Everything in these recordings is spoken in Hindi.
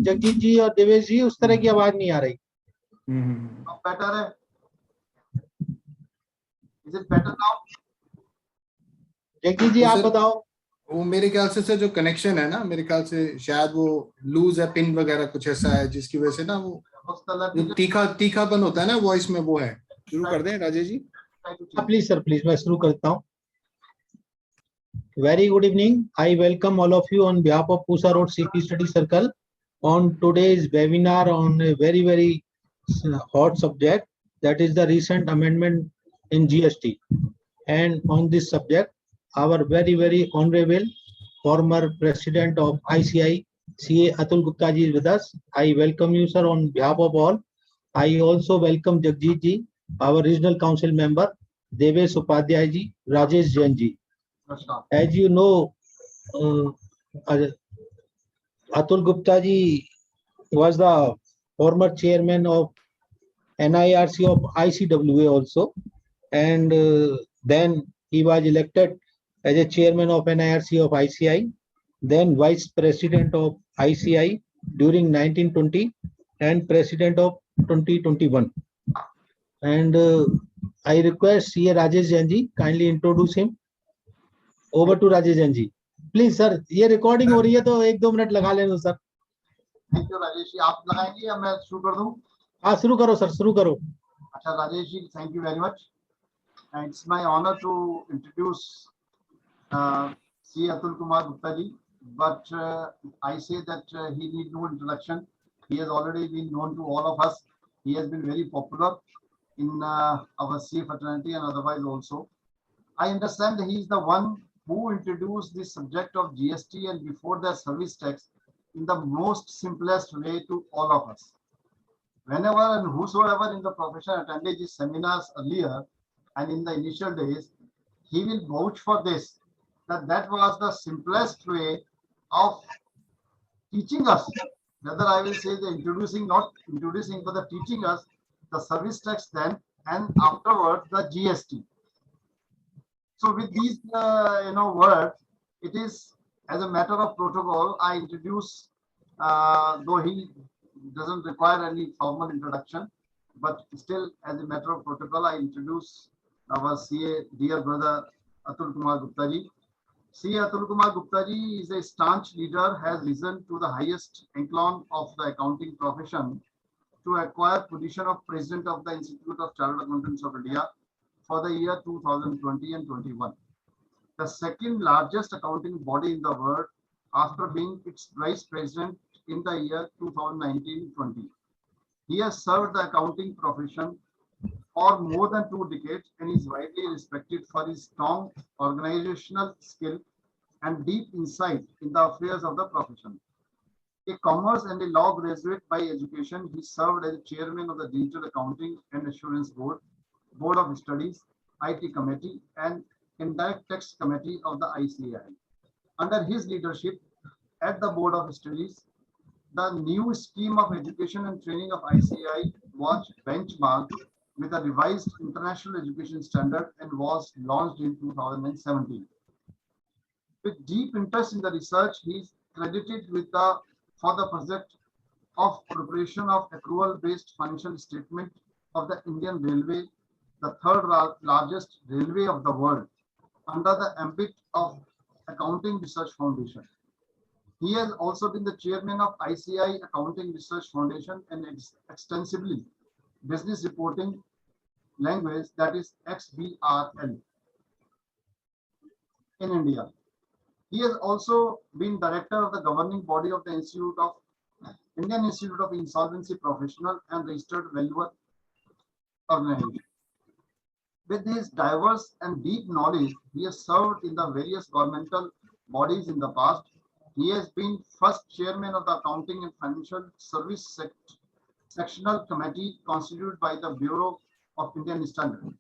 जगजीत जी और देवेश जी, उस तरह की आवाज नहीं आ रही। अब बेटर है? Is it better now? Jagjit ji, आप बताओ। वो मेरे ख्याल से सर जो कनेक्शन है ना, मेरे ख्याल से शायद वो लूज है, पिन वगैरह कुछ ऐसा है, जिसकी वजह से ना वो जो तीखापन होता है ना वॉइस में, वो है। शुरू कर दें Rajesh ji? Please sir, please, मैं शुरू करता हूँ। Very good evening. I welcome all of you on behalf of Pusa Road CP Study Circle on today's webinar on a very hot subject, that is the recent amendment in GST. And on this subject, our very honorable former president of ICI, CA Atul Gupta ji is with us. I welcome you, sir, on behalf of all. I also welcome Jagjit ji, our regional council member, Devesh Upadhyay ji, Rajesh Jain ji. As you know, Atul Gupta ji was the former chairman of NIRC of ICWA also, and then he was elected as a chairman of NIRC of ICI, then vice president of ICI during 1920 and president of 2021. And I request CA Rajesh Jain ji kindly introduce him. Over to Rajesh Jain ji, please sir. ये रिकॉर्डिंग हो रही है तो 1-2 मिनट लगा लेना सर। Thank you Rajesh ji. आप लगाएंगे या मैं शुरू कर दूं? हाँ, शुरू करो सर, शुरू करो। अच्छा Rajesh ji, thank you very much. It's my honour to introduce C Atul Kumar Gupta ji, but I say that he need no introduction. He has already been known to all of us. He has been very popular in our CA fraternity and otherwise also. I understand he is the one who introduced the subject of GST and before the service tax in the most simplest way to all of us. Whenever and whosoever in the profession attended these seminars earlier and in the initial days, he will vouch for this, that was the simplest way of teaching us. Rather, I will say the introducing, not introducing, but the teaching us the service tax then and afterwards the GST. So with these words, it is as a matter of protocol, I introduce, though he doesn't require any formal introduction, but still as a matter of protocol, I introduce our CA, dear brother Atul Kumar Gupta ji. CA Atul Kumar Gupta ji is a staunch leader, has risen to the highest echelon of the accounting profession to acquire position of President of the Institute of Chartered Accountants of India for the year 2020 and 21, the second largest accounting body in the world after being its vice president in the year 2019-20. He has served the accounting profession for more than 2 decades and is widely respected for his strong organizational skill and deep insight in the affairs of the profession. A commerce and a law graduate by education, he served as chairman of the Digital Accounting and Assurance Board, Board of Studies, IT Committee, and Indirect Tax Committee of the ICAI. Under his leadership at the Board of Studies, the new scheme of education and training of ICAI was benchmarked with a revised international education standard and was launched in 2017. With deep interest in the research, he is credited for the project of preparation of accrual-based financial statement of the Indian Railway, the third largest railway of the world, under the ambit of Accounting Research Foundation. He has also been the chairman of ICI Accounting Research Foundation and extensively business reporting language, that is XBRL, in India. He has also been director of the governing body of the Indian Institute of Insolvency Professional and Registered Valuer Organization. With his diverse and deep knowledge, he has served in the various governmental bodies in the past. He has been first chairman of the Accounting and Financial Service Sectional Committee constituted by the Bureau of Indian Standard.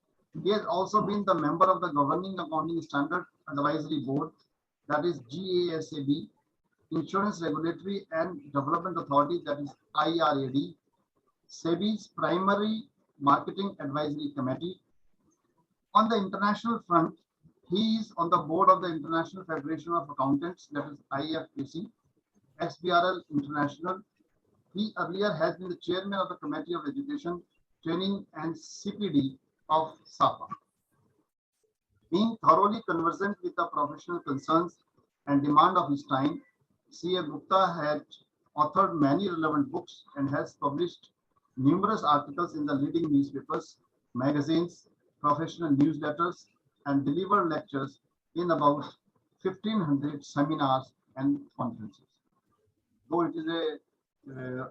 He has also been the member of the Governing Accounting Standard Advisory Board, that is GASAB, Insurance Regulatory and Development Authority, that is IRAD, SEBI's Primary Marketing Advisory Committee. On the international front, he is on the board of the International Federation of Accountants, that is IFAC, XBRL International, He earlier has been the chairman of the Committee of Education, Training and CPD of SAPA. Being thoroughly conversant with the professional concerns and demand of his time, C.A. Gupta had authored many relevant books and has published numerous articles in the leading newspapers, magazines, professional newsletters, and delivered lectures in about 1,500 seminars and conferences. Though it is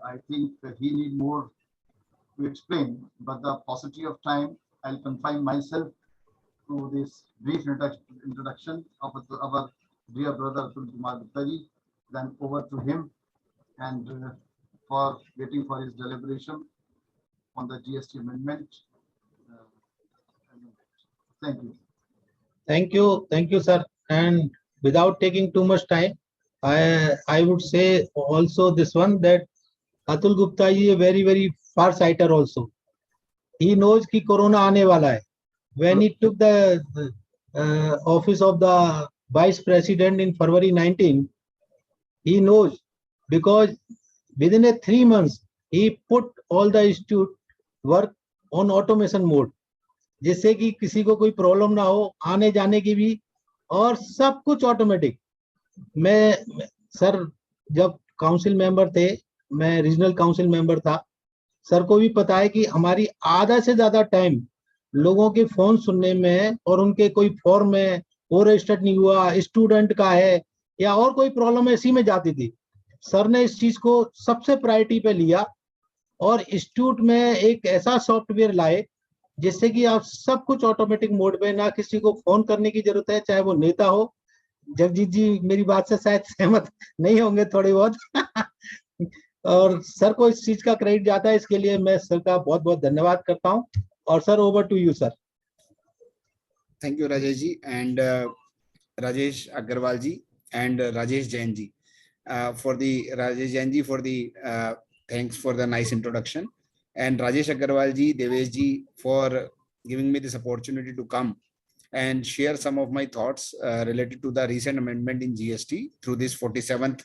I think he need more to explain, but the paucity of time, I'll confine myself to this brief introduction of our dear brother Atul Kumar Gupta ji. Then over to him and for waiting for his deliberation on the GST amendment. Thank you. Thank you, sir. And without taking too much time, I would say also this one, that Atul Gupta ji is a very far-sighter also. He knows कि corona आने वाला है. When he took the office of the vice president in February 19, he knows, because within 3 months he put all the institute work on automation mode, जिससे कि किसी को कोई प्रॉब्लम ना हो आने जाने की भी, और सब कुछ ऑटोमेटिक. मैं सर जब काउंसिल मेंबर थे, मैं रीजनल काउंसिल मेंबर था, सर को भी पता है कि हमारी आधा से ज्यादा टाइम लोगों के फोन सुनने में और उनके कोई फॉर्म में वो रजिस्टर्ड नहीं हुआ, स्टूडेंट का है या और कोई प्रॉब्लम है, इसी में जाती थी. सर ने इस चीज को सबसे प्रायोरिटी पे लिया और इंस्टीट्यूट में एक ऐसा सॉफ्टवेयर लाए जिससे कि आप सब कुछ ऑटोमेटिक मोड पे, ना किसी को फोन करने की जरूरत है, चाहे वो नेता हो. जगजीत जी मेरी बात से शायद सहमत नहीं होंगे थोड़ी बहुत और सर को इस चीज का क्रेडिट जाता है, इसके लिए मैं सर का बहुत बहुत धन्यवाद करता हूं. और sir over to you sir. Thank you Rajesh ji and Rajesh Agarwal ji and Rajesh Jain ji for the Rajesh Jain ji for the thanks for the nice introduction, and Rajesh Agarwal ji, Devesh ji for giving me this opportunity to come and share some of my thoughts related to the recent amendment in GST through this 47th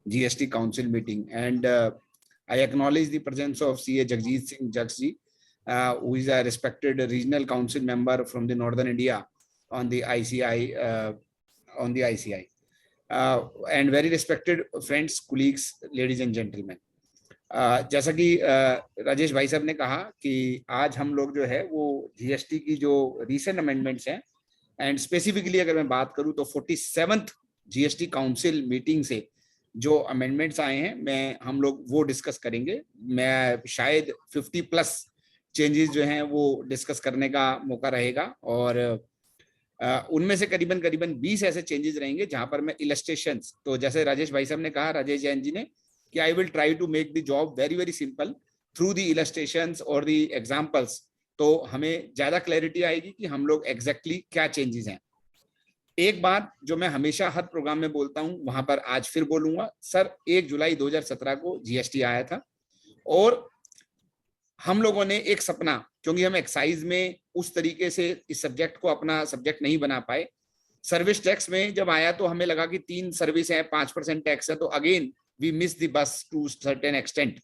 GST Council meeting. And I acknowledge the presence of CA Jagjit Singh Jags ji, who is a respected regional council member from the Northern India on the ICI. And very respected friends, colleagues, ladies and gentlemen. जैसा कि राजेश भाई साहब ने कहा कि आज हम लोग जो है वो जीएसटी की जो रीसेंट अमेंडमेंट्स हैं, एंड स्पेसिफिकली अगर मैं बात करूं तो 47th जीएसटी काउंसिल मीटिंग से जो अमेंडमेंट्स आए हैं हम लोग वो डिस्कस करेंगे. मैं शायद 50+ चेंजेस जो हैं वो डिस्कस करने का मौका रहेगा, और उनमें से करीबन 20 ऐसे चेंजेस रहेंगे जहां पर मैं इलस्ट्रेशंस, तो जैसे राजेश भाई साहब ने कहा, राजेश जैन जी ने, कि I will try to make the job very simple through the illustrations और द एग्जांपल्स, तो हमें ज्यादा क्लैरिटी आएगी कि हम लोग एग्जैक्टली क्या चेंजेस हैं. एक बात जो मैं हमेशा हर प्रोग्राम में बोलता हूं, वहां पर आज फिर बोलूंगा. सर 1 जुलाई 2017 को जीएसटी आया था और हम लोगों ने एक सपना, क्योंकि हम एक्साइज में उस तरीके से इस सब्जेक्ट को अपना सब्जेक्ट नहीं बना पाए, सर्विस टैक्स में जब आया तो हमें लगा कि 3 सर्विस है, 5% टैक्स है, तो again we miss the bus to certain extent.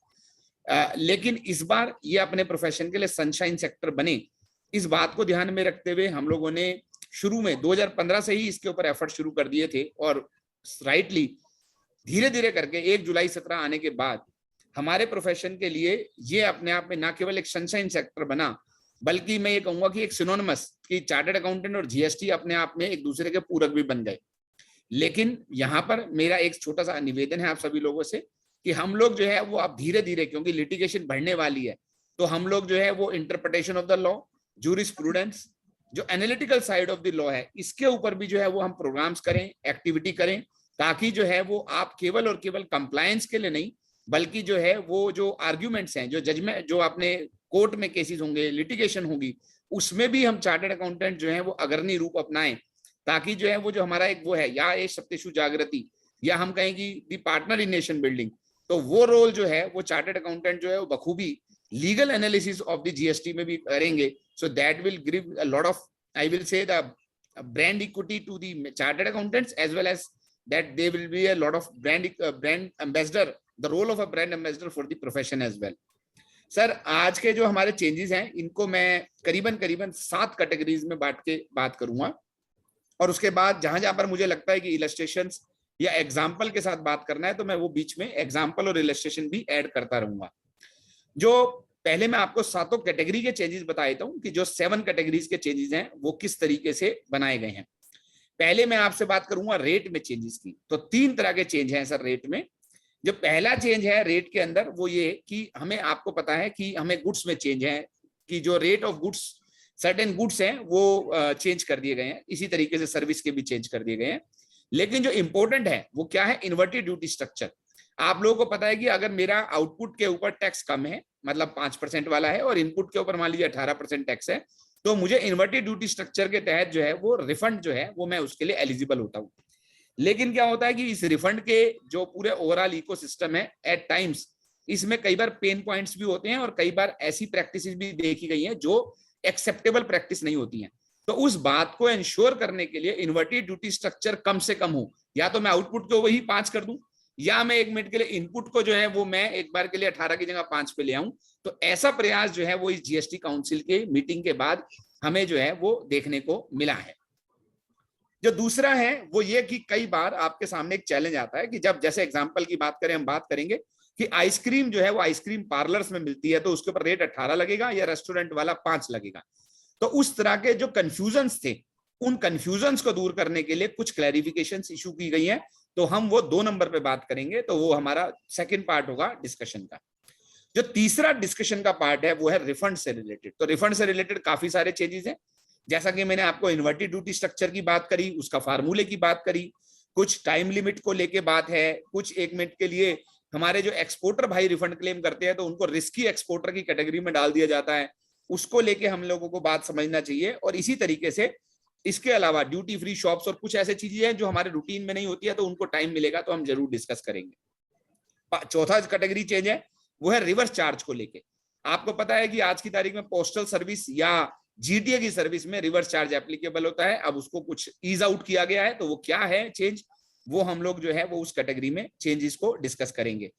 लेकिन इस बार ये अपने प्रोफेशन के लिए सनशाइन सेक्टर बने, इस बात को ध्यान में रखते हुए हम लोगों ने शुरू में 2015 से ही इसके ऊपर एफर्ट शुरू कर दिए थे, और राइटली धीरे धीरे करके 1 जुलाई 17 आने के बाद हमारे प्रोफेशन के लिए ये अपने आप में ना केवल एक सनशाइन सेक्टर बना, बल्कि मैं ये कहूंगा कि एक सिनोनिमस, कि चार्टर्ड अकाउंटेंट और जीएसटी अपने आप में एक दूसरे के पूरक भी बन गए. लेकिन यहाँ पर मेरा एक छोटा सा निवेदन है आप सभी लोगों से कि हम लोग जो है वो अब धीरे धीरे, क्योंकि लिटिगेशन बढ़ने वाली है, तो हम लोग जो है वो interpretation of the law, jurisprudence, जो analytical side of the law है, इसके ऊपर भी जो है वो हम प्रोग्राम्स करें, एक्टिविटी करें, ताकि जो है वो आप केवल और केवल कंप्लायंस के लिए नहीं, बल्कि जो है वो जो आर्ग्यूमेंट्स हैं, जो जजमेंट, जो आपने कोर्ट में केसेस होंगे, लिटिगेशन होगी, उसमें भी हम चार्टर्ड अकाउंटेंट जो है वो अग्रणी रूप अपनाएं, ताकि जो है वो जो हमारा एक वो है, या ये सप्तेषु जागृति, या हम कहें कि दी पार्टनर इन नेशन बिल्डिंग, तो वो रोल जो है वो चार्टर्ड अकाउंटेंट जो है वो बखूबी legal analysis of the GST में भी करेंगे. So that will give a lot of, I will say, the brand equity to the chartered accountants, as well as that there will be a lot of brand ambassador the role of a brand ambassador for the profession as well. Sir आज के जो हमारे चेंजेस हैं इनको मैं करीबन 7 कैटेगरीज में बांट के बात करूंगा, और उसके बाद जहां जहां पर मुझे लगता है कि इलस्ट्रेशंस या एग्जाम्पल के साथ बात करना है तो मैं वो बीच में एग्जाम्पल और इलस्ट्रेशन भी ऐड करता रहूंगा। जो पहले मैं आपको 7 कैटेगरी के चेंजेस बता देता हूं कि जो 7 कैटेगरीज के चेंजेस हैं वो किस तरीके से बनाए गए हैं। पहले मैं आपसे बात करूंगा रेट में चेंजेस की। तो 3 तरह के चेंज हैं सर रेट में। जो पहला चेंज है रेट के अंदर वो ये कि हमें, आपको पता है कि हमें गुड्स में चेंज है कि जो rate of goods, certain goods हैं वो चेंज कर दिए गए हैं, इसी तरीके से सर्विस के भी चेंज कर दिए गए हैं। लेकिन जो इंपॉर्टेंट है वो क्या है, इन्वर्टेड ड्यूटी स्ट्रक्चर। आप लोगों को पता है कि अगर मेरा आउटपुट के ऊपर टैक्स कम है, मतलब 5% वाला है, और इनपुट के ऊपर मान लीजिए 18% टैक्स है, तो मुझे इन्वर्टेड ड्यूटी स्ट्रक्चर के तहत जो है वो रिफंड जो है वो मैं उसके लिए एलिजिबल होता हूँ। लेकिन क्या होता है कि इस रिफंड के जो पूरे ओवरऑल इकोसिस्टम है, एट टाइम्स इसमें कई बार पेन पॉइंट्स भी होते हैं और कई बार ऐसी प्रैक्टिसेस भी देखी गई हैं जो एक्सेप्टेबल प्रैक्टिस नहीं होती हैं। तो उस बात को इंश्योर करने के लिए इन्वर्टेड ड्यूटी स्ट्रक्चर कम से कम हो, या तो मैं आउटपुट को वही 5 कर दूं, या मैं 1 मिनट के लिए इनपुट को जो है वो मैं एक बार के लिए 18 की जगह 5 पे ले आऊं। तो ऐसा प्रयास जो है वो इस जीएसटी काउंसिल के मीटिंग के बाद हमें जो है वो देखने को मिला है। जो दूसरा है वो ये कि कई बार आपके सामने एक चैलेंज आता है कि जब, जैसे एग्जांपल की बात करें, हम बात करेंगे कि आइसक्रीम जो है वो आइसक्रीम पार्लर्स में मिलती है तो उसके ऊपर रेट 18 लगेगा या रेस्टोरेंट वाला 5 लगेगा। तो उस तरह के जो कंफ्यूजन्स थे, उन कंफ्यूजन्स को दूर करने के लिए कुछ क्लैरिफिकेशंस इशू की गई हैं। तो हम वो 2 नंबर पे बात करेंगे, तो वो हमारा सेकंड पार्ट होगा डिस्कशन का। जो तीसरा डिस्कशन का पार्ट है वो है रिफंड से रिलेटेड। तो रिफंड से रिलेटेड काफी सारे चेंजेस हैं, जैसा कि मैंने आपको इन्वर्टेड ड्यूटी स्ट्रक्चर की बात करी, उसका फार्मूले की बात करी, कुछ टाइम लिमिट को लेके बात है, कुछ 1 मिनट के लिए हमारे जो एक्सपोर्टर भाई रिफंड क्लेम करते हैं तो उनको रिस्की एक्सपोर्टर की कैटेगरी में डाल दिया जाता है, उसको लेके हम लोगों को बात समझना चाहिए। और इसी तरीके से इसके अलावा ड्यूटी फ्री शॉप्स और कुछ ऐसे चीजें हैं जो हमारे रूटीन में नहीं होती है, तो उनको टाइम मिलेगा तो हम जरूर डिस्कस करेंगे। चौथा कैटेगरी चेंज है वो है रिवर्स चार्ज को लेके। आपको पता है कि आज की तारीख में पोस्टल सर्विस या जीटीए की सर्विस में रिवर्स चार्ज एप्लीकेबल होता है। अब उसको कुछ ईज आउट किया गया है, तो वो क्या है चेंज, वो हम लोग जो है वो उस कैटेगरी में चेंजेस को डिस्कस करेंगे।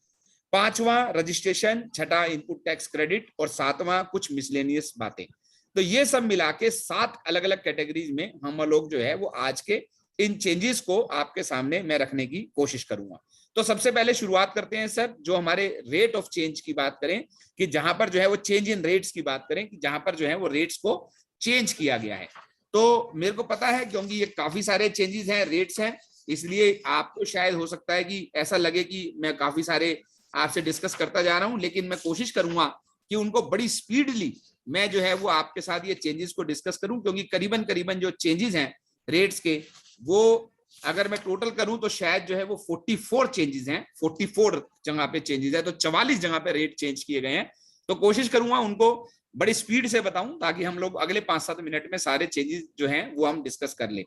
5वां रजिस्ट्रेशन, 6ठा इनपुट टैक्स क्रेडिट, और 7वां कुछ मिसलेनियस बातें। तो ये सब मिला के 7 अलग अलग कैटेगरीज में हम लोग जो है वो आज के इन चेंजेस को आपके सामने मैं रखने की कोशिश करूंगा। तो सबसे पहले शुरुआत करते हैं सर, जो हमारे रेट ऑफ चेंज की बात करें, कि जहां पर जो है वो चेंज इन रेट्स की बात करें, कि जहां पर जो है वो रेट्स को चेंज किया गया है। तो मेरे को पता है क्योंकि ये काफी सारे चेंजेस हैं, रेट्स हैं, इसलिए आपको शायद हो सकता है कि ऐसा लगे कि मैं काफी सारे आपसे डिस्कस करता जा रहा हूं, लेकिन मैं कोशिश करूंगा कि उनको बड़ी स्पीडली मैं जो है वो आपके साथ ये चेंजेस को डिस्कस करूं, क्योंकि करीबन जो चेंजेस हैं रेट्स के, वो अगर मैं टोटल करूं तो शायद जो है वो 44 चेंजेस हैं, 44 जगह पे चेंजेस है, तो 44 जगह पे रेट चेंज किए गए हैं। तो कोशिश करूंगा उनको बड़ी स्पीड से बताऊं ताकि हम लोग अगले 5-7 मिनट में सारे चेंजेस जो हैं वो हम डिस्कस कर लें।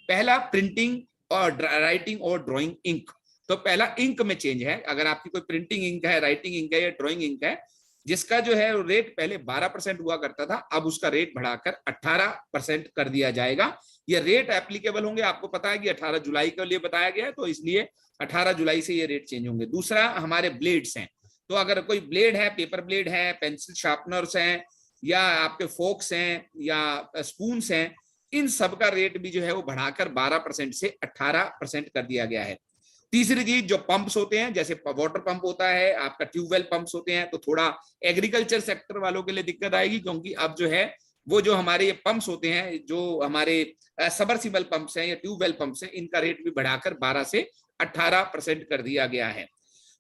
पहला प्रिंटिंग और राइटिंग और ड्रॉइंग इंक। तो पहला इंक में चेंज है। अगर आपकी कोई प्रिंटिंग इंक है, राइटिंग इंक है या ड्रॉइंग इंक है, जिसका जो है रेट पहले 12% हुआ करता था, अब उसका रेट बढ़ाकर 18% कर दिया जाएगा। ये रेट एप्लीकेबल होंगे, आपको पता है कि 18 जुलाई के लिए बताया गया है, तो इसलिए 18 जुलाई से ये रेट चेंज होंगे। दूसरा हमारे ब्लेड्स हैं, तो अगर कोई ब्लेड है, पेपर ब्लेड है, पेंसिल शार्पनर्स हैं, या आपके फोक्स हैं या स्पून्स हैं, इन सब का रेट भी जो है वो बढ़ाकर 12% से 18% कर दिया गया है। तीसरी चीज, जो पंप्स होते हैं, जैसे वाटर पंप होता है, आपका ट्यूबवेल पंप्स होते हैं, तो थोड़ा एग्रीकल्चर सेक्टर वालों के लिए दिक्कत आएगी, क्योंकि अब जो है वो जो हमारे ये पंप्स होते हैं, जो हमारे सबमर्सिबल पंप्स हैं या ट्यूबवेल पंप्स हैं, इनका रेट भी बढ़ाकर 12 से 18% कर दिया गया है।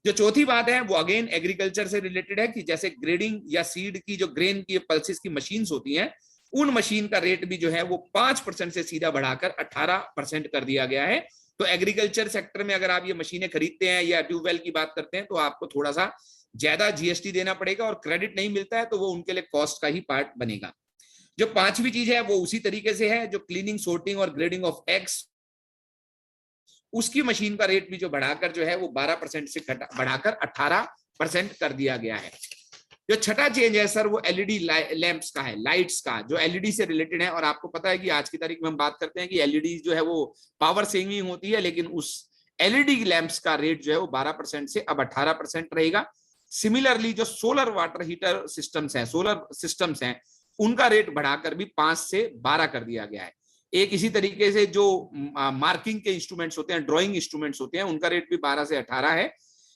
जो चौथी बात है वो अगेन एग्रीकल्चर से रिलेटेड है, कि जैसे ग्रेडिंग या सीड की जो ग्रेन की पल्सेस की मशीन्स होती हैं, उन मशीन का रेट भी जो है वो 5% से सीधा बढ़ाकर 18% कर दिया गया है। तो एग्रीकल्चर सेक्टर में अगर आप ये मशीनें खरीदते हैं या ट्यूबवेल की बात करते हैं, तो आपको थोड़ा सा ज्यादा जीएसटी देना पड़ेगा, और क्रेडिट नहीं मिलता है तो वो उनके लिए कॉस्ट का ही पार्ट बनेगा। जो 5वीं चीज है वो उसी तरीके से है, जो क्लीनिंग, सोर्टिंग और ग्रेडिंग ऑफ एग्स, उसकी मशीन का रेट भी जो बढ़ाकर जो है वो 12% से बढ़ाकर 18% कर दिया गया है। जो छठा चेंज है सर वो एलईडी लैंप्स का है, लाइट्स का, जो एलईडी से रिलेटेड है। और आपको पता है कि आज की तारीख में हम बात करते हैं कि एलईडी जो है वो पावर सेविंग होती है, लेकिन उस एलईडी लैंप्स का रेट जो है वो 12% से अब 18% रहेगा। सिमिलरली जो सोलर वाटर हीटर सिस्टम्स हैं, सोलर सिस्टम्स हैं, उनका रेट बढ़ाकर भी 5 से 12 कर दिया गया है। एक इसी तरीके से जो मार्किंग के इंस्ट्रूमेंट्स होते हैं, ड्राइंग इंस्ट्रूमेंट्स होते हैं, उनका रेट भी 12 से 18 है।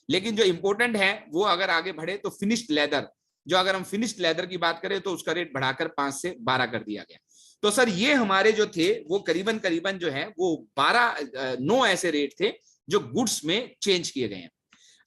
लेकिन जो इंपॉर्टेंट है वो अगर आगे बढ़े तो फिनिश्ड लेदर, जो अगर हम फिनिश्ड लेदर की बात करें तो उसका रेट बढ़ाकर 5 से 12 कर दिया गया। तो सर ये हमारे जो थे वो करीबन करीबन जो है वो 9 ऐसे रेट थे जो गुड्स में चेंज किए गए हैं।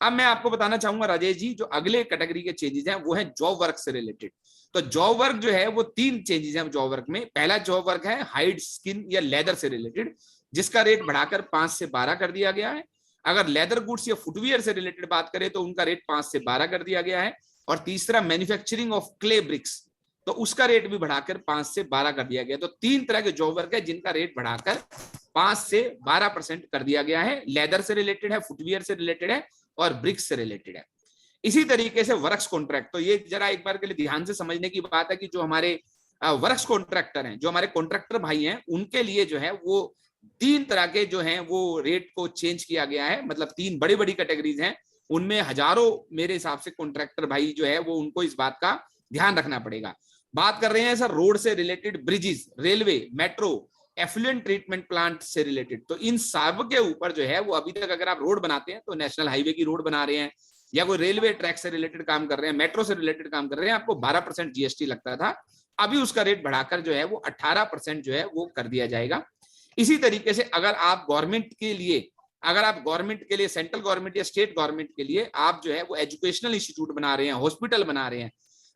अब मैं आपको बताना चाहूंगा राजेश जी, जो अगले कैटेगरी के चेंजेस हैं वो है जॉब वर्क से रिलेटेड। तो जॉब वर्क जो है वो 3 चेंजेस हैं जॉब वर्क में। पहला जॉब वर्क है हाइड, स्किन या लेदर से रिलेटेड, जिसका रेट बढ़ाकर 5 से 12 कर दिया गया है। अगर लेदर गुड्स या फुटवियर से रिलेटेड बात करें तो उनका रेट 5 से 12 कर दिया गया है। और तीसरा मैन्युफैक्चरिंग ऑफ क्ले ब्रिक्स, तो उसका रेट भी बढ़ाकर 5 से 12 कर दिया गया। तो 3 तरह के जॉब वर्क है जिनका रेट बढ़ाकर 5 से 12% कर दिया गया है। लेदर से रिलेटेड है, फुटवियर से रिलेटेड है और ब्रिक्स से रिलेटेड है। इसी तरीके से वर्क्स कॉन्ट्रैक्ट, तो ये जरा एक बार के लिए ध्यान से समझने की बात है कि जो हमारे वर्क्स कॉन्ट्रैक्टर हैं, जो हमारे कॉन्ट्रैक्टर भाई हैं, उनके लिए जो है वो 3 तरह के जो हैं वो रेट को चेंज किया गया है। मतलब 3 बड़ी बड़ी कैटेगरीज हैं, उनमें हजारों मेरे हिसाब से कॉन्ट्रैक्टर भाई जो है वो उनको इस बात का ध्यान रखना पड़ेगा। बात कर रहे हैं सर रोड से related, bridges, railway, metro, effluent treatment plant से रिलेटेड। तो इन सब के ऊपर जो है वो अभी तक अगर आप रोड बनाते हैं तो नेशनल हाईवे की रोड बना रहे हैं या कोई रेलवे ट्रैक से रिलेटेड काम कर रहे हैं, मेट्रो से रिलेटेड काम कर रहे हैं, आपको 12% जीएसटी लगता था। अभी उसका रेट बढ़ाकर जो है वो 18% जो है वो कर दिया जाएगा। इसी तरीके से अगर आप गवर्नमेंट के लिए, सेंट्रल गवर्नमेंट या स्टेट गवर्नमेंट के लिए आप जो है वो एजुकेशनल इंस्टीट्यूट बना रहे हैं, हॉस्पिटल बना रहे हैं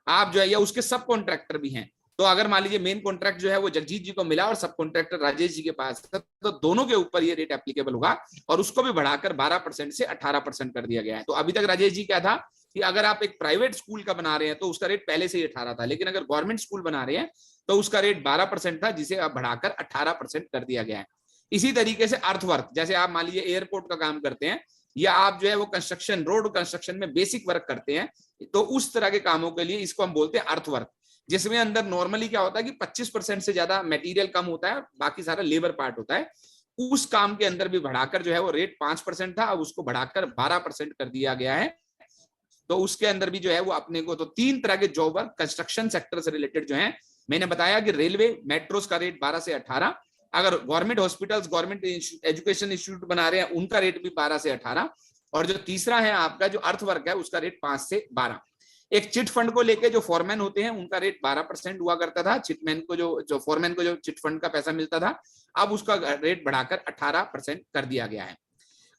आप जो है, या उसके सब कॉन्ट्रैक्टर भी हैं, तो अगर मान लीजिए मेन कॉन्ट्रैक्ट जो है वो जगजीत जी को मिला और सब कॉन्ट्रैक्टर राजेश जी के पास है, तो दोनों के ऊपर ये रेट एप्लीकेबल होगा और उसको भी बढ़ाकर 12% से 18% कर दिया गया है। तो अभी तक राजेश जी क्या था कि अगर आप एक प्राइवेट स्कूल का बना रहे हैं तो उसका रेट पहले से ही 18 था, लेकिन अगर गवर्नमेंट स्कूल बना रहे हैं तो उसका रेट 12% था, जिसे अब बढ़ाकर 18% कर दिया गया है। इसी तरीके से अर्थवर्क, जैसे आप मान लीजिए एयरपोर्ट का काम करते हैं या आप जो है वो कंस्ट्रक्शन, रोड कंस्ट्रक्शन में बेसिक वर्क करते हैं, तो उस तरह के कामों के लिए इसको हम बोलते हैं अर्थवर्क, जिसमें अंदर नॉर्मली क्या होता है कि 25% से ज्यादा मटेरियल कम होता है, बाकी सारा लेबर पार्ट होता है। उस काम के अंदर भी बढ़ाकर जो है वो रेट 5% था, अब उसको बढ़ाकर 12% कर दिया गया है। तो उसके अंदर भी जो है वो अपने को, तो 3 तरह के जॉब वर्क कंस्ट्रक्शन सेक्टर से रिलेटेड जो है, मैंने बताया कि रेलवे, मेट्रोस का रेट 12 से 18, अगर government hospitals, government education institute बना रहे हैं उनका रेट भी 12 से 18, और जो तीसरा है आपका जो अर्थवर्क है उसका रेट 5 से 12। एक चिट फंड को लेके जो फॉरमैन होते हैं उनका रेट 12% हुआ करता था, चिटमैन को जो फॉरमैन को जो चिट फंड का पैसा मिलता था, अब उसका रेट बढ़ाकर 18% कर दिया गया है।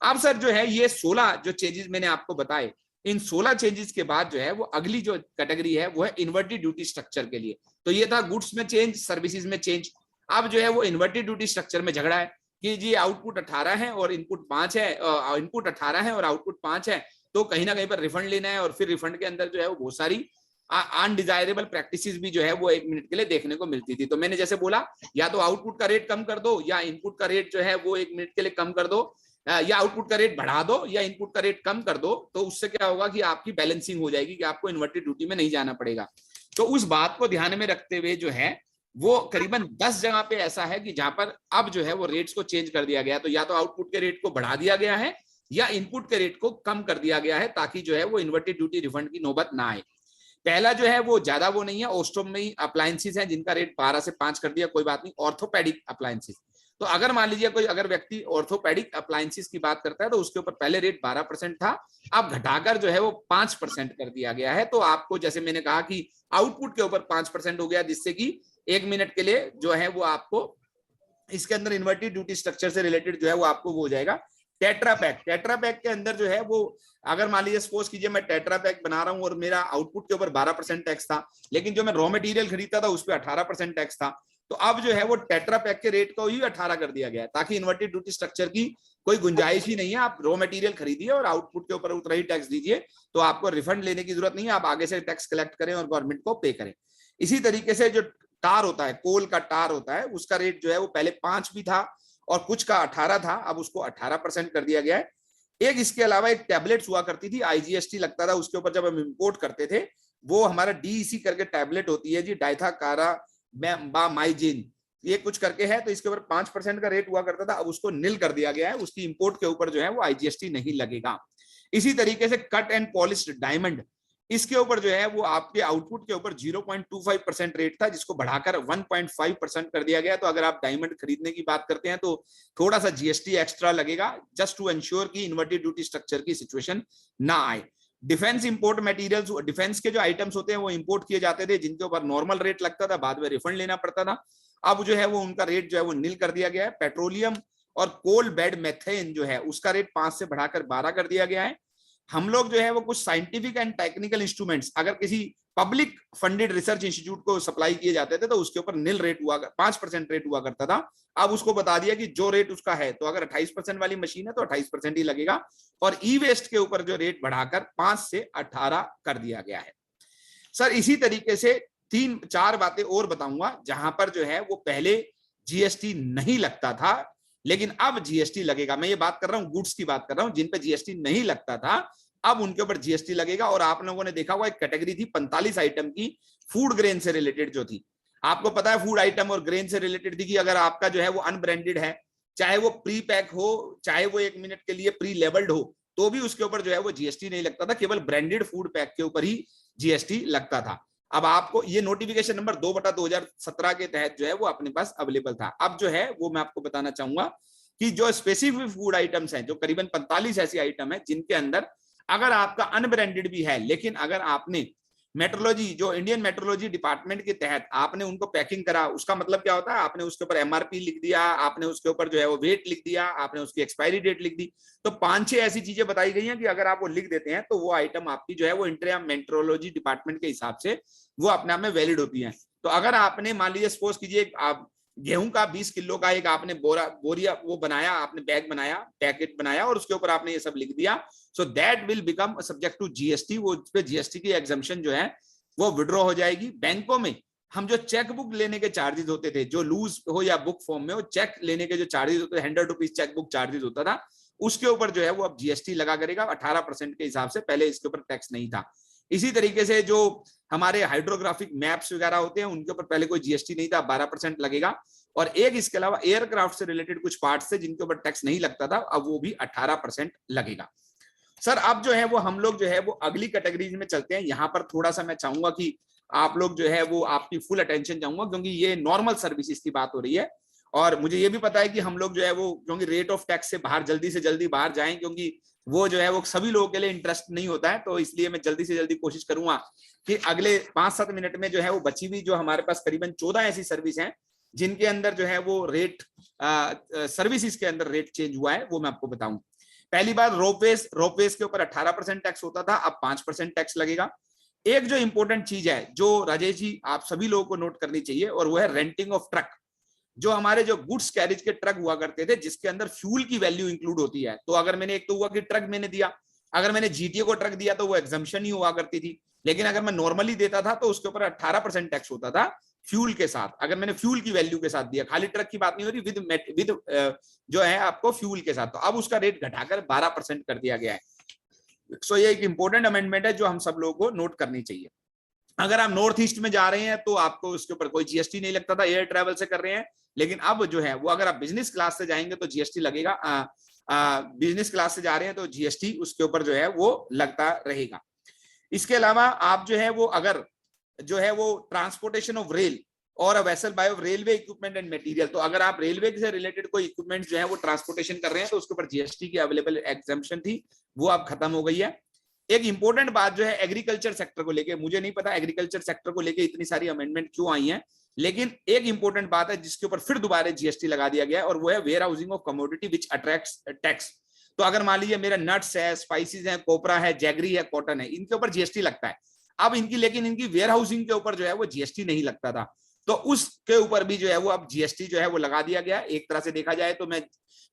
अब सर जो है ये 16 जो चेंजेस मैंने आपको बताए, इन 16 चेंजेस के बाद जो है वो अगली जो कैटेगरी है वो है इन्वर्टेड ड्यूटी स्ट्रक्चर के लिए। तो ये था गुड्स में चेंज, सर्विसेज में चेंज। अब जो है वो इन्वर्टेड ड्यूटी स्ट्रक्चर में झगड़ा है कि जी आउटपुट 18 है और इनपुट 5 है, इनपुट 18 है और आउटपुट 5 है, तो कहीं ना कहीं पर रिफंड लेना है, और फिर रिफंड के अंदर जो है वो बहुत सारी अनडिजायरेबल प्रैक्टिसेस भी जो है वो 1 मिनट के लिए देखने को मिलती थी। तो मैंने जैसे बोला, या तो आउटपुट का रेट कम कर दो, या इनपुट का रेट जो है वो 1 मिनट के लिए कम कर दो, या आउटपुट का रेट बढ़ा दो या इनपुट का रेट कम कर दो। तो उससे क्या होगा कि आपकी बैलेंसिंग हो जाएगी, कि आपको इन्वर्टेड ड्यूटी में नहीं जाना पड़ेगा। तो उस बात को ध्यान में रखते हुए जो है वो करीबन 10 जगह पे ऐसा है कि जहां पर अब जो है वो रेट्स को चेंज कर दिया गया। तो या तो आउटपुट के रेट को बढ़ा दिया गया है या इनपुट के रेट को कम कर दिया गया है, ताकि जो है वो इन्वर्टेड ड्यूटी रिफंड की नौबत ना आए। पहला जो है वो ज्यादा वो नहीं है, ओस्टोम में ही अप्लायंसेस हैं जिनका रेट 12 से 5 कर दिया, कोई बात नहीं। ऑर्थोपेडिक अप्लायंसेस, तो अगर मान लीजिए कोई अगर व्यक्ति ऑर्थोपेडिक अप्लायंसेस की बात करता है तो उसके ऊपर पहले रेट 12% था, अब घटाकर जो है वो 5% कर दिया गया है। तो आपको जैसे मैंने कहा कि आउटपुट के ऊपर 5% हो गया, जिससे कि 1 मिनट के लिए जो है वो आपको इसके अंदर इन्वर्टेड ड्यूटी स्ट्रक्चर से रिलेटेड जो है वो आपको वो हो जाएगा। टेट्रा पैक के अंदर जो है वो अगर मान लीजिए सपोज कीजिए मैं टेट्रा पैक बना रहा हूं और मेरा आउटपुट के ऊपर 12% टैक्स था, लेकिन जो मैं रॉ मटेरियल खरीदता था उस पर 18% टैक्स था, तो अब जो है वो टेट्रा पैक के रेट को ही 18 कर दिया गया है, ताकि इन्वर्टेड ड्यूटी स्ट्रक्चर की कोई गुंजाइश ही नहीं है। आप रॉ मटेरियल खरीदिए और आउटपुट के ऊपर उतना ही टैक्स दीजिए, तो आपको रिफंड लेने की जरूरत नहीं है, आप आगे से टैक्स कलेक्ट करें और गवर्नमेंट को पे करें। इसी तरीके से जो टार होता है, कोल का टार होता है, उसका रेट जो है वो पहले 5 भी था और कुछ का 18 था, अब उसको 18% कर दिया गया है। एक इसके अलावा एक टैबलेट्स हुआ करती थी, IGST लगता था उसके ऊपर जब हम इंपोर्ट करते थे, वो हमारा DEC करके टैबलेट होती है जी, डाइथाकारामाइजिन, ये कुछ करके है, तो इसके ऊपर 5% का रेट हुआ करता था, अब उसको नील कर दिया गया है, उसकी इंपोर्ट के ऊपर जो है वो IGST नहीं लगेगा। इसी तरीके से कट एंड पॉलिश्ड डायमंड, इसके ऊपर जो है वो आपके आउटपुट के ऊपर 0.25% रेट था, जिसको बढ़ाकर 1.5% कर दिया गया। तो अगर आप डायमंड खरीदने की बात करते हैं तो थोड़ा सा GST एक्स्ट्रा लगेगा, जस्ट टू एंश्योर कि इन्वर्टेड ड्यूटी स्ट्रक्चर की सिचुएशन ना आए। डिफेंस इंपोर्ट मटेरियल्स, डिफेंस के जो आइटम्स होते हैं वो इंपोर्ट किए जाते थे, जिनके ऊपर नॉर्मल रेट लगता था, बाद में रिफंड लेना पड़ता था, अब जो है वो उनका रेट जो है वो नील कर दिया गया है। पेट्रोलियम और कोल बेड मेथेन जो है उसका रेट 5 से बढ़ाकर 12 कर दिया गया है। हम लोग जो है वो कुछ साइंटिफिक एंड टेक्निकल इंस्ट्रूमेंट्स अगर किसी पब्लिक फंडेड रिसर्च इंस्टीट्यूट को सप्लाई किए जाते थे तो उसके ऊपर नील रेट हुआ, 5% रेट हुआ करता था। अब उसको बता दिया कि जो रेट उसका है, तो अगर 28% वाली मशीन है तो 28% ही लगेगा, और ई वेस्ट के ऊपर जो रेट बढ़ाकर 5 से 18 कर दिया गया है। सर इसी तरीके से 3-4 बातें और बताऊंगा जहां पर जो है वो पहले GST नहीं लगता था, लेकिन अब GST लगेगा। मैं ये बात कर रहा हूं, गुड्स की बात कर रहा हूं, जिन पे GST नहीं लगता था, अब उनके ऊपर GST लगेगा। और आप लोगों ने देखा हुआ एक कैटेगरी थी 45 आइटम की, फूड ग्रेन से रिलेटेड जो थी। आपको पता है फूड आइटम और ग्रेन से रिलेटेड थी कि अगर आपका जो है वो अनब्रांडेड है, चाहे वो प्री पैक हो, चाहे वो 1 मिनट के लिए प्री लेवल्ड हो, तो भी उसके ऊपर जो है वो GST नहीं लगता था, केवल ब्रांडेड फूड पैक के ऊपर ही GST लगता था। अब आपको ये नोटिफिकेशन नंबर 2/2017 के तहत जो है वो अपने पास अवेलेबल था। अब जो है वो मैं आपको बताना चाहूंगा कि जो स्पेसिफिक फूड आइटम्स हैं, जो करीबन 45 ऐसी आइटम है जिनके अंदर अगर आपका अनब्रांडेड भी है, लेकिन अगर आपने मेट्रोलॉजी, जो इंडियन मेट्रोलॉजी डिपार्टमेंट के तहत आपने उनको पैकिंग करा, उसका मतलब क्या होता है, आपने उसके ऊपर MRP लिख दिया, आपने उसके ऊपर जो है वो वेट लिख दिया, आपने उसकी एक्सपायरी डेट लिख दी, तो 5-6 ऐसी चीजें बताई गई हैं कि अगर आप वो लिख देते हैं तो वो आइटम आपकी जो है वो इंडियन मेट्रोलॉजी डिपार्टमेंट के हिसाब से वो अपने आप में वैलिड होती है। तो अगर आपने मान लीजिए सपोज कीजिए आप गेहूं का 20 किलो का एक आपने बोरिया वो बनाया, आपने बैग बनाया, पैकेट बनाया, और उसके ऊपर आपने ये सब लिख दिया, so that will become subject to GST। वो उस पे GST की एग्जम्पशन जो है वो विड्रॉ हो जाएगी। बैंकों में हम जो चेक बुक लेने के चार्जेस होते थे, जो लूज हो या बुक फॉर्म में हो, चेक लेने के जो चार्जेस होते थे, 100 रुपीज चेक बुक चार्जेस होता था, उसके ऊपर जो है वो अब GST लगा करेगा 18% के हिसाब से, पहले इसके ऊपर टैक्स नहीं था। इसी तरीके से जो हमारे हाइड्रोग्राफिक मैप्स वगैरह होते हैं उनके ऊपर पहले कोई GST नहीं था, 12% लगेगा। और एक इसके अलावा एयरक्राफ्ट से रिलेटेड कुछ पार्ट्स थे जिनके ऊपर टैक्स नहीं लगता था, अब वो भी 18% लगेगा। सर अब जो है वो हम लोग जो है वो अगली कैटेगरीज में चलते हैं। यहाँ पर थोड़ा सा मैं चाहूंगा कि आप लोग जो है वो आपकी फुल अटेंशन चाहूंगा, क्योंकि ये नॉर्मल सर्विसेज की बात हो रही है, और मुझे ये भी पता है कि हम लोग जो है वो क्योंकि रेट ऑफ टैक्स से बाहर जल्दी से जल्दी बाहर जाएं, क्योंकि वो जो है वो सभी लोगों के लिए इंटरेस्ट नहीं होता है, तो इसलिए मैं जल्दी से जल्दी कोशिश करूंगा कि अगले 5-7 मिनट में जो है वो बची हुई जो हमारे पास करीबन 14 ऐसी सर्विस हैं जिनके अंदर जो है वो रेट सर्विसेज के अंदर रेट चेंज हुआ है, वो मैं आपको बताऊं। पहली बात रोपवेज के ऊपर 18% टैक्स होता था, अब 5% टैक्स लगेगा। एक जो इंपॉर्टेंट चीज है जो राजेश जी आप सभी लोगों को नोट करनी चाहिए, और वो है रेंटिंग ऑफ ट्रक। जो हमारे जो गुड्स कैरेज के ट्रक हुआ करते थे जिसके अंदर फ्यूल की वैल्यू इंक्लूड होती है, तो अगर मैंने एक तो हुआ कि ट्रक मैंने दिया, अगर मैंने GTO को ट्रक दिया तो वो एग्जम्पशन ही हुआ करती थी, लेकिन अगर मैं नॉर्मली देता था तो उसके ऊपर 18% टैक्स होता था फ्यूल के साथ, अगर मैंने फ्यूल की वैल्यू के साथ दिया, खाली ट्रक की बात नहीं हो रही, विद जो है आपको फ्यूल के साथ, तो अब उसका रेट घटाकर 12% कर दिया गया है। सो ये एक इंपॉर्टेंट अमेंडमेंट है जो हम सब लोगों को नोट करनी चाहिए। अगर आप नॉर्थ ईस्ट में जा रहे हैं तो आपको उसके ऊपर कोई GST नहीं लगता था, एयर ट्रैवल से कर रहे हैं, लेकिन अब जो है वो अगर आप बिजनेस क्लास से जाएंगे तो GST लगेगा। बिजनेस क्लास से जा रहे हैं तो GST उसके ऊपर जो है वो लगता रहेगा। इसके अलावा आप जो है वो अगर जो है वो ट्रांसपोर्टेशन ऑफ रेल और a vessel by of railway equipment and material, तो अगर आप रेलवे से रिलेटेड कोई इक्विपमेंट जो है वो ट्रांसपोर्टेशन कर रहे हैं तो उसके ऊपर GST की अवेलेबल एग्जम्पशन थी, वो अब खत्म हो गई है। एक इंपॉर्टेंट बात जो है एग्रीकल्चर सेक्टर को लेके, मुझे नहीं पता एग्रीकल्चर सेक्टर को लेके इतनी सारी अमेंडमेंट क्यों आई हैं, लेकिन एक इंपॉर्टेंट बात है जिसके ऊपर फिर दोबारा GST लगा दिया गया है, और वो है warehousing of commodity which attracts tax. तो अगर मान लीजिए मेरा नट्स है, स्पाइसेस है, कोपरा है, जैगरी है, कॉटन है, इनके ऊपर GST लगता है अब इनकी, लेकिन इनकी वेयर हाउसिंग के ऊपर जो है वो GST नहीं लगता था, तो उसके ऊपर भी जो है वो अब GST जो है वो लगा दिया गया। एक तरह से देखा जाए तो मैं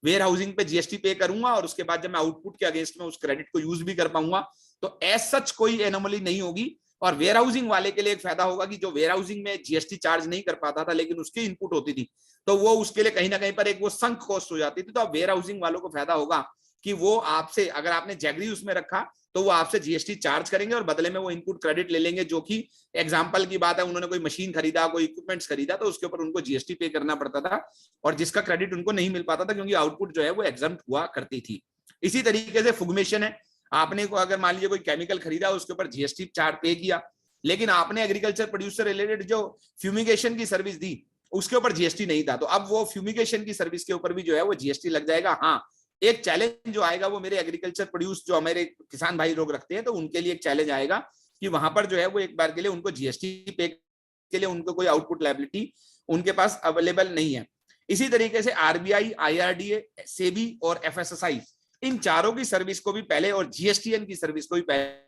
वेयर हाउसिंग पे GST पे करूंगा और उसके बाद जब मैं आउटपुट के अगेंस्ट में उस क्रेडिट को यूज भी कर पाऊंगा, तो एज सच कोई एनोमली नहीं होगी। और वेयर हाउसिंग वाले के लिए एक फायदा होगा कि जो वेयर हाउसिंग में GST चार्ज नहीं कर पाता था लेकिन उसकी इनपुट होती थी, तो वो उसके लिए कहीं ना कहीं पर एक वो संक कॉस्ट हो जाती थी। तो अब वेयर हाउसिंग वालों को फायदा होगा कि वो आपसे, अगर आपने जैगरी उसमें रखा तो वो आपसे जीएसटी चार्ज करेंगे और बदले में वो इनपुट क्रेडिट ले लेंगे, जो कि एग्जांपल की बात है, उन्होंने कोई मशीन खरीदा, कोई इक्विपमेंट्स खरीदा, तो उसके ऊपर उनको जीएसटी पे करना पड़ता था और जिसका क्रेडिट उनको नहीं मिल पाता था क्योंकि आउटपुट जो है वो एग्जम्प्ट हुआ करती थी। इसी तरीके से फुगमेशन है, आपने को अगर मान लीजिए कोई केमिकल खरीदा, उसके ऊपर जीएसटी चार्ज पे किया, लेकिन आपने एग्रीकल्चर प्रोड्यूस से रिलेटेड जो फ्यूमिगेशन की सर्विस दी उसके ऊपर जीएसटी नहीं था, तो अब वो फ्यूमिगेशन की सर्विस के ऊपर भी जो है वो जीएसटी लग जाएगा। हाँ, एक चैलेंज जो आएगा वो मेरे एग्रीकल्चर प्रोड्यूस जो हमारे किसान भाई लोग रखते हैं, तो उनके लिए एक चैलेंज आएगा कि वहां पर जो है वो एक बार के लिए उनको जीएसटी पे के लिए उनको कोई आउटपुट लायबिलिटी उनके पास अवेलेबल नहीं है। इसी तरीके से आरबीआई, आईआरडीए, सेबी और एफएसएसआई, इन चारों की सर्विस को भी पहले और जीएसटीएन की सर्विस को भी पहले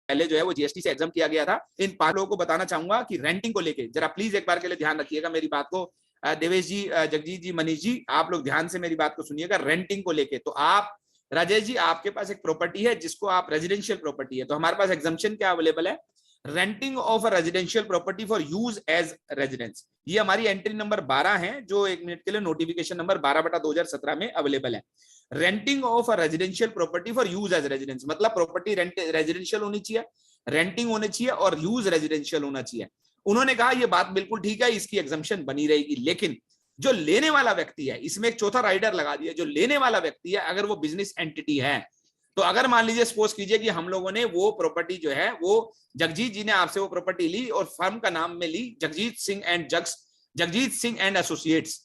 जो है वो जीएसटी से एग्जाम किया गया था। इन 5 लोगों को बताना चाहूंगा कि रेंटिंग को लेके जरा प्लीज एक बार के लिए ध्यान रखिएगा मेरी बात को। देवेश जी, जगजीत जी, मनीष जी, आप लोग ध्यान से मेरी बात को सुनिएगा। रेंटिंग को लेके तो आप, राजेश जी, आपके पास एक प्रॉपर्टी है जिसको आप रेजिडेंशियल प्रॉपर्टी है, तो हमारे पास एग्जम्पशन क्या अवेलेबल है, renting of a residential property for use as residence. ये हमारी एंट्री नंबर 12 है, जो 1 मिनट के लिए नोटिफिकेशन नंबर 12/2017 में अवेलेबल है। Renting of a residential property for use as residence, मतलब प्रॉपर्टी रेंट रेजिडेंशियल होनी चाहिए, रेंटिंग होनी चाहिए और यूज रेजिडेंशियल होना चाहिए। उन्होंने कहा ये बात बिल्कुल ठीक है, इसकी एग्जम्पशन बनी रहेगी, लेकिन जो लेने वाला व्यक्ति है, इसमें एक चौथा राइडर लगा दिया, जो लेने वाला व्यक्ति है अगर वो बिजनेस एंटिटी है, तो अगर मान लीजिए सपोज कीजिए कि हम लोगों ने वो प्रॉपर्टी जो है वो जगजीत जी ने आपसे वो प्रॉपर्टी ली और फर्म का नाम में ली Jagjit Singh and associates.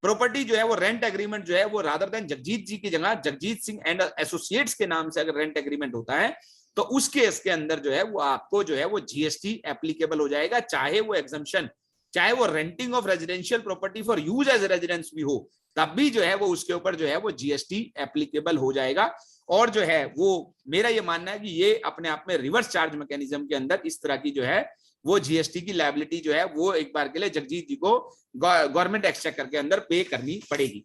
Property जो है वो रेंट एग्रीमेंट जो है वो रादर देन जगजीत जी की जगह जगजीत सिंह एंड एसोसिएट्स के नाम से अगर रेंट एग्रीमेंट होता है, तो उस केस के अंदर जो है वो आपको जो है वो जीएसटी एप्लीकेबल हो जाएगा, चाहे वो एग्जम्पशन, चाहे वो renting of residential property for use as residence भी हो, तब भी जो है वो उसके ऊपर जो है वो जीएसटी एप्लीकेबल हो जाएगा। और जो है वो मेरा ये मानना है कि ये अपने आप में रिवर्स चार्ज मैकेनिज्म के अंदर इस तरह की जो है वो जीएसटी की लायबिलिटी जो है वो एक बार के लिए जगजीत जी को गवर्नमेंट एक्सचेकर के अंदर पे करनी पड़ेगी।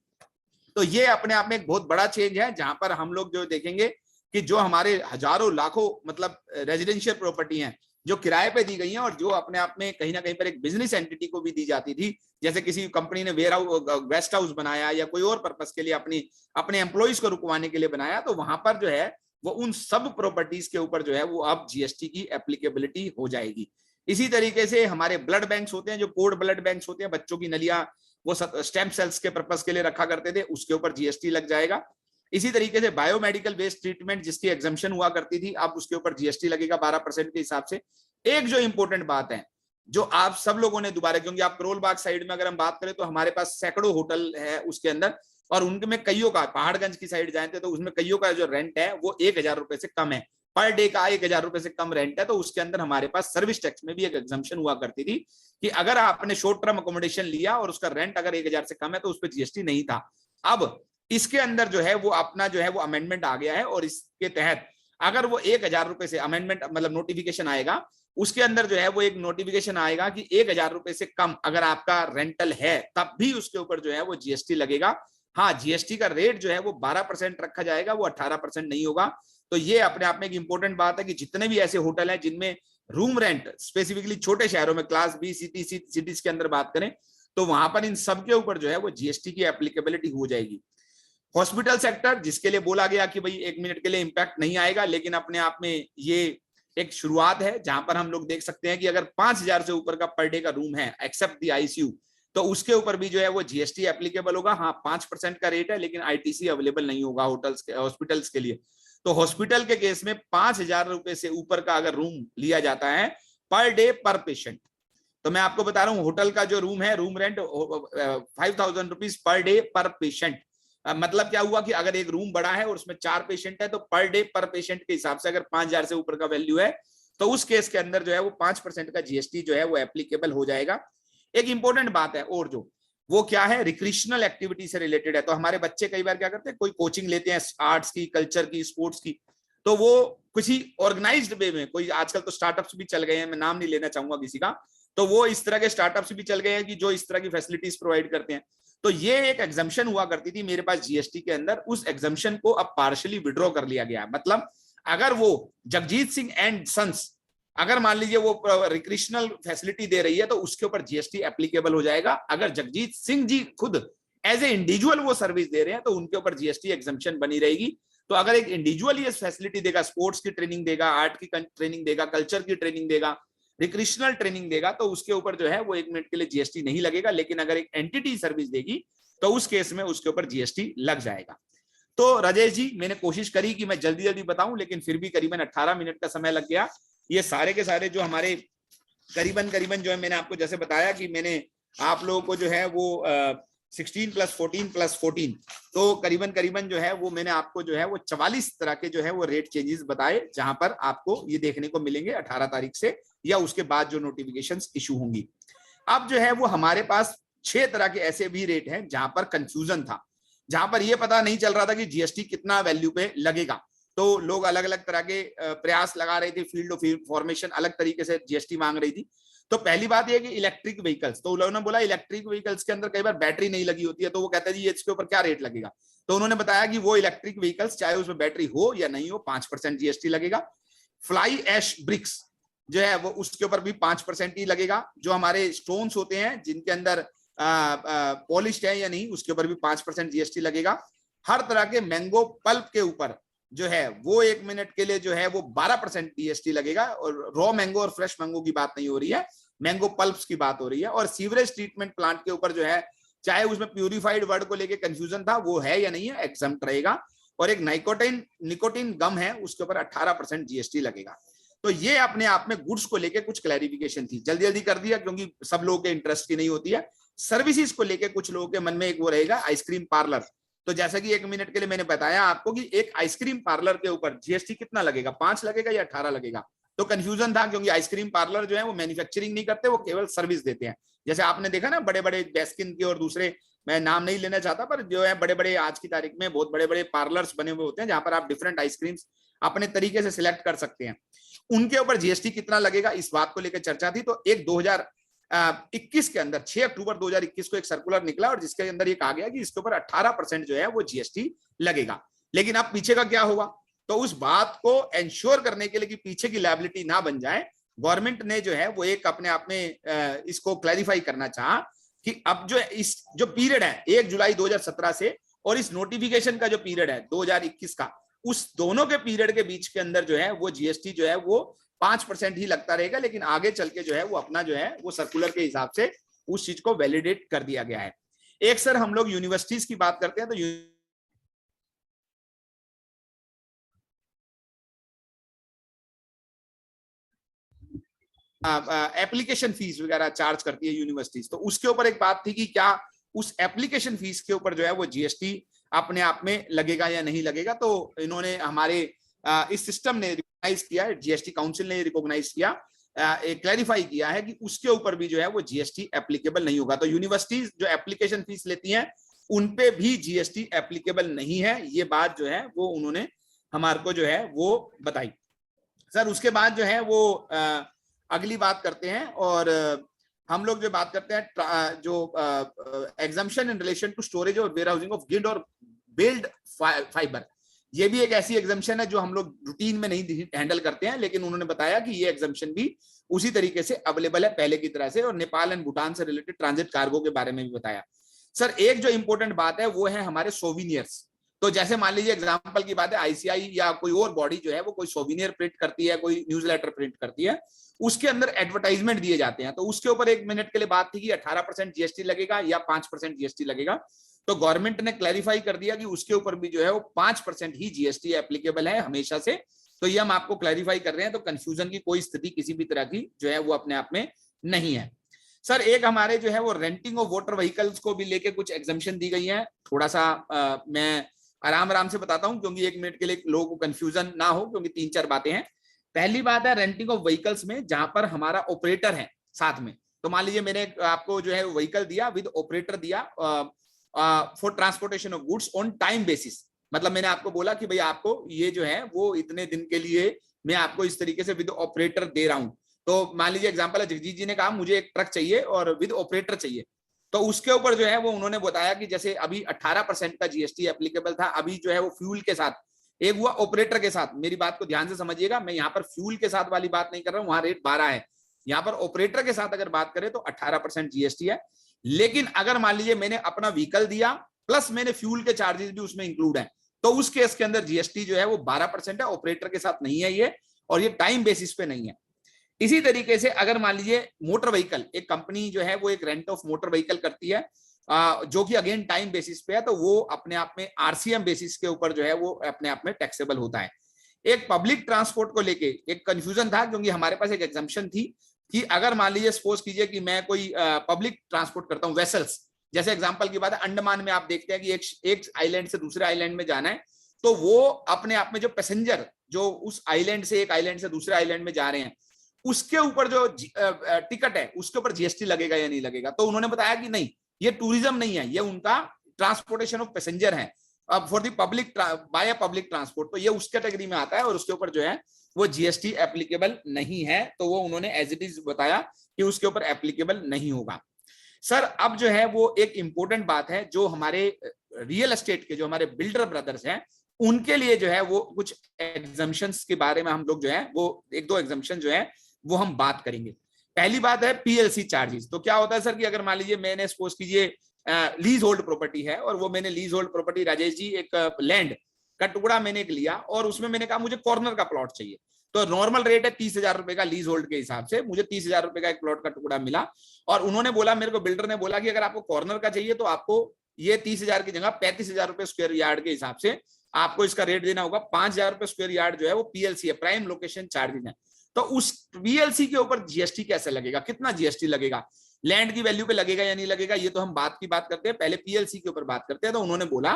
तो ये अपने आप में एक बहुत बड़ा चेंज है, जहां पर हम लोग जो देखेंगे कि जो हमारे हजारों लाखों मतलब रेजिडेंशियल प्रॉपर्टी हैं जो किराए पे दी गई हैं और जो अपने आप में कहीं ना कहीं पर एक बिजनेस एंटिटी को भी दी जाती थी, जैसे किसी कंपनी ने वेयर हाउस, गेस्ट हाउस बनाया या कोई और पर्पस के लिए अपने एम्प्लॉइज को रुकवाने के लिए बनाया, तो वहां पर जो है वो उन सब प्रॉपर्टीज के ऊपर जो है वो अब जीएसटी की एप्लीकेबिलिटी हो जाएगी। इसी तरीके से हमारे ब्लड बैंक्स होते हैं, जो पोर्ट ब्लड बैंक्स होते हैं, बच्चों की नलियां वो स्टेम सेल्स के पर्पस के लिए रखा करते थे, उसके ऊपर जीएसटी लग जाएगा। इसी तरीके से बायोमेडिकल वेस्ट ट्रीटमेंट जिसकी एग्जम्पशन हुआ करती थी, अब उसके ऊपर जीएसटी लगेगा 12% के हिसाब से। एक जो इंपॉर्टेंट बात है जो आप सब लोगों ने दोबारा, क्योंकि आप करोल बाग साइड में अगर हम बात करें तो हमारे पास सैकड़ों होटल है उसके अंदर, और उनमें कईयों का, पहाड़गंज की साइड जाए तो उसमें कईयों का जो रेंट है वो 1000 रुपए से कम है, पर डे का 1000 रुपए से कम रेंट है। तो उसके अंदर हमारे पास सर्विस टैक्स में भी एक एग्जम्पशन हुआ करती थी कि अगर आपने शॉर्ट टर्म अकोमोडेशन लिया और उसका रेंट अगर 1000 से कम है तो उस पर जीएसटी नहीं था। अब इसके अंदर जो है वो अपना जो है वो अमेंडमेंट आ गया है, और इसके तहत अगर वो 1000 रुपए से अमेंडमेंट मतलब नोटिफिकेशन आएगा, उसके अंदर जो है वो एक नोटिफिकेशन आएगा कि 1000 रुपए से कम अगर आपका रेंटल है तब भी उसके ऊपर जो है वो जीएसटी लगेगा। हाँ, जीएसटी का रेट जो है वो 12% रखा जाएगा, वो 18% नहीं होगा। तो ये अपने आप में एक इंपॉर्टेंट बात है कि जितने भी ऐसे होटल हैं जिनमें रूम रेंट स्पेसिफिकली छोटे शहरों में क्लास बी सिटीज के अंदर बात करें, तो वहां पर इन सब के ऊपर जो है वो जीएसटी की एप्लीकेबिलिटी हो जाएगी। हॉस्पिटल सेक्टर जिसके लिए बोला गया कि भाई 1 मिनट के लिए इंपैक्ट नहीं आएगा, लेकिन अपने आप में ये एक शुरुआत है जहां पर हम लोग देख सकते हैं कि अगर 5000 से ऊपर का पर डे का रूम है एक्सेप्ट दी आईसीयू, तो उसके ऊपर भी जो है वो जीएसटी एप्लीकेबल होगा। हाँ, 5% का रेट है, लेकिन आईटीसी अवेलेबल नहीं होगा होटल्स के, हॉस्पिटल्स के लिए। तो हॉस्पिटल के केस में 5000 रुपए से ऊपर का अगर रूम लिया जाता है पर डे पर पेशेंट, तो मैं आपको बता रहा हूं होटल का जो रूम है, room rent 5000 rupees per day पर पेशेंट। मतलब क्या हुआ कि अगर एक रूम बड़ा है और उसमें 4 पेशेंट है, तो पर डे पर पेशेंट के हिसाब से अगर 5000 से ऊपर का वैल्यू है तो उस केस के अंदर जो है वो 5% का जीएसटी जो है वो एप्लीकेबल हो जाएगा। एक इंपॉर्टेंट बात है और जो वो क्या है, रिक्रिएशनल एक्टिविटी से रिलेटेड है। तो हमारे बच्चे कई बार क्या करते हैं, कोई कोचिंग लेते हैं आर्ट्स की, कल्चर की, स्पोर्ट्स की, तो वो कुछ ही ऑर्गेनाइज्ड वे में, कोई आजकल तो स्टार्टअप्स भी चल गए हैं, मैं नाम नहीं लेना चाहूंगा किसी का, तो वो इस तरह के स्टार्टअप्स भी चल गए हैं कि जो इस तरह की फैसिलिटीज प्रोवाइड करते हैं। तो ये एक एग्जम्पशन हुआ करती थी मेरे पास जीएसटी के अंदर, उस एग्जम्पशन को अब पार्शियली विड्रॉ कर लिया गया। मतलब अगर वो जगजीत सिंह एंड सन्स अगर मान लीजिए वो रिक्रिएशनल फैसिलिटी दे रही है तो उसके ऊपर जीएसटी एप्लीकेबल हो जाएगा। अगर जगजीत सिंह जी खुद एज ए इंडिविजुअल वो सर्विस दे रहे हैं तो उनके ऊपर जीएसटी एग्जम्पशन बनी रहेगी। तो अगर एक इंडिविजुअल ये फैसिलिटी देगा, स्पोर्ट्स की ट्रेनिंग देगा, आर्ट की ट्रेनिंग देगा, कल्चर की ट्रेनिंग देगा, रिक्रिएशनल ट्रेनिंग देगा, तो उसके ऊपर जो है वो 1 मिनट के लिए जीएसटी नहीं लगेगा। लेकिन अगर एक एंटिटी सर्विस देगी तो उस केस में उसके ऊपर जीएसटी लग जाएगा। तो राजेश जी, मैंने कोशिश करी कि मैं जल्दी जल्दी बताऊं, लेकिन फिर भी करीबन 18 मिनट का समय लग गया। ये सारे के सारे जो हमारे करीबन जो है, मैंने आपको जैसे बताया कि मैंने आप लोगों को जो है वो 16 + 14 + 14, तो करीबन जो है वो मैंने आपको जो है वो 44 तरह के जो है वो रेट चेंजेस बताए, जहां पर आपको ये देखने को मिलेंगे 18 तारीख से या उसके बाद जो नोटिफिकेशंस इशू होंगी। अब जो है वो हमारे पास 6 तरह के ऐसे भी रेट हैं जहां पर कंफ्यूजन था, जहां पर ये पता नहीं चल रहा था कि जीएसटी कितना वैल्यू पे लगेगा। तो लोग अलग अलग तरह के प्रयास लगा रहे थे, फील्ड ऑफ इंफॉर्मेशन अलग तरीके से जीएसटी मांग रही थी। तो पहली बात यह कि इलेक्ट्रिक व्हीकल्स, तो उन्होंने बोला इलेक्ट्रिक व्हीकल्स के अंदर कई बार बैटरी नहीं लगी होती है, तो वो कहते हैं जी इसके ऊपर क्या रेट लगेगा। तो उन्होंने बताया कि वो इलेक्ट्रिक व्हीकल्स चाहे उसमें बैटरी हो या नहीं हो 5% जीएसटी लगेगा। फ्लाई ऐश ब्रिक्स जो है वो उसके ऊपर भी 5% ही लगेगा। जो हमारे स्टोन्स होते हैं जिनके अंदर पॉलिश्ड है या नहीं, उसके ऊपर भी 5% जीएसटी लगेगा। हर तरह के मैंगो पल्प के ऊपर जो है वो 1 मिनट के लिए जो है वो 12% जीएसटी लगेगा। और रॉ मैंगो और फ्रेश मैंगो की बात नहीं हो रही है, मैंगो पल्प्स की बात हो रही है। और सीवरेज ट्रीटमेंट प्लांट के ऊपर जो है, चाहे उसमें प्यूरिफाइड वर्ड को लेके कंफ्यूजन था, वो है या नहीं है, एग्जम्प्ट रहेगा। और एक निकोटिन गम है, उसके ऊपर 18% जीएसटी लगेगा। तो ये अपने आप में गुड्स को लेके कुछ क्लैरिफिकेशन थी, जल्दी जल्दी कर दिया क्योंकि सब लोगों के इंटरेस्ट की नहीं होती है। सर्विसेज को लेके कुछ लोगों के मन में एक वो रहेगा, आइसक्रीम पार्लर। तो जैसा कि 1 मिनट के लिए मैंने बताया आपको कि एक आइसक्रीम पार्लर के ऊपर जीएसटी कितना लगेगा, 5 लगेगा या 18 लगेगा। तो कंफ्यूजन था क्योंकि आइसक्रीम पार्लर जो है वो मैन्युफैक्चरिंग नहीं करते, वो केवल सर्विस देते हैं। जैसे आपने देखा ना बड़े बड़े बेस्किन के और दूसरे, मैं नाम नहीं लेना चाहता, पर जो है बड़े बड़े आज की तारीख में बहुत बड़े बड़े पार्लर्स बने हुए होते हैं जहां पर आप डिफरेंट आइसक्रीम्स अपने तरीके से सिलेक्ट कर सकते हैं। उनके ऊपर जीएसटी कितना लगेगा, इस बात को लेकर चर्चा थी। तो एक 2021 के अंदर 6 अक्टूबर 2021 को एक सर्कुलर निकला और जिसके अंदर ये कहा गया कि इसके ऊपर 18% जो है वो जीएसटी लगेगा। लेकिन अब पीछे का क्या होगा, तो उस बात को एंश्योर करने के लिए कि पीछे की लायबिलिटी ना बन जाए, गवर्नमेंट ने जो है वो एक अपने आप में इसको क्लैरिफाई करना चाहा कि अब जो इस जो पीरियड है 1 जुलाई 2017 से और इस नोटिफिकेशन का जो पीरियड है 2021 का, उस दोनों के पीरियड के बीच के अंदर जो है वो जीएसटी जो है वो 5% ही लगता रहेगा। लेकिन आगे चल के जो है वो अपना जो है वो सर्कुलर के हिसाब से उस चीज को वैलिडेट कर दिया गया है। एक सर हम लोग यूनिवर्सिटीज की बात करते हैं, तो एप्लीकेशन फीस वगैरह चार्ज करती है यूनिवर्सिटीज। तो उसके ऊपर एक बात थी कि क्या उस एप्लीकेशन फीस के ऊपर जो है वो जीएसटी अपने आप में लगेगा या नहीं लगेगा। तो इन्होंने हमारे इस सिस्टम ने रिकॉग्नाइज किया है, जीएसटी काउंसिल ने रिकॉग्नाइज किया, क्लैरिफाई किया है कि उसके ऊपर भी जो है वो जीएसटी एप्लीकेबल नहीं होगा। तो यूनिवर्सिटीज जो एप्लीकेशन फीस लेती हैं उनपे भी जीएसटी एप्लीकेबल नहीं है, ये बात जो है वो उन्होंने हमारे को जो है वो बताई। सर उसके बाद जो है वो अगली बात करते हैं और हम लोग जो बात करते हैं जो exemption in relation to storage और वेयर हाउसिंग ऑफ गिल्ड और बिल्ड फाइबर। ये भी एक ऐसी एग्जम्पशन है जो हम लोग रूटीन में नहीं हैंडल करते हैं, लेकिन उन्होंने बताया कि ये एग्जम्पशन भी उसी तरीके से अवेलेबल है पहले की तरह से। और नेपाल एंड भूटान से रिलेटेड ट्रांजिट कार्गो के बारे में भी बताया। सर एक जो इंपॉर्टेंट बात है वो है हमारे सोविनियर्स। तो जैसे मान लीजिए एग्जाम्पल की बात है, आईसीआई या कोई और बॉडी जो है वो कोई सोविनियर प्रिंट करती है, कोई न्यूज़लेटर प्रिंट करती है, उसके अंदर एडवर्टाइजमेंट दिए जाते हैं। तो उसके ऊपर 1 मिनट के लिए बात थी कि 18% जीएसटी लगेगा या 5% जीएसटी लगेगा। तो गवर्नमेंट ने क्लैरिफाई कर दिया कि उसके ऊपर भी जो है वो 5% ही जीएसटी एप्लीकेबल है हमेशा से। तो ये हम आपको क्लैरिफाई कर रहे हैं, तो कंफ्यूजन की कोई स्थिति किसी भी तरह की जो है वो अपने आप में नहीं है। सर एक हमारे जो है वो रेंटिंग ऑफ वाटर व्हीकल्स को भी लेके कुछ एग्जम्पशन दी गई है। थोड़ा सा मैं आराम से बताता हूं क्योंकि 1 मिनट के लिए लोगों को कंफ्यूजन ना हो, क्योंकि 3-4 बातें हैं। पहली बात है रेंटिंग ऑफ व्हीकल्स में जहां पर हमारा ऑपरेटर है साथ में। तो मान लीजिए मैंने आपको जो है व्हीकल दिया विद ऑपरेटर दिया for transportation of goods on time basis. मतलब मैंने आपको बोला कि भाई आपको ये जो है वो इतने दिन के लिए मैं आपको इस तरीके से विद ऑपरेटर दे रहा हूं। तो मान लीजिए एग्जांपल है, जगजीत जी ने कहा मुझे एक ट्रक चाहिए और विद ऑपरेटर चाहिए। तो उसके ऊपर जो है वो उन्होंने बताया कि जैसे अभी 18% का जीएसटी एप्लीकेबल था, अभी जो है वो फ्यूल के साथ एक हुआ ऑपरेटर के साथ। मेरी बात को ध्यान से समझिएगा, मैं यहाँ पर फ्यूल के साथ वाली बात नहीं कर रहा हूँ, वहां रेट 12 है। यहाँ पर ऑपरेटर के साथ अगर बात करें तो 18% जीएसटी है। लेकिन अगर मान लीजिए मैंने अपना व्हीकल दिया प्लस मैंने फ्यूल के चार्जेस भी उसमें इंक्लूड है, तो उस केस के अंदर जीएसटी जो है वो 12% है, ऑपरेटर के साथ नहीं है ये, और ये टाइम बेसिस पे नहीं है। इसी तरीके से अगर मान लीजिए मोटर व्हीकल, एक कंपनी जो है वो एक रेंट ऑफ मोटर व्हीकल करती है, जो कि अगेन टाइम बेसिस पे है, तो वो अपने आप में आरसीएम बेसिस के ऊपर जो है वो अपने आप में टैक्सेबल होता है। एक पब्लिक ट्रांसपोर्ट को लेके एक कंफ्यूजन था, क्योंकि हमारे पास एक एग्जम्पशन थी कि अगर मान लीजिए सपोज कीजिए कि मैं कोई पब्लिक ट्रांसपोर्ट करता हूँ, वेसल्स, जैसे एग्जांपल की बात है अंडमान में आप देखते हैं कि एक आइलैंड से दूसरे आइलैंड में जाना है, तो वो अपने आप में जो पैसेंजर जो उस आइलैंड से एक आइलैंड से दूसरे आइलैंड में जा रहे हैं, उसके ऊपर जो टिकट है उसके ऊपर जीएसटी लगेगा या नहीं लगेगा। तो उन्होंने बताया कि नहीं, ये टूरिज्म नहीं है, ये उनका ट्रांसपोर्टेशन ऑफ पैसेंजर है, अब for the public by public transport, तो ये उस कैटेगरी में आता है और उसके ऊपर जो है वो जीएसटी एप्लीकेबल नहीं है। तो वो उन्होंने एज इट इज बताया कि उसके ऊपर एप्लीकेबल नहीं होगा। सर अब जो है वो एक इंपॉर्टेंट बात है, जो हमारे रियल एस्टेट के जो हमारे बिल्डर ब्रदर्स हैं उनके लिए जो है वो कुछ एग्जम्पशंस के बारे में हम लोग जो है वो एक दो एग्जम्पशन जो है वो हम बात करेंगे। पहली बात है पीएलसी चार्जेस। तो क्या होता है सर कि अगर मान लीजिए मैंने सपोज कीजिए लीज होल्ड प्रॉपर्टी है, और वो मैंने lease hold property, Rajesh ji, एक लैंड का टुकड़ा मैंने एक लिया और उसमें मैंने कहा मुझे कॉर्नर का प्लॉट चाहिए, तो नॉर्मल रेट है 30,000 रुपए का लीज होल्ड के हिसाब से, मुझे 30,000 रुपए का एक प्लॉट का टुकड़ा मिला, और उन्होंने बोला, मेरे को बिल्डर ने बोला कि अगर आपको कॉर्नर का चाहिए तो आपको ये 30,000 की जगह 35,000 रुपए स्क्वायर यार्ड के हिसाब से आपको इसका रेट देना होगा। 5,000 रुपए स्क्वायर यार्ड जो है वो पीएलसी है, प्राइम लोकेशन चार्जेस है। तो उस पीएलसी के ऊपर जीएसटी कैसे लगेगा, कितना जीएसटी लगेगा, लैंड की वैल्यू पे लगेगा या नहीं लगेगा, ये तो हम बात करते हैं, पहले पीएलसी के ऊपर बात करते हैं। तो उन्होंने बोला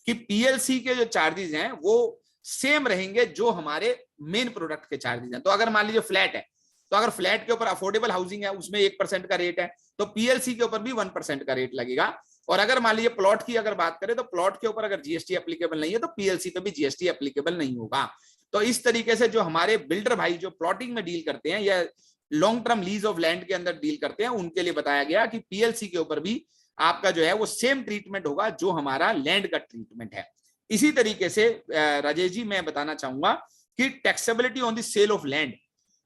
कि पीएलसी के जो चार्जेस हैं वो सेम रहेंगे जो हमारे मेन प्रोडक्ट के चार्जेस हैं। तो अगर मान लीजिए फ्लैट है, तो अगर फ्लैट के ऊपर अफोर्डेबल हाउसिंग है उसमें 1% का रेट है, तो पीएलसी के ऊपर भी 1% का रेट लगेगा। और अगर मान लीजिए प्लॉट की अगर बात करें, तो प्लॉट के ऊपर अगर जीएसटी एप्लीकेबल नहीं है तो पीएलसी पे भी जीएसटी एप्लीकेबल नहीं होगा। तो इस तरीके से जो हमारे बिल्डर भाई जो प्लॉटिंग में डील करते हैं या long term lease of land के अंदर डील करते हैं, उनके लिए बताया गया कि पीएलसी के ऊपर भी आपका जो है वो सेम ट्रीटमेंट होगा जो हमारा लैंड का ट्रीटमेंट है। इसी तरीके से राजेश जी मैं बताना चाहूंगा कि taxability on the sale of land.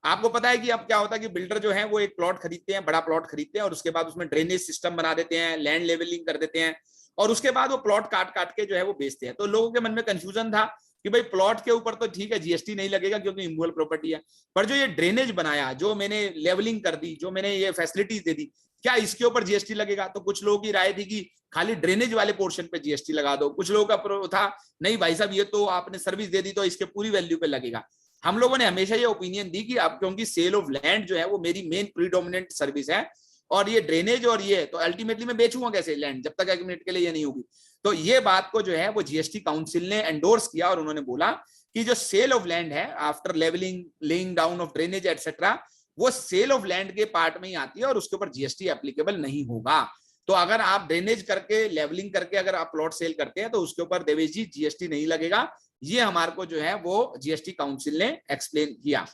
आपको पता है कि अब क्या होता है कि बिल्डर जो है वो एक प्लॉट खरीदते हैं, बड़ा प्लॉट खरीदते हैं, और उसके बाद उसमें ड्रेनेज सिस्टम बना देते हैं, लैंड लेवलिंग कर देते हैं, और उसके बाद वो प्लॉट काट काट के जो है वो बेचते हैं। तो लोगों के मन में कंफ्यूजन था कि भाई प्लॉट के ऊपर तो ठीक है जीएसटी नहीं लगेगा क्योंकि इमूवेबल प्रॉपर्टी है, पर जो ये ड्रेनेज बनाया, जो मैंने लेवलिंग कर दी, जो मैंने ये फैसिलिटीज दे दी, क्या इसके ऊपर जीएसटी लगेगा? तो कुछ लोगों की राय थी कि खाली ड्रेनेज वाले पोर्शन पे जीएसटी लगा दो। कुछ लोगों का था नहीं भाई साहब ये तो आपने सर्विस दे दी तो इसके पूरी वैल्यू पे लगेगा। हम लोगों ने हमेशा ये ओपिनियन दी कि अब क्योंकि सेल ऑफ लैंड जो है वो मेरी मेन प्रीडोमिनेंट सर्विस है, और ये ड्रेनेज और ये तो अल्टीमेटली मैं बेचूंगा कैसे लैंड जब तक 1 मिनट के लिए ये नहीं होगी। तो ये बात को जो है वो जीएसटी काउंसिल ने एंडोर्स किया और उन्होंने बोला कि जो सेल ऑफ लैंड है after levelling, laying down of drainage etcetera, वो सेल ऑफ लैंड के पार्ट में ही आती है और उसके ऊपर जीएसटी एप्लीकेबल नहीं होगा। तो अगर आप ड्रेनेज करके, लेवलिंग करके अगर आप प्लॉट सेल करते हैं तो उसके ऊपर देवेश जी जीएसटी नहीं लगेगा। ये हमारे को जो है वो जीएसटी काउंसिल ने एक्सप्लेन किया।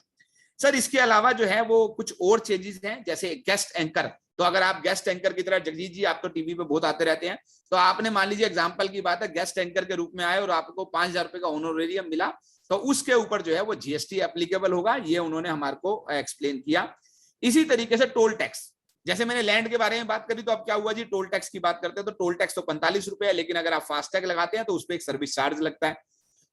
सर इसके अलावा जो है वो कुछ और चेंजेस हैं, जैसे गेस्ट एंकर। तो अगर आप गेस्ट एंकर की तरह, जगजीत जी आप तो टीवी पे बहुत आते रहते हैं, तो आपने मान लीजिए एग्जांपल की बात है गेस्ट एंकर के रूप में आए और आपको 5,000 रुपए का ऑनोरेरियम मिला, तो उसके ऊपर जो है वो जीएसटी एप्लीकेबल होगा। ये उन्होंने हमारे को एक्सप्लेन किया। इसी तरीके से टोल टैक्स, जैसे मैंने लैंड के बारे में बात करी, तो अब क्या हुआ जी, टोल टैक्स की बात करते हैं तो टोल टैक्स तो 45 रुपए है, लेकिन अगर आप फास्टैग लगाते हैं तो उस पर एक सर्विस चार्ज लगता है।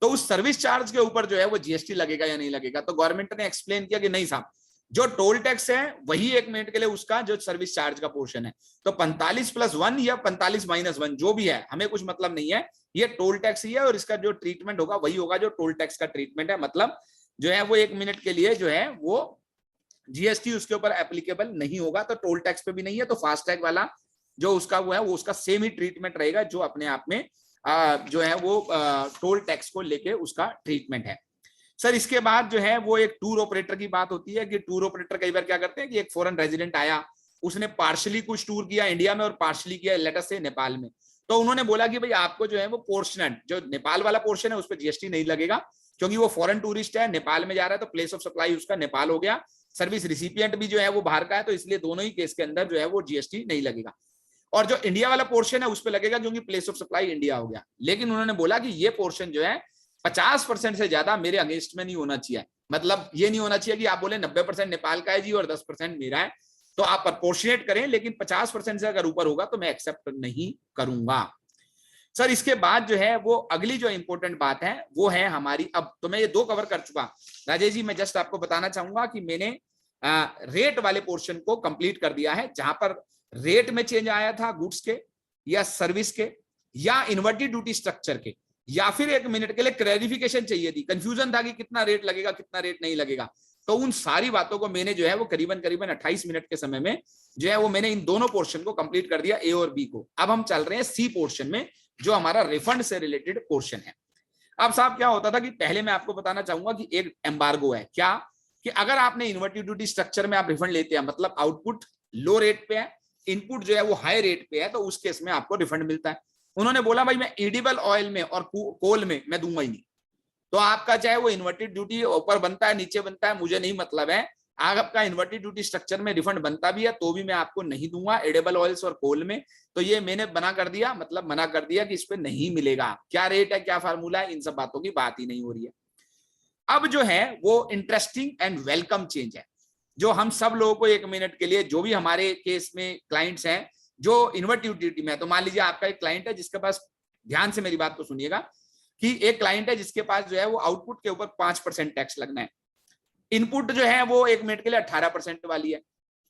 तो उस सर्विस चार्ज के ऊपर जो है वो जीएसटी लगेगा या नहीं लगेगा? तो गवर्नमेंट ने एक्सप्लेन किया कि नहीं साहब, जो टोल टैक्स है वही 1 मिनट के लिए उसका जो सर्विस चार्ज का पोर्शन है, तो 45 + 1 या 45 - 1 जो भी है, हमें कुछ मतलब नहीं है, ये टोल टैक्स ही है और इसका जो ट्रीटमेंट होगा वही होगा जो टोल टैक्स का ट्रीटमेंट है। मतलब जो है वो 1 मिनट के लिए जो है वो जीएसटी उसके ऊपर एप्लीकेबल नहीं होगा। तो टोल टैक्स पे भी नहीं है, तो फास्टैग वाला जो उसका वो है वो उसका सेम ही ट्रीटमेंट रहेगा जो अपने आप में जो है वो टोल टैक्स को लेके उसका ट्रीटमेंट है। सर इसके बाद जो है वो एक टूर ऑपरेटर की बात होती है कि टूर ऑपरेटर कई बार क्या करते हैं कि एक फॉरेन रेजिडेंट आया, उसने पार्शली कुछ टूर किया इंडिया में और पार्शली किया लेट अस से नेपाल में, तो उन्होंने बोला कि भाई आपको जो है वो पोर्शनल जो नेपाल वाला पोर्शन है उस पर जीएसटी नहीं लगेगा, क्योंकि वो फॉरेन टूरिस्ट है, नेपाल में जा रहा है, तो प्लेस ऑफ सप्लाई उसका नेपाल हो गया, सर्विस रिसिपिएंट भी जो है वो बाहर का है, तो इसलिए दोनों ही केस के अंदर जो है वो जीएसटी नहीं लगेगा। और जो इंडिया वाला पोर्शन है उस पर लगेगा क्योंकि प्लेस ऑफ सप्लाई इंडिया हो गया। लेकिन उन्होंने बोला कि ये पोर्शन जो है 50% से ज्यादा मेरे अगेंस्ट में नहीं होना चाहिए। मतलब ये नहीं होना चाहिए कि आप बोले 90% नेपाल का है जी और 10% मेरा है। तो आप प्रोपोर्शनेट करें, लेकिन 50% से अगर ऊपर होगा तो मैं एक्सेप्ट नहीं करूंगा। सर इसके बाद जो है वो अगली जो इंपॉर्टेंट बात है वो है हमारी, अब तो मैं ये 2 कवर कर चुका राजेश जी, मैं जस्ट आपको बताना चाहूंगा कि मैंने रेट वाले पोर्शन को कंप्लीट कर दिया है, जहां पर रेट में चेंज आया था गुड्स के या सर्विस के या इन्वर्टेड ड्यूटी स्ट्रक्चर के, या फिर 1 मिनट के लिए क्लैरिफिकेशन चाहिए थी, कंफ्यूजन था कि कितना रेट लगेगा कितना रेट नहीं लगेगा। तो उन सारी बातों को मैंने जो है वो करीबन 28 मिनट के समय में जो है वो मैंने इन दोनों पोर्शन को कंप्लीट कर दिया, ए और बी को। अब हम चल रहे हैं सी पोर्शन में, जो हमारा रिफंड से रिलेटेड पोर्शन है। अब साहब क्या होता था कि पहले मैं आपको बताना चाहूंगा कि एक एम्बार्गो है, क्या कि अगर आपने इन्वर्टेड ड्यूटी स्ट्रक्चर में आप रिफंड लेते हैं, मतलब आउटपुट लो रेट पे है, इनपुट जो है वो हाई रेट पे है, तो उस केस में आपको रिफंड मिलता है। उन्होंने बोला भाई मैं एडिबल ऑयल में और कोल में मैं दूंगा ही नहीं, तो आपका चाहे वो इन्वर्टेड ड्यूटी ऊपर बनता है नीचे बनता है मुझे नहीं मतलब है, आपका इन्वर्टेड ड्यूटी स्ट्रक्चर में रिफंड बनता भी है तो भी मैं आपको नहीं दूंगा एडिबल ऑयल्स और कोल में। तो ये मैंने मना कर दिया, मतलब मना कर दिया कि इस पे नहीं मिलेगा। क्या रेट है क्या फार्मूला है, इन सब बातों की बात ही नहीं हो रही है। अब जो है वो इंटरेस्टिंग एंड वेलकम चेंज है, जो हम सब लोगों को 1 मिनट के लिए, जो भी हमारे केस में क्लाइंट्स हैं जो इन्वर्टेड ड्यूटी में है, तो मान लीजिए आपका एक क्लाइंट है जिसके पास, ध्यान से मेरी बात को सुनिएगा, कि एक क्लाइंट है जिसके पास जो है वो आउटपुट के ऊपर 5% टैक्स लगना है, इनपुट जो है वो 1 मिनट के लिए 18% वाली है,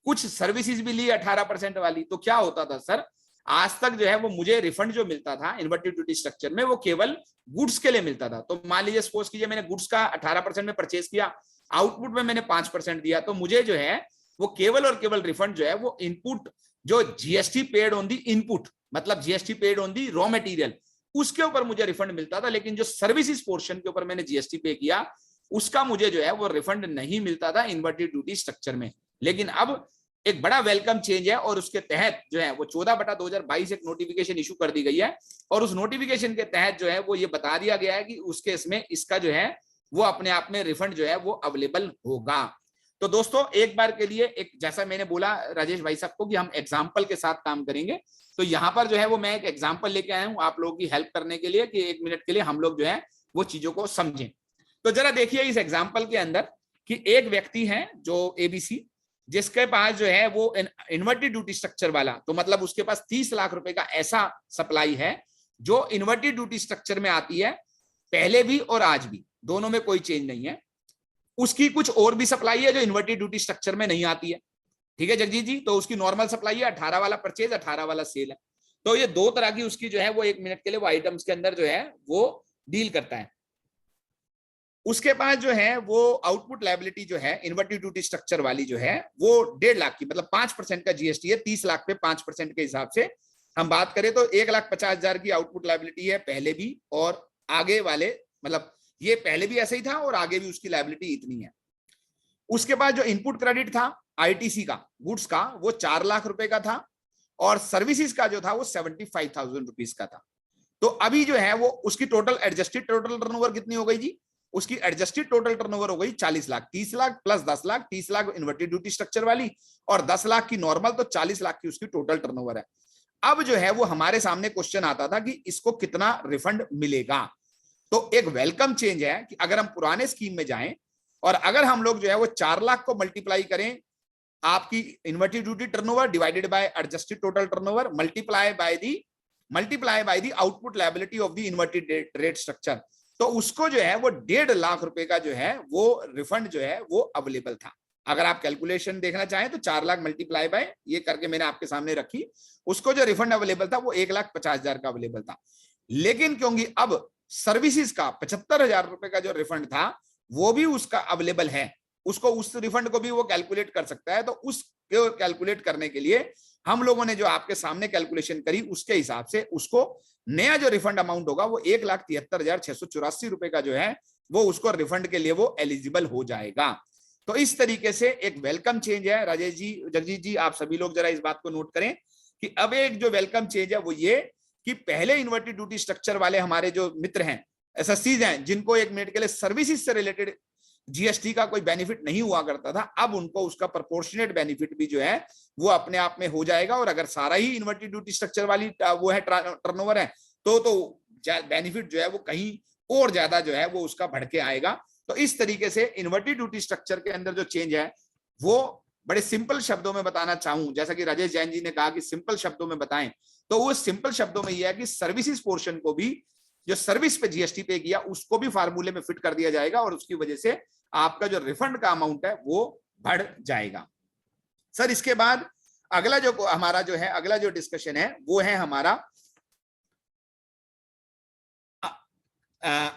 कुछ सर्विसेज भी ली 18% वाली। तो क्या होता था सर, आज तक जो है वो मुझे रिफंड जो मिलता था इन्वर्टेड ड्यूटी स्ट्रक्चर में वो केवल गुड्स के लिए मिलता था। तो मान लीजिए सपोज कीजिए मैंने गुड्स का 18% में परचेज किया, आउटपुट में मैंने 5% दिया, तो मुझे जो है वो केवल और केवल रिफंड जो है वो इनपुट, जो GST paid on the input, मतलब GST paid on the raw material, उसके ऊपर मुझे रिफंड मिलता था। लेकिन जो सर्विसेज पोर्शन के ऊपर मैंने जीएसटी पे किया उसका मुझे जो है वो रिफंड नहीं मिलता था इन्वर्टेड ड्यूटी स्ट्रक्चर में। लेकिन अब एक बड़ा वेलकम चेंज है और उसके तहत जो है वो 14/2022 एक नोटिफिकेशन इशू कर दी गई है, और उस नोटिफिकेशन के तहत जो है वो ये बता दिया गया है कि उस केस में इसका जो है वो अपने आप में रिफंड जो है वो अवेलेबल होगा। तो दोस्तों एक बार के लिए, एक जैसा मैंने बोला राजेश भाई साहब को कि हम एग्जाम्पल के साथ काम करेंगे, तो यहाँ पर जो है वो मैं एक एग्जाम्पल लेके आया हूँ आप लोगों की हेल्प करने के लिए, कि 1 मिनट के लिए हम लोग जो है वो चीजों को समझें। तो जरा देखिए इस एग्जाम्पल के अंदर कि एक व्यक्ति है जो एबीसी, जिसके पास जो है वो इन्वर्टेड ड्यूटी स्ट्रक्चर वाला, तो मतलब उसके पास 30 लाख रुपए का ऐसा सप्लाई है जो इन्वर्टेड ड्यूटी स्ट्रक्चर में आती है, पहले भी और आज भी, दोनों में कोई चेंज नहीं है। उसकी कुछ और भी सप्लाई है जो इन्वर्टेड ड्यूटी स्ट्रक्चर में नहीं आती है, ठीक है जगजीत जी। तो उसकी नॉर्मल सप्लाई है, 18 वाला परचेज 18 वाला सेल है। तो ये 2 तरह की उसकी जो है वो 1 मिनट के लिए वो आइटम्स के अंदर जो है वो डील करता है। उसके पास जो है वो आउटपुट लायबिलिटी जो है इन्वर्टेड ड्यूटी स्ट्रक्चर वाली जो है वो 1.5 लाख की, मतलब 5% का जीएसटी है, 30 लाख पे 5% के हिसाब से हम बात करें तो 1,50,000 की आउटपुट लायबिलिटी है पहले भी और आगे वाले, मतलब ये पहले भी ऐसे ही था और आगे भी उसकी लायबिलिटी इतनी है। उसके बाद जो इनपुट क्रेडिट था आईटीसी का, गुड्स का, वो 4 लाख रुपए का था, और सर्विसेज का जो था वो 75,000 रुपीज का था। तो अभी जो है वो उसकी टोटल एडजस्टेड टोटल टर्नओवर कितनी हो गई जी, उसकी एडजस्टेड टोटल टर्नओवर हो गई 40 lakh. 30 lakh plus 10 lakh, 30 lakh inverted duty structure वाली और 10 लाख की नॉर्मल, तो 40 लाख की उसकी टोटल टर्नओवर है। अब जो है वो हमारे सामने क्वेश्चन आता था कि इसको कितना रिफंड मिलेगा। तो एक वेलकम चेंज है कि अगर हम पुराने स्कीम में जाएं और अगर हम लोग जो है वो 4 लाख को मल्टीप्लाई करें आपकी inverted duty turnover divided by adjusted total turnover multiply by the output liability of the inverted rate structure, तो उसको जो है वो 1.5 लाख रुपए का जो है वो रिफंड जो है वो अवेलेबल था। अगर आप कैलकुलेशन देखना चाहें तो 4 लाख मल्टीप्लाई बाय ये करके मैंने आपके सामने रखी, उसको जो रिफंड अवेलेबल था वो 1,50,000 का अवेलेबल था। लेकिन क्योंकि अब सर्विसेज का 75,000 रुपए का जो रिफंड था वो भी उसका अवेलेबल है, उसको उस रिफंड को भी वो कैलकुलेट कर सकता है। तो उसको कैलकुलेट करने के लिए हम लोगों ने जो आपके सामने कैलकुलेशन करी उसके हिसाब से उसको नया जो रिफंड अमाउंट होगा वो 1,73,684 रुपए का जो है वो उसको रिफंड के लिए वो एलिजिबल हो जाएगा। तो इस तरीके से एक वेलकम चेंज है। राजेश जी, जगजीत जी, आप सभी लोग जरा इस बात को नोट करें कि अब एक जो वेलकम चेंज है वो ये कि पहले इन्वर्टेड ड्यूटी स्ट्रक्चर वाले हमारे जो मित्र हैं, एसएससीज हैं, जिनको 1 मिनट के लिए सर्विसेज से रिलेटेड जीएसटी का कोई बेनिफिट नहीं हुआ करता था, अब उनको उसका प्रोपोर्शनेट बेनिफिट भी जो है वो अपने आप में हो जाएगा। और अगर सारा ही इन्वर्टेड ड्यूटी स्ट्रक्चर वाली वो है टर्नओवर है तो बेनिफिट जो है वो कहीं और ज्यादा जो है वो उसका बढ़ के आएगा। तो इस तरीके से इन्वर्टेड ड्यूटी स्ट्रक्चर के अंदर जो चेंज है वो बड़े सिंपल शब्दों में बताना चाहूं, जैसा कि राजेश जैन जी ने कहा कि सिंपल शब्दों में बताएं, तो वो सिंपल शब्दों में यह है कि सर्विसेज पोर्शन को भी, जो सर्विस पे जीएसटी पे किया, उसको भी फार्मूले में फिट कर दिया जाएगा और उसकी वजह से आपका जो रिफंड का अमाउंट है वो बढ़ जाएगा। सर इसके बाद अगला जो हमारा जो है, अगला जो डिस्कशन है वो है हमारा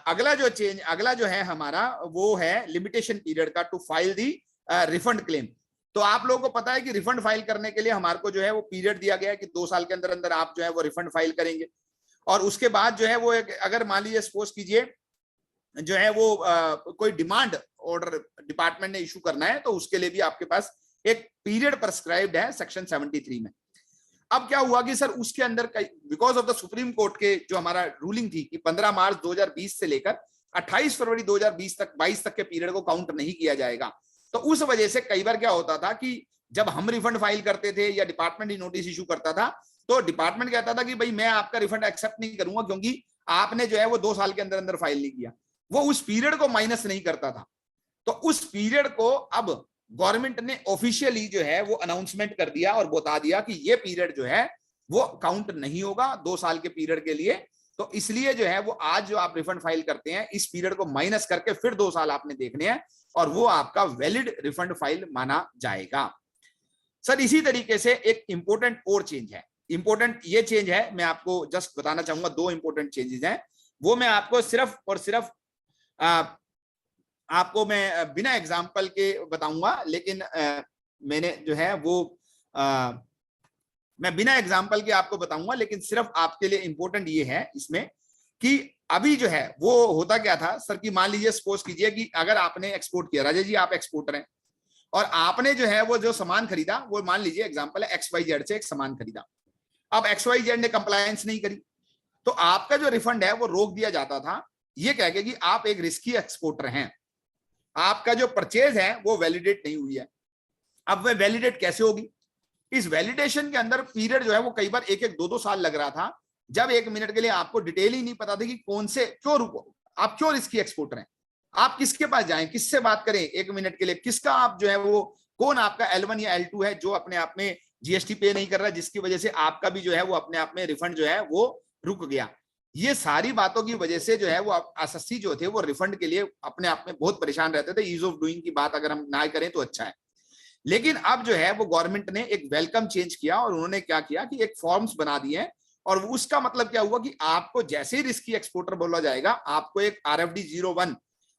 अगला जो है हमारा वो है लिमिटेशन पीरियड का to file the refund claim. तो आप लोगों को पता है कि रिफंड फाइल करने के लिए हमारे को जो है वो पीरियड दिया गया है कि 2 साल के अंदर अंदर आप जो है वो रिफंड फाइल करेंगे। और उसके बाद जो है वो अगर मान लीजिए सपोज कीजिए जो है वो कोई डिमांड ऑर्डर डिपार्टमेंट ने इशू करना है, तो उसके लिए भी आपके पास एक पीरियड प्रेस्क्राइब्ड है सेक्शन 73 में। अब क्या हुआ कि सर उसके अंदर because of the supreme court के जो हमारा रूलिंग थी कि 15 मार्च 2020 से लेकर 28 फरवरी 2020 तक 22 तक के पीरियड को काउंट नहीं किया जाएगा, तो उस वजह से कई बार क्या होता था कि जब हम रिफंड फाइल करते थे या डिपार्टमेंट ही नोटिस इशू करता था, तो डिपार्टमेंट कहता था कि भाई मैं आपका रिफंड एक्सेप्ट नहीं करूंगा क्योंकि आपने जो है वो 2 साल के अंदर अंदर फाइल नहीं किया। वो उस पीरियड को माइनस नहीं करता था। तो उस पीरियड को अब गवर्नमेंट ने ऑफिशियली जो है वो अनाउंसमेंट कर दिया और बता दिया कि ये पीरियड जो है वो काउंट नहीं होगा 2 साल के पीरियड के लिए। तो इसलिए जो है वो आज जो आप रिफंड फाइल करते हैं इस पीरियड को माइनस करके फिर 2 साल आपने देखने हैं और वो आपका वैलिड रिफंड फाइल माना जाएगा। सर इसी तरीके से एक इंपॉर्टेंट और चेंज है, इंपॉर्टेंट ये चेंज है, मैं आपको जस्ट बताना चाहूंगा 2 इंपॉर्टेंट चेंजेस हैं, वो मैं आपको सिर्फ और सिर्फ आपको मैं बिना एग्जाम्पल के बताऊंगा, लेकिन मैंने जो है वो मैं बिना एग्जाम्पल के आपको बताऊंगा, लेकिन सिर्फ आपके लिए इंपॉर्टेंट ये है इसमें कि अभी जो है वो होता क्या था सर कि मान लीजिए सपोज कीजिए कि अगर आपने एक्सपोर्ट किया, राजेश जी आप एक्सपोर्टर हैं और आपने जो है वो जो सामान खरीदा वो मान लीजिए एग्जाम्पल है XYZ से एक सामान खरीदा। अब XYZ ने कंप्लायंस नहीं करी तो आपका जो रिफंड है वो रोक दिया जाता था, ये कह के कि आप एक रिस्की एक्सपोर्टर हैं, आपका जो परचेज है वो वैलिडेट नहीं हुई है। अब वह वैलिडेट कैसे होगी? इस वैलिडेशन के अंदर पीरियड जो है वो कई बार 1-1, 2-2 साल लग रहा था, जब 1 मिनट के लिए आपको डिटेल ही नहीं पता था कि कौन से क्यों रुको, आप क्यों रिस्की एक्सपोर्टर हैं, आप किसके पास जाएं, किससे बात करें 1 मिनट के लिए, किसका आप जो है वो कौन आपका L1 या L2 है जो अपने आप में जीएसटी पे नहीं कर रहा, जिसकी वजह से आपका भी जो है वो अपने आप में रिफंड जो है वो रुक गया। ये सारी बातों की वजह से जो है वो एसएससी जो थे वो रिफंड के लिए अपने आप में बहुत परेशान रहते थे। ईज ऑफ डूइंग की बात अगर हम ना करें तो अच्छा है, लेकिन अब जो है वो गवर्नमेंट ने एक वेलकम चेंज किया और उन्होंने क्या किया कि एक फॉर्म्स बना दिए और उसका मतलब क्या हुआ कि आपको जैसे ही रिस्की एक्सपोर्टर बोला जाएगा आपको एक RFD 01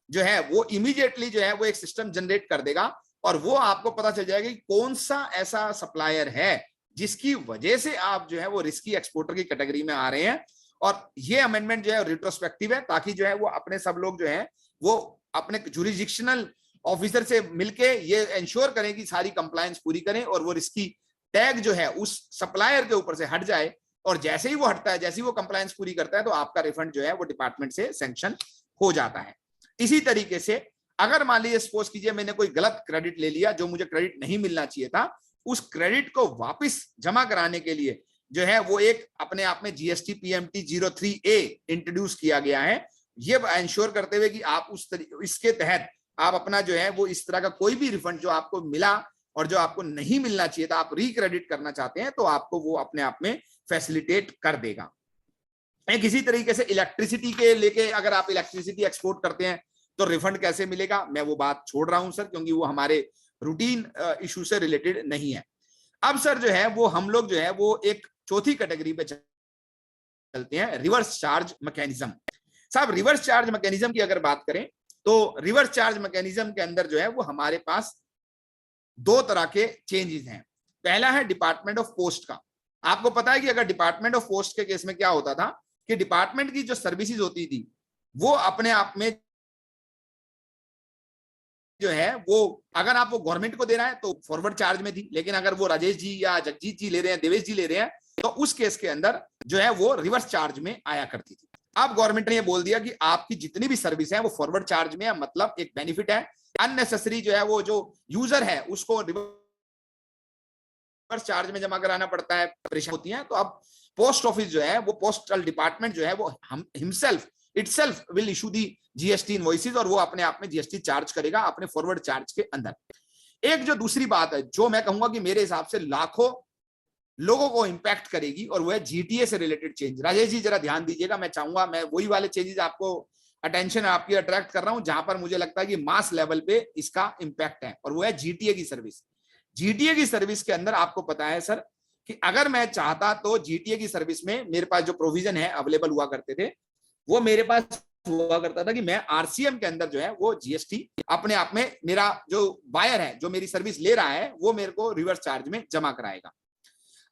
जो है वो इमीडिएटली जो है वो एक सिस्टम जनरेट कर देगा और वो आपको पता चल जाएगा कि कौन सा ऐसा सप्लायर है जिसकी वजह से आप जो है वो रिस्की एक्सपोर्टर की कैटेगरी में आ रहे हैं। और ये अमेंडमेंट जो है रिट्रोस्पेक्टिव है ताकि जो है वो अपने सब लोग जो है वो अपने जुरिडिक्शनल ऑफिसर से मिलके ये इंश्योर करें कि सारी कंप्लायंस पूरी करें और वो रिस्की टैग जो है उस सप्लायर के ऊपर से हट जाए और जैसे ही वो हटता है, जैसे ही वो कंप्लायंस पूरी करता है तो आपका रिफंड जो है वो डिपार्टमेंट से सैंक्शन हो जाता है। इसी तरीके से अगर मान लीजिए सपोज कीजिए मैंने कोई गलत क्रेडिट ले लिया जो मुझे क्रेडिट नहीं मिलना चाहिए था, उस क्रेडिट को वापस जमा कराने के लिए जो है वो एक अपने आप में GST PMT 03A इंट्रोड्यूस किया गया है, ये इंश्योर करते हुए कि आप इसके तहत आप अपना जो है वो इस तरह का कोई भी रिफंड जो आपको मिला और जो आपको नहीं मिलना चाहिए था आप रिक्रेडिट करना चाहते हैं तो आपको वो अपने आप में फैसिलिटेट कर देगा। एक इसी तरीके से इलेक्ट्रिसिटी के लेके अगर आप इलेक्ट्रिसिटी एक्सपोर्ट करते हैं तो रिफंड कैसे मिलेगा, मैं वो बात छोड़ रहा हूं सर क्योंकि वो हमारे रूटीन इशू से रिलेटेड नहीं है। अब सर जो है वो हम लोग जो है वो एक चौथी कैटेगरी पे चलते हैं, रिवर्स चार्ज मैकेनिज्म। साहब रिवर्स चार्ज मैकेनिज्म की अगर बात करें तो रिवर्स चार्ज मैकेनिज्म के अंदर जो है वो हमारे पास 2 तरह के चेंजेस हैं। पहला है डिपार्टमेंट ऑफ पोस्ट का। आपको पता है कि अगर डिपार्टमेंट ऑफ पोस्ट के केस में क्या होता था कि डिपार्टमेंट की जो सर्विसेज होती थी वो अपने आप में जो है वो अगर आप वो गवर्नमेंट को दे रहा है तो फॉरवर्ड चार्ज में थी, लेकिन अगर वो राजेश जी या जगजीत जी ले रहे हैं, देवेश जी ले रहे हैं तो उस केस के अंदर जो है वो रिवर्स चार्ज में आया करती थी। अब गवर्नमेंट ने ये बोल दिया कि आपकी जितनी भी सर्विस है वो फॉरवर्ड चार्ज में है, मतलब एक बेनिफिट है, अननेसेसरी जो है वो जो यूजर है उसको रिवर्स चार्ज में जमा कराना पड़ता है, परेशानी होती है। तो अब पोस्ट ऑफिस जो है वो पोस्टल डिपार्टमेंट जो है वो himself itself will issue the GST invoices और वो अपने आप में GST चार्ज करेगा अपने फॉरवर्ड चार्ज के अंदर। एक जो दूसरी बात है जो मैं कहूंगा कि मेरे हिसाब से लाखों लोगों को इंपैक्ट करेगी, और वो है जीटीए से रिलेटेड चेंज। राजेश जी जरा ध्यान दीजिएगा, मैं चाहूंगा मैं वही वाले चेंजेस आपको अटेंशन आपकी अट्रैक्ट कर रहा हूं जहां पर मुझे लगता है कि मास लेवल पे इसका इंपैक्ट है, और वो है जीटीए की सर्विस। जीटीए की सर्विस के अंदर आपको पता है सर कि अगर मैं चाहता तो जीटीए की सर्विस में मेरे पास जो प्रोविजन है अवेलेबल हुआ करते थे, वो मेरे पास हुआ करता था कि मैं आरसीएम के अंदर जो है वो जीएसटी अपने आप में मेरा जो बायर है जो मेरी सर्विस ले रहा है वो मेरे को रिवर्स चार्ज में जमा कराएगा।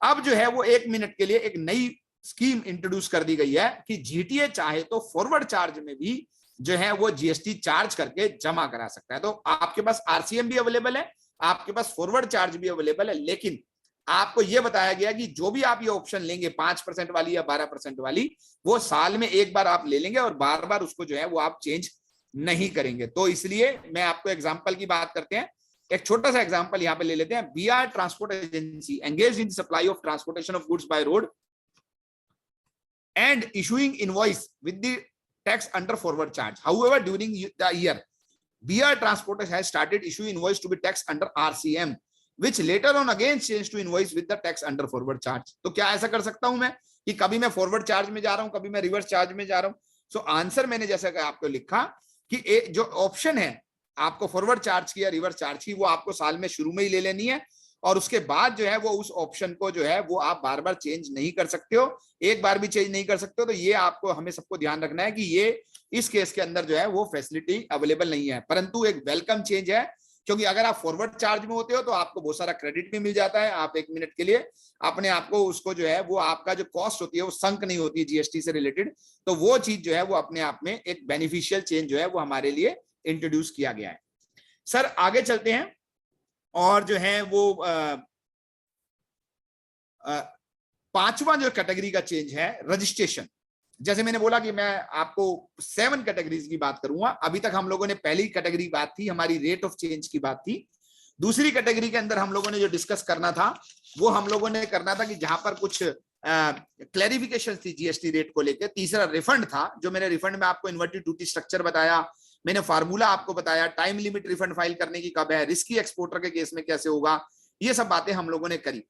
अब जो है वो 1 मिनट के लिए एक नई स्कीम इंट्रोड्यूस कर दी गई है कि जीटीए चाहे तो फॉरवर्ड चार्ज में भी जो है वो जीएसटी चार्ज करके जमा करा सकता है। तो आपके पास आरसीएम भी अवेलेबल है, आपके पास फॉरवर्ड चार्ज भी अवेलेबल है, लेकिन आपको यह बताया गया कि जो भी आप ये ऑप्शन लेंगे 5% वाली या 12% वाली, वो साल में एक बार आप ले लेंगे और बार बार उसको जो है वो आप चेंज नहीं करेंगे। तो इसलिए मैं आपको एग्जांपल की बात करते हैं, एक छोटा सा एग्जांपल यहां पे ले लेते हैं। BR transport agency engaged in supply of transportation of goods by road and issuing invoice with the tax under forward charge. However, during the year, BR Transportation has started issuing invoice to be taxed under RCM, which later on again changed to invoice with the tax under forward charge. तो क्या ऐसा कर सकता हूं मैं कि कभी मैं फॉरवर्ड चार्ज में जा रहा हूं, कभी मैं रिवर्स चार्ज में जा रहा हूं? सो आंसर मैंने जैसा कि आपको लिखा कि जो ऑप्शन है आपको फॉरवर्ड चार्ज की या रिवर्स चार्ज की, वो आपको साल में शुरू में ही ले लेनी है, और उसके बाद जो है वो उस ऑप्शन को जो है वो आप बार बार चेंज नहीं कर सकते हो, एक बार भी चेंज नहीं कर सकते हो। तो ये आपको हमें सबको ध्यान रखना है कि ये इस केस के अंदर जो है वो फैसिलिटी अवेलेबल नहीं है, परंतु एक वेलकम चेंज है, क्योंकि अगर आप फॉरवर्ड चार्ज में होते हो तो आपको बहुत सारा क्रेडिट भी मिल जाता है। आप 1 मिनट के लिए अपने आप को उसको जो है वो आपका जो कॉस्ट होती है वो संक नहीं होती है जीएसटी से रिलेटेड, तो वो चीज जो है वो अपने आप में एक बेनिफिशियल चेंज जो है वो हमारे लिए इंट्रोड्यूस किया गया है। सर आगे चलते हैं, और जो है वो पांचवा जो कैटेगरी का चेंज है रजिस्ट्रेशन। जैसे मैंने बोला कि मैं आपको 7 कैटेगरीज की बात करूंगा। अभी तक हम लोगों ने पहली कैटेगरी बात थी, हमारी रेट ऑफ चेंज की बात थी। दूसरी कैटेगरी के अंदर हम लोगों ने जो डिस्कस करना था वो हम लोगों ने करना था कि जहां पर कुछ क्लैरिफिकेशन थी जीएसटी रेट को लेकर। तीसरा रिफंड था, जो मैंने रिफंड में आपको इन्वर्टेड ड्यूटी स्ट्रक्चर बताया, मैंने फार्मूला आपको बताया, टाइम लिमिट रिफंड फाइल करने की कब है, रिस्की एक्सपोर्टर के केस में कैसे होगा, ये सब बातें हम लोगों ने करी।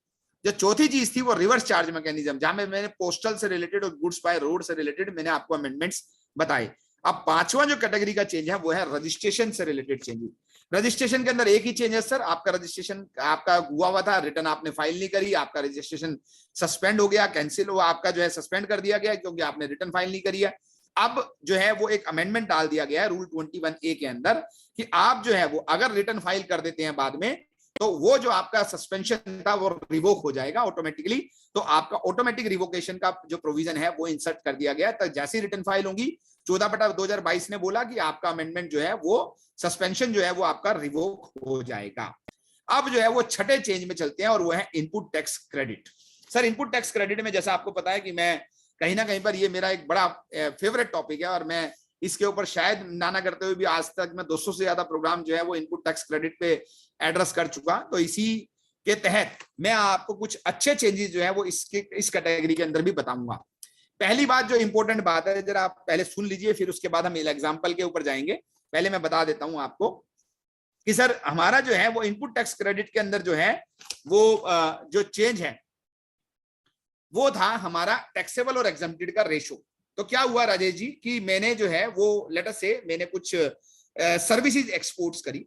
जो चौथी चीज थी वो रिवर्स चार्ज मैकेनिज्म, जहां में मैंने पोस्टल से रिलेटेड और गुड्स बाय रोड से रिलेटेड मैंने आपको अमेंडमेंट्स बताए। अब पांचवा जो कैटेगरी का चेंज है वो है रजिस्ट्रेशन से रिलेटेड चेंज। रजिस्ट्रेशन के अंदर एक ही चेंज है सर, आपका रजिस्ट्रेशन आपका हुआ था, रिटर्न आपने फाइल नहीं करी, आपका रजिस्ट्रेशन सस्पेंड हो गया, कैंसिल हुआ, आपका जो है सस्पेंड कर दिया गया क्योंकि आपने रिटर्न फाइल नहीं करी है। अब जो है वो एक अमेंडमेंट डाल दिया गया है रूल 21A के अंदर कि आप जो है वो अगर रिटर्न फाइल कर देते हैं बाद में, तो वो जो आपका सस्पेंशन था वो रिवोक हो जाएगा ऑटोमेटिकली। तो आपका ऑटोमेटिक रिवोकेशन का जो प्रोविजन है वो इंसर्ट कर दिया गया है। तो जैसी रिटर्न फाइल होंगी 14/2022 ने बोला कि आपका अमेंडमेंट जो है वो सस्पेंशन जो है वो आपका रिवोक हो जाएगा। अब जो है वो छठे चेंज में चलते हैं, और वो है input tax credit. Sir input tax credit में जैसा आपको पता है कि मैं कहीं ना कहीं पर ये मेरा एक बड़ा फेवरेट टॉपिक है, और मैं इसके ऊपर शायद नाना करते हुए भी आज तक मैं 200 से ज्यादा प्रोग्राम जो है वो इनपुट टैक्स क्रेडिट पे एड्रेस कर चुका। तो इसी के तहत मैं आपको कुछ अच्छे चेंजेस जो है वो इस कैटेगरी के अंदर भी बताऊंगा। पहली बात जो इंपॉर्टेंट बात है, जरा आप पहले सुन लीजिए, फिर उसके बाद हम एग्जाम्पल के ऊपर जाएंगे। पहले मैं बता देता हूं आपको कि सर हमारा जो है वो इनपुट टैक्स क्रेडिट के अंदर जो है वो जो चेंज है वो था हमारा टैक्सेबल और एग्जम्प्टेड का रेशो। तो क्या हुआ राजेश जी कि मैंने जो है वो लेट अस से मैंने कुछ सर्विसेज एक्सपोर्ट्स करी,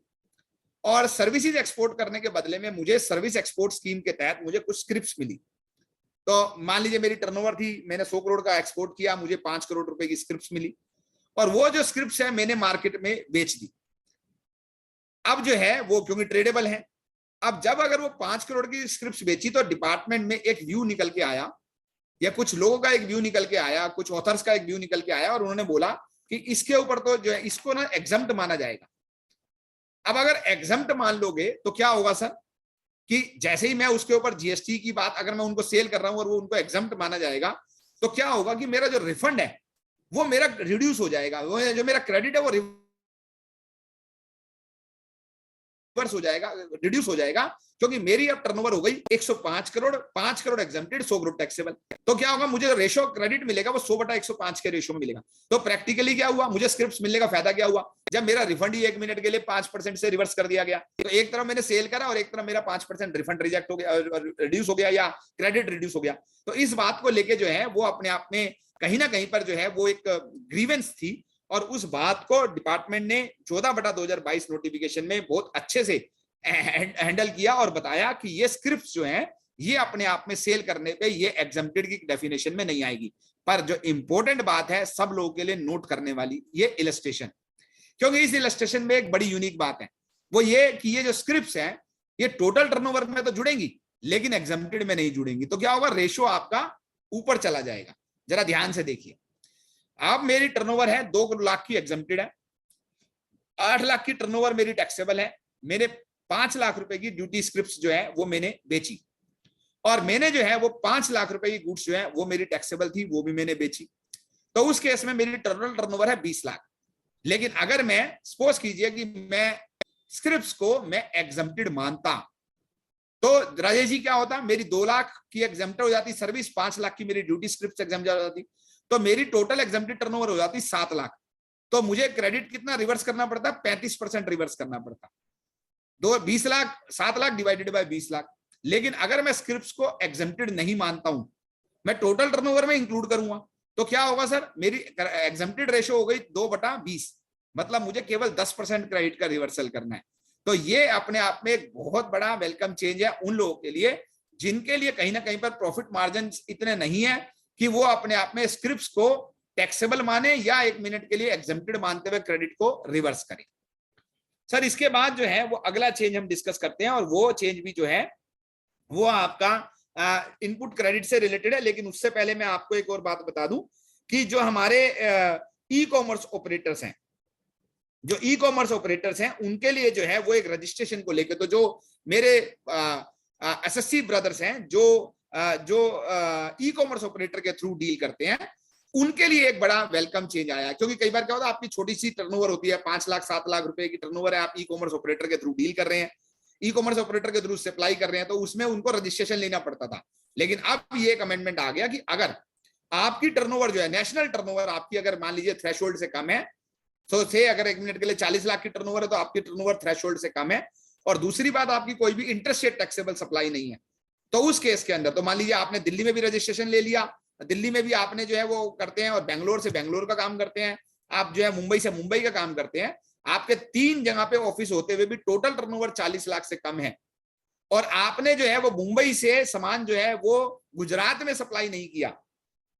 और सर्विसेज एक्सपोर्ट करने के बदले में मुझे सर्विस एक्सपोर्ट स्कीम के तहत मुझे कुछ स्क्रिप्ट्स मिली। तो मान लीजिए मेरी टर्नओवर थी, मैंने 100 करोड़ का एक्सपोर्ट किया, मुझे 5 करोड़ रुपए की स्क्रिप्ट्स मिली, और वो जो स्क्रिप्ट्स है मैंने मार्केट में बेच दी। अब जो है वो क्योंकि ट्रेडेबल है, अब जब अगर वो 5 करोड़ की स्क्रिप्ट्स बेची तो डिपार्टमेंट में एक व्यू निकल के आया, या कुछ लोगों का एक व्यू निकल के आया, कुछ ऑथर्स का एक व्यू निकल के आया, और उन्होंने बोला कि इसके ऊपर तो जो है इसको ना एग्जम्प्ट माना जाएगा। अब अगर एग्जम्प्ट मान लोगे तो क्या होगा सर कि जैसे ही मैं उसके ऊपर जीएसटी की बात अगर मैं उनको सेल कर रहा हूं और वो उनको एग्जम्प्ट माना जाएगा, तो क्या होगा कि मेरा जो रिफंड है वो मेरा रिड्यूस हो जाएगा, वो जो मेरा क्रेडिट है वो रिवर्स हो जाएगा, रिड्यूस हो जाएगा, क्योंकि मेरी अब टर्नओवर हो गई 105 करोड़, 5 करोड़ एग्जम्प्टेड, 100 करोड़ टैक्सेबल। तो क्या होगा, मुझे रेशो क्रेडिट मिलेगा वो 100/105 के रेशो में मिलेगा। तो प्रैक्टिकली क्या हुआ, मुझे स्क्रिप्ट मिलने का फायदा क्या हुआ, जब मेरा रिफंड ही 1 मिनट के लिए 5% से रिवर्स कर दिया गया, तो एक तरफ मैंने सेल करा और एक तरफ मेरा 5% रिफंड रिजेक्ट हो गया, रिड्यूस हो गया या क्रेडिट रिड्यूस हो गया। तो इस बात को लेके जो है वो अपने आप में कहीं ना कहीं पर जो है वो एक ग्रीवेंस थी, और उस बात को डिपार्टमेंट ने 14/2022 नोटिफिकेशन में बहुत अच्छे से हैंडल किया और बताया कि ये स्क्रिप्ट्स जो हैं ये अपने आप में सेल करने पे ये एग्जम्प्टेड की डेफिनेशन में नहीं आएगी। पर जो इंपॉर्टेंट बात है सब लोगों के लिए नोट करने वाली, ये इलस्ट्रेशन, क्योंकि इस इलस्ट्रेशन में एक बड़ी यूनिक बात है, वो ये कि ये जो स्क्रिप्ट्स हैं ये टोटल टर्नओवर में तो जुड़ेंगी लेकिन एग्जम्प्टेड में नहीं जुड़ेंगी। तो क्या होगा, रेशो आपका ऊपर चला जाएगा। जरा ध्यान से देखिए, अब मेरी टर्नओवर है 2 लाख की एग्जम्प्टेड है, 8 लाख की टर्नओवर मेरी टैक्सेबल है, मेरे 5 लाख रुपए की ड्यूटी स्क्रिप्ट्स जो है वो मैंने बेची, और मैंने जो है वो 5 लाख रुपए की गुड्स जो है वो मेरी टैक्सेबल थी, वो भी मैंने बेची। तो उस केस में मेरी टोटल टर्नओवर है 20 लाख। लेकिन अगर मैं सपोज कीजिए कि मैं स्क्रिप्ट्स को मैं एग्जम्प्टेड मानता, तो राजेश जी क्या होता, मेरी 2 लाख की एग्जम्प्टेड हो जाती सर्विस, 5 लाख की मेरी ड्यूटी स्क्रिप्ट एग्जम्प्टेड हो जाती, तो मेरी टोटल एग्जम्प्टेड टर्नओवर हो जाती 7 लाख। तो मुझे क्रेडिट कितना रिवर्स करना पड़ता, 35% रिवर्स करना पड़ता। 20 लाख, 7 लाख डिवाइडेड बाय 20 लाख। लेकिन अगर मैं स्क्रिप्ट्स को एग्जम्प्टेड नहीं मानता हूं, मैं टोटल टर्नओवर में इंक्लूड करूंगा, तो क्या होगा सर, मेरी एग्जम्प्टेड रेशो हो गई 2/20, मतलब मुझे केवल 10% क्रेडिट का रिवर्सल करना है। तो ये अपने आप में एक बहुत बड़ा वेलकम चेंज है उन लोगों के लिए जिनके लिए कहीं ना कहीं पर प्रॉफिट मार्जिन इतने नहीं है कि वो अपने आप में स्क्रिप्ट्स को टैक्सेबल माने या 1 मिनट के लिए एग्जम्प्टेड मानते हुए क्रेडिट को रिवर्स करें। सर इसके बाद जो है वो अगला चेंज हम डिस्कस करते हैं, और वो चेंज भी जो है वो आपका इनपुट क्रेडिट से रिलेटेड है। लेकिन उससे पहले मैं आपको एक और बात बता दूं कि जो हमारे ई कॉमर्स ऑपरेटर्स हैं, जो ई कॉमर्स ऑपरेटर्स हैं उनके लिए जो है वो एक रजिस्ट्रेशन को लेकर, तो जो मेरे एसएससी ब्रदर्स हैं जो ई कॉमर्स ऑपरेटर के थ्रू डील करते हैं, उनके लिए एक बड़ा वेलकम चेंज आया। क्योंकि कई बार क्या होता है, आपकी छोटी सी टर्नओवर होती है, 5 लाख 7 लाख रुपए की टर्नओवर है, आप ई कॉमर्स ऑपरेटर के थ्रू डील कर रहे हैं, ई कॉमर्स ऑपरेटर के थ्रू सप्लाई कर रहे हैं, तो उसमें उनको रजिस्ट्रेशन लेना पड़ता था। लेकिन अब ये एक अमेंडमेंट आ गया कि अगर आपकी टर्नओवर जो है, नेशनल टर्नओवर आपकी अगर मान लीजिए थ्रेशोल्ड से कम है, तो से अगर 1 मिनट के लिए 40 लाख की टर्नओवर है तो आपकी टर्नओवर थ्रेशोल्ड से कम है, और दूसरी बात आपकी कोई भी इंटरस्टेट टैक्सेबल सप्लाई नहीं है, तो उस केस के अंदर, तो मान लीजिए आपने दिल्ली में भी रजिस्ट्रेशन ले लिया, दिल्ली में भी आपने जो है वो करते हैं, और बेंगलोर से बेंगलोर का काम करते हैं, आप जो है मुंबई से मुंबई का काम करते हैं, आपके 3 जगह पे ऑफिस होते हुए भी टोटल टर्नओवर 40 लाख से कम है, और आपने जो है वो मुंबई से सामान जो है वो गुजरात में सप्लाई नहीं किया।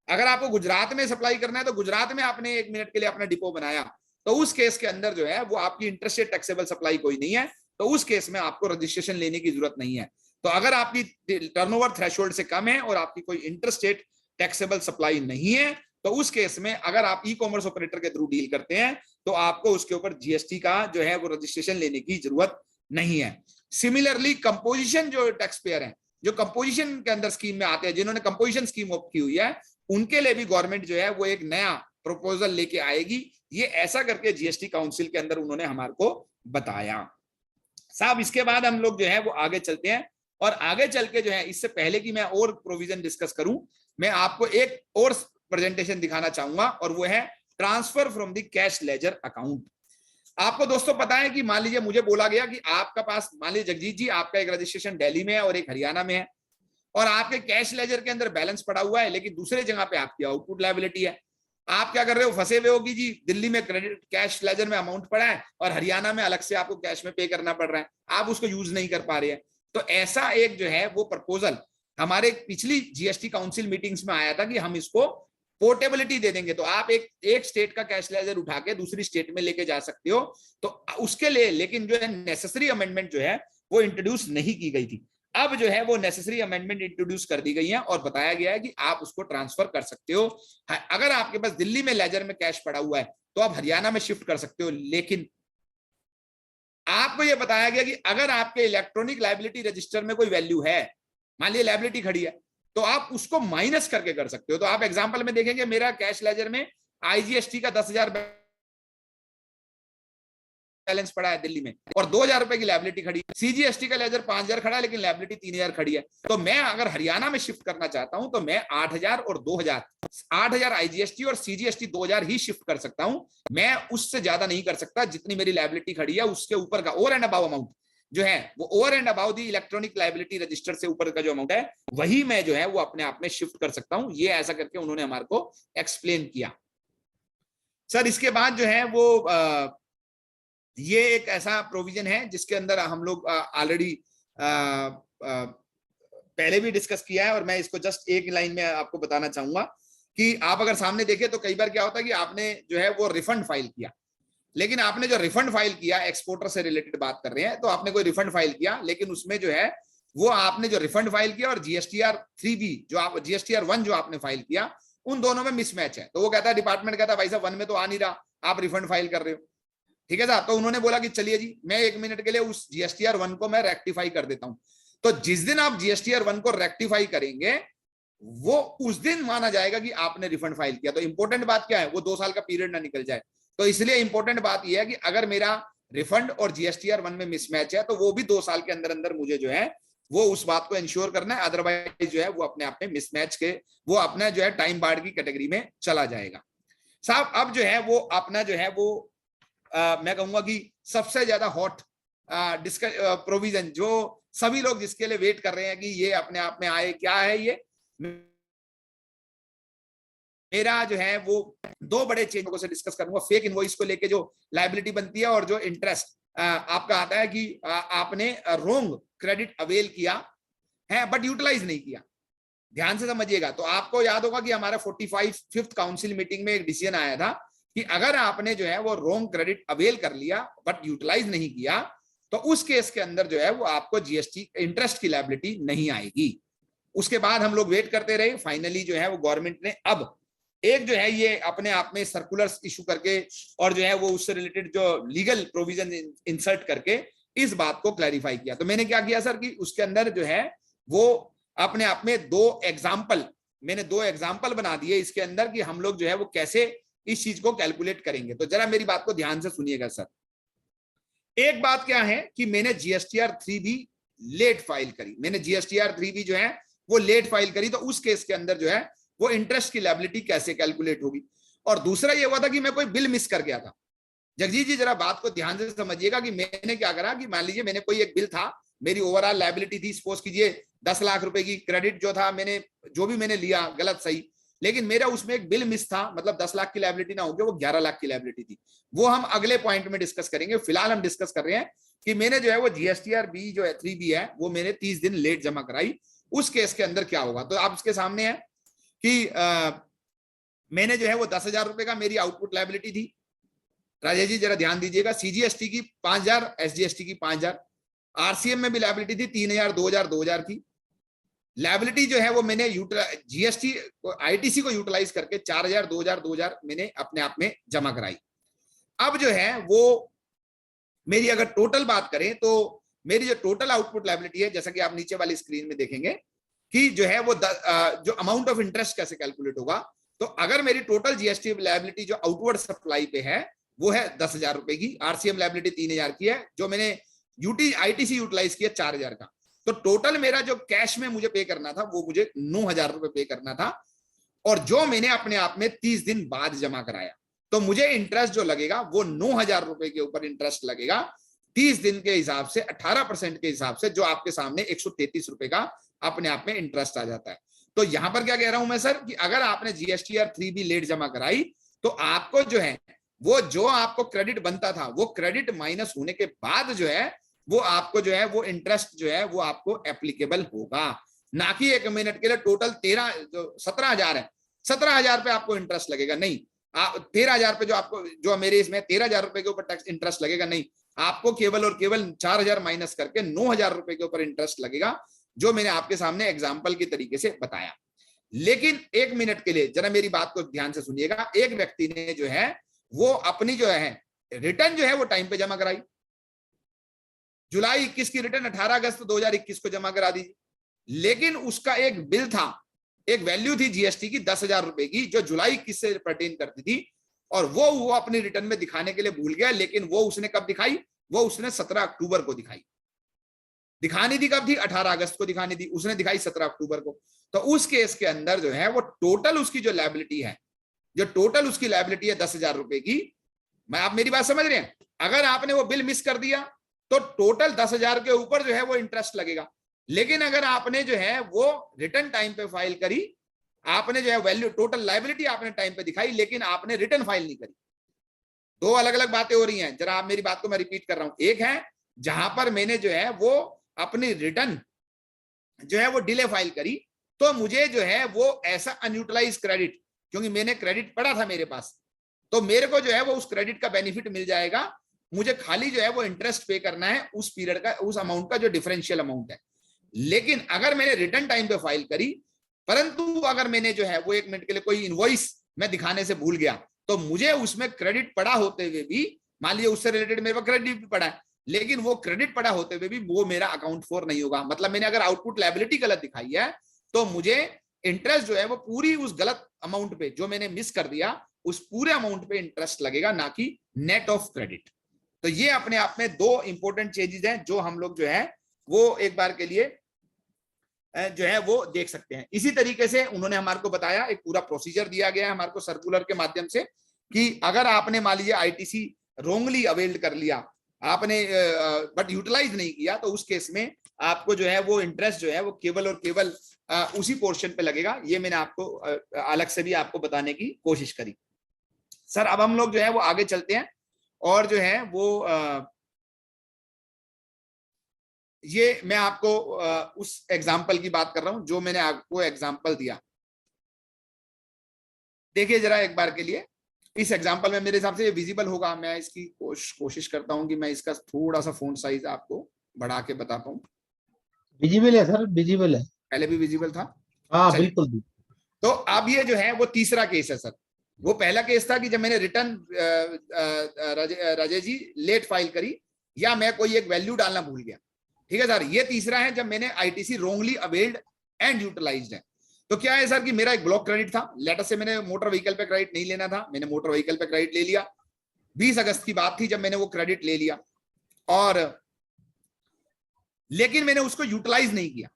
अगर आपको गुजरात में सप्लाई करना है तो गुजरात में आपने 1 मिनट के लिए अपना डिपो बनाया, तो उस केस के अंदर जो है वो आपकी इंटरस्टेट टैक्सेबल सप्लाई कोई नहीं है, तो उस केस में आपको रजिस्ट्रेशन लेने की जरूरत नहीं है। तो अगर आपकी टर्नओवर थ्रेशोल्ड से कम है और आपकी कोई इंटरस्टेट टैक्सेबल सप्लाई नहीं है, तो उस केस में अगर आप ई कॉमर्स ऑपरेटर के थ्रू डील करते हैं तो आपको उसके ऊपर जीएसटी का जो है वो रजिस्ट्रेशन लेने की जरूरत नहीं है। सिमिलरली कंपोजिशन जो टैक्स पेयर है, जो कंपोजिशन के अंदर स्कीम में आते हैं, जिन्होंने कंपोजिशन स्कीम ऑप्ट की हुई है, उनके लिए भी गवर्नमेंट जो है वो एक नया प्रपोजल लेके आएगी। ये ऐसा करके जीएसटी काउंसिल के अंदर उन्होंने हमारे को बताया। साहब इसके बाद हम लोग जो है वो आगे चलते हैं, और आगे चल के जो है इससे पहले कि मैं और प्रोविजन डिस्कस करूं, मैं आपको एक और प्रेजेंटेशन दिखाना चाहूंगा, और वो है transfer from the cash ledger account. आपको दोस्तों पता है कि मान लीजिए मुझे बोला गया कि आपका पास, मान लीजिए जगजीत जी आपका एक रजिस्ट्रेशन दिल्ली में है और एक हरियाणा में है, और आपके कैश लेजर के अंदर बैलेंस पड़ा हुआ है, लेकिन दूसरे जगह पे आपकी आउटपुट लायबिलिटी है। आप क्या कर रहे हो, फंसे हुए होगी जी, दिल्ली में क्रेडिट कैश लेजर में अमाउंट पड़ा है और हरियाणा में अलग से आपको कैश में पे करना पड़ रहा है, आप उसको यूज नहीं कर पा रहे हैं। तो ऐसा एक जो है वो प्रपोजल हमारे पिछली जीएसटी काउंसिल मीटिंग्स में आया था कि हम इसको पोर्टेबिलिटी दे देंगे, तो आप एक स्टेट का कैश लेजर उठा के दूसरी स्टेट में लेके जा सकते हो। तो उसके लिए लेकिन जो है नेसेसरी अमेंडमेंट जो है वो इंट्रोड्यूस नहीं की गई थी। अब जो है वो नेसेसरी अमेंडमेंट इंट्रोड्यूस कर दी गई है और बताया गया है कि आप उसको ट्रांसफर कर सकते हो। अगर आपके पास दिल्ली में लेजर में कैश पड़ा हुआ है तो आप हरियाणा में शिफ्ट कर सकते हो, लेकिन आपको यह बताया गया कि अगर आपके इलेक्ट्रॉनिक लायबिलिटी रजिस्टर में कोई वैल्यू है, मान लीजिए लायबिलिटी खड़ी है, तो आप उसको माइनस करके कर सकते हो। तो आप एग्जांपल में देखेंगे मेरा कैश लेजर में आईजीएसटी का 10,000 बैलेंस पड़ा है दिल्ली में और 2,000 रुपए की लायबिलिटी खड़ी है, सीजीएसटी का लेजर 5,000 खड़ा है लेकिन लायबिलिटी 3,000 खड़ी है, तो मैं अगर हरियाणा में शिफ्ट करना चाहता हूं तो मैं 8,000 और 2,000, 8,000 आईजीएसटी और सीजीएसटी 2,000 ही शिफ्ट कर सकता हूं, मैं उससे ज्यादा नहीं कर सकता। जितनी मेरी लायबिलिटी खड़ी है उसके ऊपर का ओवर एंड अबाव अमाउंट जो है वो over and above the electronic liability register से ऊपर का जो अमाउंट है वही मैं जो है वो अपने आप में शिफ्ट कर सकता हूं। ये ऐसा करके उन्होंने हमारे को एक्सप्लेन किया। सर इसके बाद जो है वो ये एक ऐसा प्रोविजन है जिसके अंदर हम लोग ऑलरेडी पहले भी डिस्कस किया है और मैं इसको जस्ट एक लाइन में आपको बताना चाहूंगा कि आप अगर सामने देखें तो कई बार क्या होता है कि आपने जो है वो रिफंड फाइल किया, लेकिन आपने जो रिफंड फाइल किया, एक्सपोर्टर से रिलेटेड बात कर रहे हैं, तो आपने कोई रिफंड फाइल किया लेकिन उसमें जो है वो आपने जो रिफंड फाइल किया और जीएसटीआर 3B जो आप जीएसटीआर 1 जो आपने फाइल किया उन दोनों में मिसमैच है। तो वो कहता है, डिपार्टमेंट कहता है भाई साहब 1 में तो आ नहीं रहा, आप रिफंड फाइल कर रहे हो, ठीक है साहब। तो उन्होंने बोला कि चलिए जी मैं 1 मिनट के लिए उस जीएसटीआर 1 को मैं रेक्टिफाई कर देता हूं। तो जिस दिन आप जीएसटीआर 1 को रेक्टिफाई करेंगे वो उस दिन माना जाएगा कि आपने रिफंड फाइल किया। तो इंपॉर्टेंट बात क्या है, वो 2 साल का पीरियड ना निकल जाए। तो इसलिए इंपॉर्टेंट बात यह है कि अगर मेरा रिफंड और जीएसटीआर 1 में मिसमैच है तो वो भी 2 साल के अंदर अंदर मुझे जो है वो उस बात को इंश्योर करना है, अदरवाइज जो है वो अपने आप में मिसमैच के वो अपना जो है टाइम बार्ड की कैटेगरी में चला जाएगा। साहब अब जो है वो अपना जो है वो मैं कहूंगा कि सबसे ज्यादा हॉट प्रोविजन जो सभी लोग जिसके लिए वेट कर रहे हैं कि ये अपने आप में आए, क्या है ये मेरा जो है वो 2 बड़े चेंजों से डिस्कस करूंगा। फेक इनवॉइस को लेके जो लायबिलिटी बनती है और जो इंटरेस्ट आपका आता है कि आपने रोंग क्रेडिट अवेल किया है बट यूटिलाइज नहीं किया। ध्यान से समझिएगा। तो आपको याद होगा कि हमारा 45th काउंसिल मीटिंग में एक डिसीजन आया था कि अगर आपने जो है वो रोंग क्रेडिट अवेल कर लिया बट यूटिलाइज नहीं किया तो उस केस के अंदर जो है वो आपको जीएसटी इंटरेस्ट की लायबिलिटी नहीं आएगी। उसके बाद हम लोग वेट करते रहे, फाइनली जो है वो गवर्नमेंट ने अब एक जो है ये अपने आप में सर्कुलर्स इशू करके और जो है वो उससे रिलेटेड जो लीगल प्रोविजन इंसर्ट करके इस बात को क्लैरिफाई किया। तो मैंने क्या किया सर कि उसके अंदर जो है वो अपने आप में 2 एग्जाम्पल बना दिए इसके अंदर कि हम लोग जो है वो कैसे इस चीज को कैलकुलेट करेंगे। तो जरा मेरी बात को ध्यान से सुनिएगा सर। एक बात क्या है कि मैंने जीएसटीआर 3B लेट फाइल करी, मैंने जीएसटीआर 3B जो है वो लेट फाइल करी, तो उस केस के अंदर जो है वो इंटरेस्ट की लायबिलिटी कैसे कैलकुलेट होगी। और दूसरा ये हुआ था कि मैं कोई बिल मिस कर गया था। जगजीत जी जरा बात को ध्यान से समझिएगा कि मैंने क्या करा कि मान लीजिए मैंने कोई एक बिल था, मेरी ओवरऑल लायबिलिटी थी सपोज कीजिए 10 लाख रुपए की, क्रेडिट जो था मैंने जो भी मैंने लिया गलत सही, लेकिन मेरा उसमें एक बिल मिस था, मतलब 10 लाख की लायबिलिटी ना होगी, वो 11 लाख की लायबिलिटी थी। वो हम अगले पॉइंट में डिस्कस करेंगे। फिलहाल हम डिस्कस कर रहे हैं कि मैंने जो है वो जीएसटीआर बी जो है 3B है वो मैंने 30 दिन लेट जमा कराई, उस केस के अंदर क्या होगा। तो आप इसके सामने है कि मैंने जो है वो 10,000 रुपए का मेरी आउटपुट लायबिलिटी थी। राजेश जी जरा ध्यान दीजिएगा, सीजीएसटी की 5,000, एसजीएसटी की 5,000, आरसीएम में भी लायबिलिटी थी 3,000, 2,000, 2,000 की लायबिलिटी जो है वो मैंने जीएसटी आईटीसी को यूटिलाइज करके 4,000, 2,000, 2,000 मैंने अपने आप में जमा कराई। अब जो है वो मेरी अगर टोटल बात करें तो मेरी जो टोटल आउटपुट लायबिलिटी है, जैसा कि आप नीचे वाली स्क्रीन में देखेंगे कि जो है वो जो अमाउंट ऑफ इंटरेस्ट कैसे कैलकुलेट होगा। तो अगर मेरी टोटल जीएसटी लायबिलिटी जो आउटवर्ड सप्लाई पे है वो है 10,000 रुपए की, आरसीएम लायबिलिटी 3,000 की है, जो मैंने आईटीसी यूटिलाइज किया 4,000 का, तो टोटल मेरा जो कैश में मुझे पे करना था वो मुझे 9,000 रुपए पे करना था, और जो मैंने अपने आप में 30 दिन बाद जमा कराया, तो मुझे इंटरेस्ट जो लगेगा वो 9,000 रुपए के ऊपर इंटरेस्ट लगेगा 30 दिन के हिसाब से 18% के हिसाब से, जो आपके सामने 133 रुपए का अपने आप में इंटरेस्ट आ जाता है। तो यहां पर क्या कह रहा हूं मैं सर कि अगर आपने जीएसटीआर 3B लेट जमा कराई तो आपको जो है वो जो आपको क्रेडिट बनता था वो क्रेडिट माइनस होने के बाद जो है वो आपको जो है वो इंटरेस्ट जो है वो आपको एप्लीकेबल होगा, ना कि 1 मिनट के लिए टोटल 17,000 है, 17,000 पे आपको इंटरेस्ट लगेगा, नहीं 13,000 पे जो आपको जो मेरे इसमें 13,000 रुपए के ऊपर टैक्स इंटरेस्ट लगेगा, नहीं, आपको केवल और केवल 4,000 माइनस करके 9,000 रुपए के ऊपर इंटरेस्ट लगेगा, जो मैंने आपके सामने एग्जाम्पल के तरीके से बताया। लेकिन 1 मिनट के लिए जरा मेरी बात को ध्यान से सुनिएगा। एक व्यक्ति ने जो है वो अपनी जो है रिटर्न जो है वो टाइम पे जमा कराई, जुलाई 21 की रिटर्न 18 अगस्त 2021 को जमा करा दीजिए, लेकिन उसका एक बिल था, एक वैल्यू थी जीएसटी की 10,000 रुपए की, जो जुलाई 21 से पर्टेन करती थी, और वो अपनी रिटर्न में दिखाने के लिए भूल गया, लेकिन वो उसने कब दिखाई, वो उसने 17 अक्टूबर को दिखाई। दिखानी थी कब थी, 18 अगस्त को दिखानी थी, उसने दिखाई 17 अक्टूबर को। तो उस केस के अंदर जो है वो टोटल उसकी जो लायबिलिटी है, जो टोटल उसकी लायबिलिटी है 10,000 रुपए की, मैं, आप मेरी बात समझ रहे हैं, अगर आपने वो बिल मिस कर दिया तो टोटल 10,000 के ऊपर जो है वो इंटरेस्ट लगेगा। लेकिन अगर आपने जो है वो रिटर्न टाइम पे फाइल करी, आपने जो है वैल्यू टोटल लायबिलिटी आपने टाइम पे दिखाई, लेकिन आपने रिटर्न फाइल नहीं करी। दो अलग अलग बातें हो रही हैं, जरा आप मेरी बात को मैं रिपीट कर रहा हूं। एक है जहां पर मैंने जो है वो अपनी रिटर्न जो है वो डिले फाइल करी, तो मुझे जो है वो ऐसा अनयूटिलाइज क्रेडिट, क्योंकि मैंने क्रेडिट पड़ा था मेरे पास, तो मेरे को जो है वो उस क्रेडिट का बेनिफिट मिल जाएगा। मुझे खाली जो है वो इंटरेस्ट पे करना है उस पीरियड का, उस अमाउंट का जो डिफरेंशियल अमाउंट है। लेकिन अगर मैंने रिटर्न टाइम पे फाइल करी, परंतु अगर मैंने जो है वो 1 मिनट के लिए कोई इनवॉइस मैं दिखाने से भूल गया, तो मुझे उसमें क्रेडिट पड़ा होते हुए भी, मान लीजिए उससे रिलेटेड मेरे पास क्रेडिट भी पड़ा है, लेकिन वो क्रेडिट पड़ा होते हुए भी वो मेरा अकाउंट फॉर नहीं होगा। मतलब मैंने अगर आउटपुट लायबिलिटी गलत दिखाई है, तो मुझे इंटरेस्ट जो है वो पूरी उस गलत अमाउंट पे, जो मैंने मिस कर दिया, उस पूरे अमाउंट पे इंटरेस्ट लगेगा, ना कि नेट ऑफ क्रेडिट। तो ये अपने आप में दो इंपॉर्टेंट चेंजेस हैं जो हम लोग जो है वो एक बार के लिए जो है वो देख सकते हैं। इसी तरीके से उन्होंने हमारे को बताया, एक पूरा प्रोसीजर दिया गया है हमारे को सर्कुलर के माध्यम से, कि अगर आपने मान लीजिए आईटीसी रोंगली अवेल्ड कर लिया आपने, बट यूटिलाइज नहीं किया, तो उस केस में आपको जो है वो इंटरेस्ट जो है वो केवल और केवल उसी पोर्शन पे लगेगा। ये मैंने आपको अलग से भी आपको बताने की कोशिश करी। सर अब हम लोग जो है वो आगे चलते हैं, और जो है वो ये मैं आपको उस एग्जाम्पल की बात कर रहा हूं जो मैंने आपको एग्जाम्पल दिया। देखिए जरा एक बार के लिए, इस एग्जाम्पल में मेरे हिसाब से ये विजिबल होगा। मैं इसकी कोशिश करता हूं कि मैं इसका थोड़ा सा फोंट साइज आपको बढ़ा के बता पाऊं। विजिबल है सर, विजिबल है, पहले भी विजिबल था। हाँ बिल्कुल। तो अब ये जो है वो तीसरा केस है सर। वो पहला केस था कि जब मैंने return Rajesh ji late file करी, या मैं कोई एक वैल्यू डालना भूल गया, ठीक है सर। ये तीसरा है जब मैंने ITC wrongly availed and utilised है। तो क्या है सर कि मेरा एक ब्लॉक क्रेडिट था, लेटर से मैंने मोटर व्हीकल पे क्रेडिट नहीं लेना था, मैंने मोटर व्हीकल पे क्रेडिट ले लिया। 20 अगस्त की बात थी जब मैंने वो क्रेडिट ले लिया, और लेकिन मैंने उसको यूटिलाइज नहीं किया।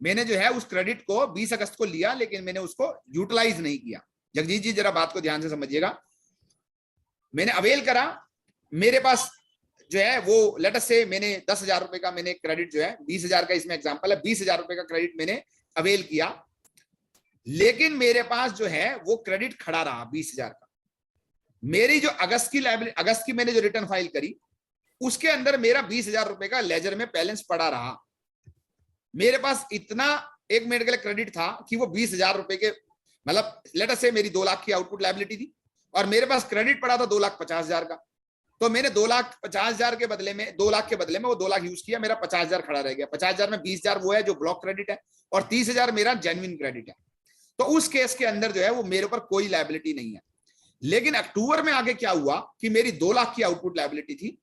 मैंने जो है उस क्रेडिट को 20 अगस्त को लिया, लेकिन मैंने उसको यूटिलाइज नहीं किया। जगजीत जी जरा बात को ध्यान से समझिएगा। मैंने अवेल करा, मेरे पास जो है वो लेटर से मैंने 10,000 रुपए का मैंने क्रेडिट जो है, 20,000 का इसमें एग्जांपल है, 20,000 रुपए का क्रेडिट मैंने अवेल किया, लेकिन मेरे पास जो है वो क्रेडिट खड़ा रहा 20,000 का। मेरी जो अगस्त की लायबिलिटी, अगस्त की मैंने जो रिटर्न फाइल करी, उसके अंदर मेरा 20,000 रुपए का लेजर में बैलेंस पड़ा रहा। मेरे पास इतना 1 मिनट के लिए क्रेडिट था कि वो 20,000 रुपए के, मतलब लेटर से मेरी 2 लाख की आउटपुट लायबिलिटी थी, और मेरे पास क्रेडिट पड़ा था 2,50,000 का। तो मैंने 2,50,000 के बदले में, 2 लाख के बदले में वो 2 लाख यूज किया, मेरा 50,000 खड़ा रह गया। 50,000 में 20,000 वो है जो ब्लॉक क्रेडिट है, और 30,000 मेरा जेन्युइन क्रेडिट है। तो उस केस के अंदर जो है वो मेरे ऊपर कोई लायबिलिटी नहीं है। लेकिन अक्टूबर में आगे क्या हुआ कि मेरी 2 लाख की आउटपुट लायबिलिटी थी,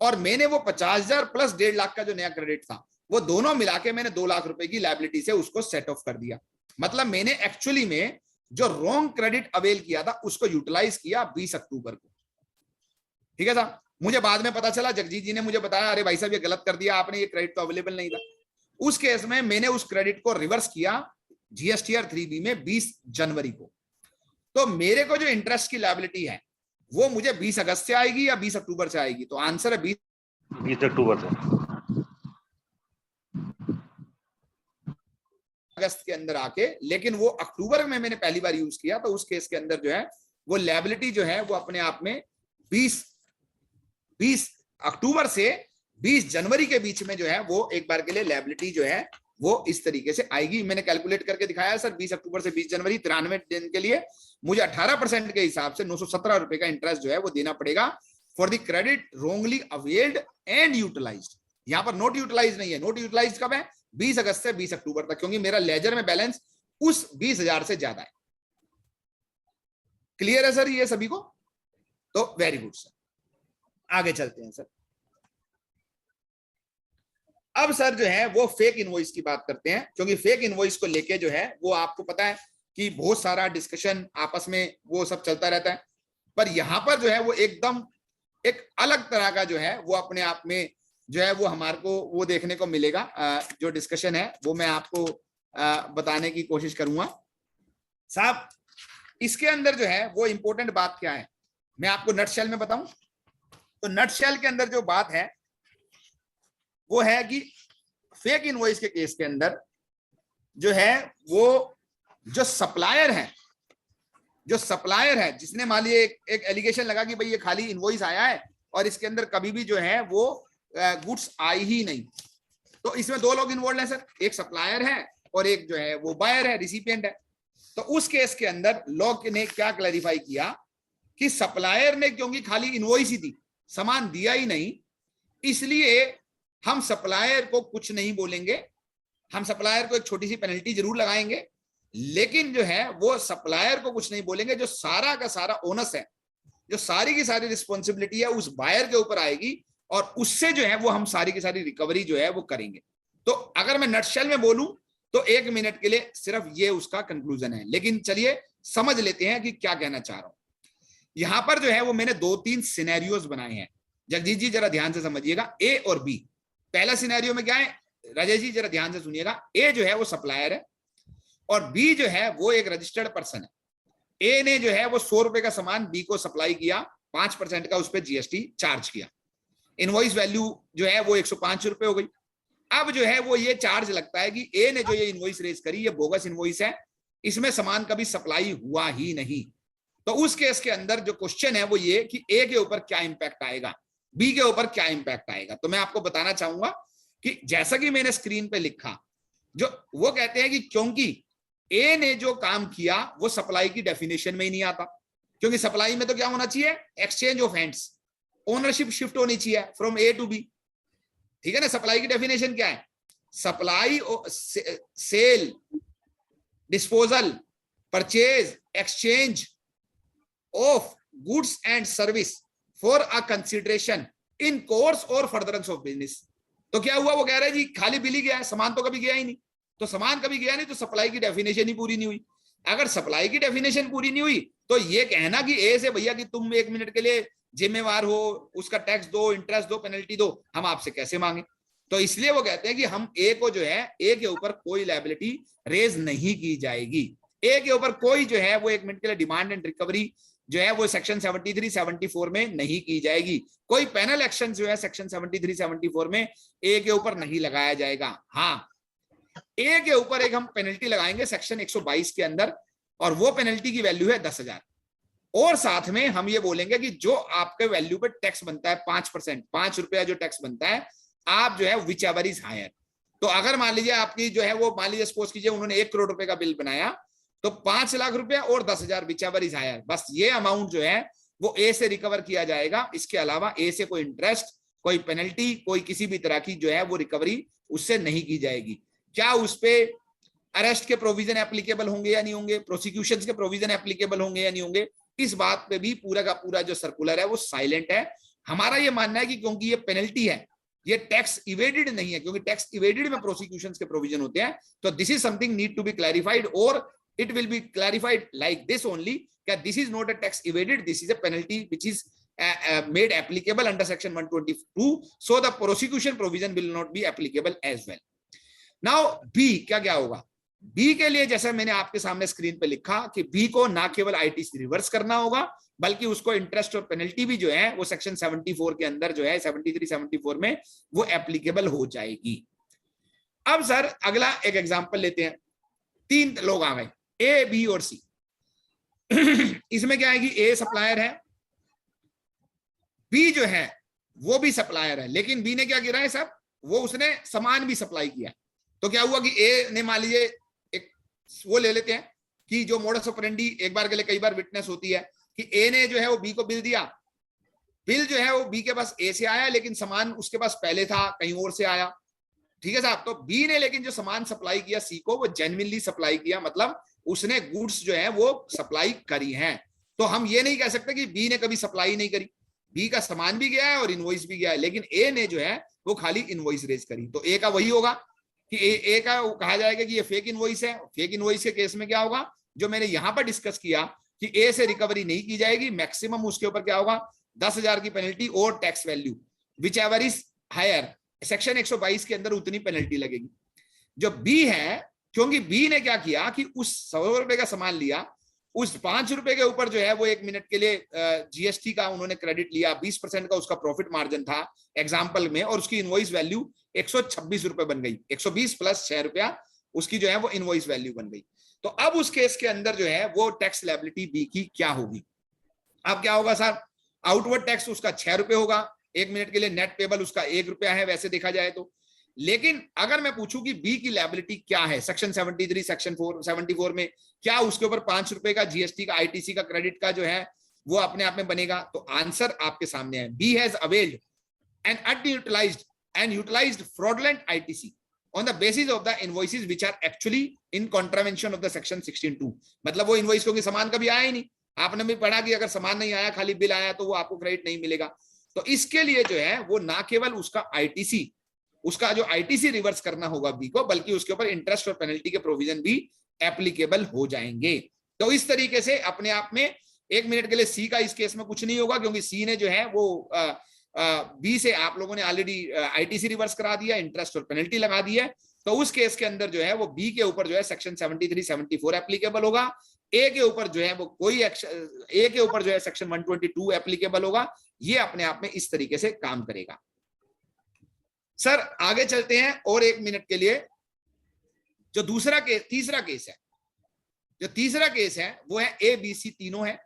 और मैंने वो 50,000 प्लस 1.5 लाख का जो नया क्रेडिट था, वो दोनों मिला के मैंने 2 लाख रुपए की लायबिलिटी से उसको सेट ऑफ कर दिया। मतलब मैंने एक्चुअली में जो रॉन्ग क्रेडिट अवेल किया था उसको यूटिलाइज किया 20 अक्टूबर को, ठीक है साहब। मुझे बाद में पता चला, जगजीत जी ने मुझे बताया, अरे भाई साहब ये गलत कर दिया आपने, ये क्रेडिट तो अवेलेबल नहीं था। उस केस में मैंने उस क्रेडिट को रिवर्स किया जीएसटीआर 3B में 20 जनवरी को। तो मेरे को जो इंटरेस्ट की लायबिलिटी है वो मुझे 20 अगस्त से आएगी या 20 अक्टूबर से आएगी? तो आंसर है 20 अक्टूबर से, अगस्त के अंदर आके। लेकिन वो अक्टूबर में मैंने पहली बार यूज किया, तो उस केस के अंदर जो है वो लायबिलिटी जो है वो अपने आप में 20 अक्टूबर से 20 जनवरी के बीच में जो है वो एक बार के लिए लायबिलिटी जो है वो इस तरीके से आएगी। मैंने कैलकुलेट करके दिखाया सर, 20 अक्टूबर से 20 जनवरी 93 दिन के लिए मुझे 18% के हिसाब से 917 रुपए का इंटरेस्ट जो है वो देना पड़ेगा for the credit wrongly availed and utilised. यहां पर नोट यूटिलाइज नहीं है। नोट यूटिलाइज कब है? 20 अगस्त से 20 अक्टूबर तक, क्योंकि मेरा लेजर में बैलेंस उस 20,000 से ज्यादा है। क्लियर है सर ये सभी को? तो वेरी गुड सर, आगे चलते हैं सर। अब सर जो है वो फेक इनवॉइस की बात करते हैं, क्योंकि फेक इनवॉइस को लेके जो है वो आपको पता है कि बहुत सारा डिस्कशन आपस में वो सब चलता रहता है। पर यहाँ पर जो है वो एकदम एक अलग तरह का जो है वो अपने आप में जो है वो हमारे को वो देखने को मिलेगा। जो डिस्कशन है वो मैं आपको बताने की कोशिश करूंगा। साहब इसके अंदर जो है वो इंपॉर्टेंट बात क्या है, मैं आपको नटशेल में बताऊं तो नटशेल के अंदर जो बात है वो है कि फेक इनवॉइस के केस के अंदर जो है वो जो सप्लायर है जिसने मान लीजिए एक एलिगेशन लगा कि भाई ये खाली इनवॉइस आया है और इसके अंदर कभी भी जो है वो गुड्स आई ही नहीं, तो इसमें दो लोग इन्वॉल्व हैं सर, एक सप्लायर है और एक जो है वो बायर है, रिसिपिएंट है। तो उस केस के अंदर लॉ ने क्या क्लैरिफाई किया कि सप्लायर ने क्योंकि खाली इनवॉइस ही दी, सामान दिया ही नहीं, इसलिए हम सप्लायर को कुछ नहीं बोलेंगे, हम सप्लायर को एक छोटी सी पेनल्टी जरूर लगाएंगे, लेकिन जो है वो सप्लायर को कुछ नहीं बोलेंगे। जो सारा का सारा ओनस है, जो सारी की सारी रिस्पॉन्सिबिलिटी है उस बायर के ऊपर आएगी और उससे जो है वो हम सारी की सारी रिकवरी जो है वो करेंगे। तो अगर मैं नटशेल में बोलूं तो 1 मिनट के लिए सिर्फ ये उसका कंक्लूजन है, लेकिन चलिए समझ लेते हैं कि क्या कहना चाह रहा हूं। यहां पर जो है वो मैंने 2-3 सिनेरियोज बनाए हैं, जगदीश जी जरा ध्यान से समझिएगा, ए और बी। पहला सिनेरियो में क्या है, राजेश जी जरा ध्यान से सुनिएगा, ए जो है वो सप्लायर है और बी जो है वो एक रजिस्टर्ड पर्सन है। ए ने जो है वो 100 रुपए का सामान बी को सप्लाई किया, 5% का उस पर जीएसटी चार्ज किया, इनवॉइस वैल्यू जो है वो 105 रुपए हो गई। अब जो है वो ये चार्ज लगता है कि ए ने जो ये इनवॉइस रेज करी ये बोगस इनवॉइस है, इसमें सामान कभी सप्लाई हुआ ही नहीं। तो उस केस के अंदर जो क्वेश्चन है वो ये कि ए के ऊपर क्या इंपैक्ट आएगा, बी के ऊपर क्या इंपैक्ट आएगा। तो मैं आपको बताना चाहूंगा कि जैसा कि मैंने स्क्रीन पे लिखा, जो वो कहते हैं कि क्योंकि ए ने जो काम किया वो सप्लाई की डेफिनेशन में ही नहीं आता, क्योंकि सप्लाई में तो क्या होना चाहिए, exchange of hands, ownership shift होनी चाहिए फ्रॉम ए टू बी, ठीक है ना। सप्लाई की डेफिनेशन क्या है, supply, sale, disposal, purchase, exchange of goods and service for a consideration in course और फर्दरेंस ऑफ बिजनेस। तो क्या हुआ, वो कह रहा है जी खाली बिल ही गया है, सामान तो कभी गया ही नहीं। तो सामान कभी गया नहीं तो सप्लाई की डेफिनेशन ही पूरी नहीं हुई। अगर सप्लाई की डेफिनेशन पूरी नहीं हुई तो ये कहना कि ए से भैया कि तुम 1 मिनट के लिए जिम्मेवार हो, उसका टैक्स दो, इंटरेस्ट दो, पेनल्टी दो, हम आपसे कैसे मांगे। तो इसलिए वो कहते हैं कि हम ए को जो है, ए के ऊपर कोई लायबिलिटी रेज नहीं की जाएगी, ए के ऊपर कोई जो है वो 1 मिनट के लिए डिमांड एंड रिकवरी जो है वो सेक्शन 73-74 में नहीं की जाएगी। कोई पैनल एक्शन जो है सेक्शन 73-74 में ए के ऊपर नहीं लगाया जाएगा। हाँ, ए के ऊपर एक हम पेनल्टी लगाएंगे सेक्शन 122 के अंदर, और वो पेनल्टी की वैल्यू है 10,000। और साथ में हम ये बोलेंगे कि जो आपके वैल्यू पे टैक्स बनता है 5%, 5 रुपया जो टैक्स बनता है, आप जो है विच एवर इज हायर। तो अगर मान लीजिए आपकी जो है वो, मान लीजिए सपोज कीजिए उन्होंने 1 करोड़ रुपए का बिल बनाया, तो 5 लाख रुपया और 10,000 विच एवर इज हायर, बस ये अमाउंट जो है वो ए से रिकवर किया जाएगा। इसके अलावा ए से कोई इंटरेस्ट, कोई पेनल्टी, कोई किसी भी तरह की जो है वो रिकवरी उससे नहीं की जाएगी। क्या उस पे अरेस्ट के प्रोविजन एप्लीकेबल होंगे या नहीं होंगे, प्रोसिक्यूशन के प्रोविजन एप्लीकेबल होंगे या नहीं होंगे, इस बात पे भी पूरा का पूरा जो सर्कुलर है वो साइलेंट है। हमारा ये मानना है कि क्योंकि ये पेनल्टी है, ये टैक्स इवेडेड नहीं है, क्योंकि टैक्स इवेडेड में प्रोसिक्यूशन के प्रोविजन होते हैं। तो this is something need to be clarified, और it will be clarified like this only, that this is not a tax evaded, this is a penalty which is made applicable under section 122, so the prosecution provision will not be applicable as well. Now B क्या होगा, B के लिए जैसा मैंने आपके सामने स्क्रीन पे लिखा कि B को ना केवल ITC रिवर्स करना होगा, बल्कि उसको इंटरेस्ट और पेनल्टी भी जो है वो सेक्शन 74 के अंदर जो है 73-74 में वो एप्लीकेबल हो जाएगी। अब सर अगला एक एग्जांपल लेते हैं, 3 लोग आ गए, ए, बी और सी। इसमें क्या है कि ए सप्लायर है, बी जो है वो भी सप्लायर है, लेकिन बी ने क्या किया है सब, वो उसने सामान भी सप्लाई किया। तो क्या हुआ कि ए ने, मान लीजिए एक वो ले लेते हैं कि जो मोडस ऑपरेंडी एक बार के लिए कई बार विटनेस होती है कि ए ने जो है वो बी को बिल दिया, बिल जो है वो बी के पास ए से आया, लेकिन सामान उसके पास पहले था कहीं और से आया, ठीक है साहब। तो बी ने लेकिन जो सामान सप्लाई किया सी को, वो जेन्युइनली सप्लाई किया, मतलब उसने गुड्स जो है वो सप्लाई करी हैं। तो हम ये नहीं कह सकते कि बी ने कभी सप्लाई नहीं करी, बी का सामान भी गया है और इनवॉइस भी गया है, लेकिन ए ने जो है वो खाली इनवॉइस रेज करी। तो ए का वही होगा कि ए का कहा जाएगा कि ये फेक इनवॉइस है। फेक इनवॉइस के केस में क्या होगा, जो मैंने यहां पर डिस्कस किया कि ए से रिकवरी नहीं की जाएगी, मैक्सिमम उसके ऊपर क्या होगा 10,000 की पेनल्टी और tax value whichever is higher, section 122 के अंदर उतनी पेनल्टी लगेगी। जो बी है, क्योंकि बी ने क्या किया कि उस 100 रुपए का सामान लिया, उस 5 रुपए के ऊपर जो है वो 1 मिनट के लिए जीएसटी का उन्होंने क्रेडिट लिया, 20% का उसका प्रॉफिट मार्जिन था एग्जांपल में, और उसकी इनवॉइस वैल्यू 126 रुपए बन गई, 120 प्लस 6 रुपया उसकी जो है वो इनवॉइस वैल्यू बन गई। तो अब उस केस के अंदर जो है वो टैक्स लायबिलिटी बी की क्या होगी? अब क्या होगा सर, आउटवर्ड टैक्स उसका 6 रुपए होगा 1 मिनट के लिए, नेट पेबल उसका 1 रुपया है वैसे देखा जाए तो। लेकिन अगर मैं पूछूं कि बी की लायबिलिटी क्या है, सेक्शन 73 सेक्शन 74 में क्या उसके ऊपर 5 रुपए का जीएसटी का आईटीसी का क्रेडिट का जो है वो अपने आप में बनेगा? तो आंसर आपके सामने है, B has availed and unutilised and utilised fraudulent ITC on the basis of the invoices which are actually in contravention of the section 16(2). मतलब वो इनवॉइस क्योंकि सामान कभी आया ही नहीं, आपने भी पढ़ा कि अगर सामान नहीं आया खाली बिल आया तो वो आपको क्रेडिट नहीं मिलेगा। तो इसके लिए जो है वो ना केवल उसका आईटीसी, उसका जो आईटीसी रिवर्स करना होगा बी को, बल्कि उसके ऊपर इंटरेस्ट और पेनल्टी के प्रोविजन भी एप्लीकेबल हो जाएंगे। तो इस तरीके से अपने आप में 1 मिनट के लिए सी का इस केस में कुछ नहीं होगा, क्योंकि सी ने जो है वो बी से आप लोगों ने ऑलरेडी आईटीसी रिवर्स करा दिया, इंटरेस्ट और पेनल्टी लगा दी है। तो उस केस के अंदर जो है वो बी के ऊपर जो है सेक्शन 73 74 एप्लीकेबल होगा, ए के ऊपर जो है वो कोई एक्शन, ए के ऊपर जो है सेक्शन 122 एप्लीकेबल होगा। ये अपने आप में इस तरीके से काम करेगा। सर आगे चलते हैं और 1 मिनट के लिए। जो तीसरा केस है, जो तीसरा केस है वो है ए बी सी तीनों है,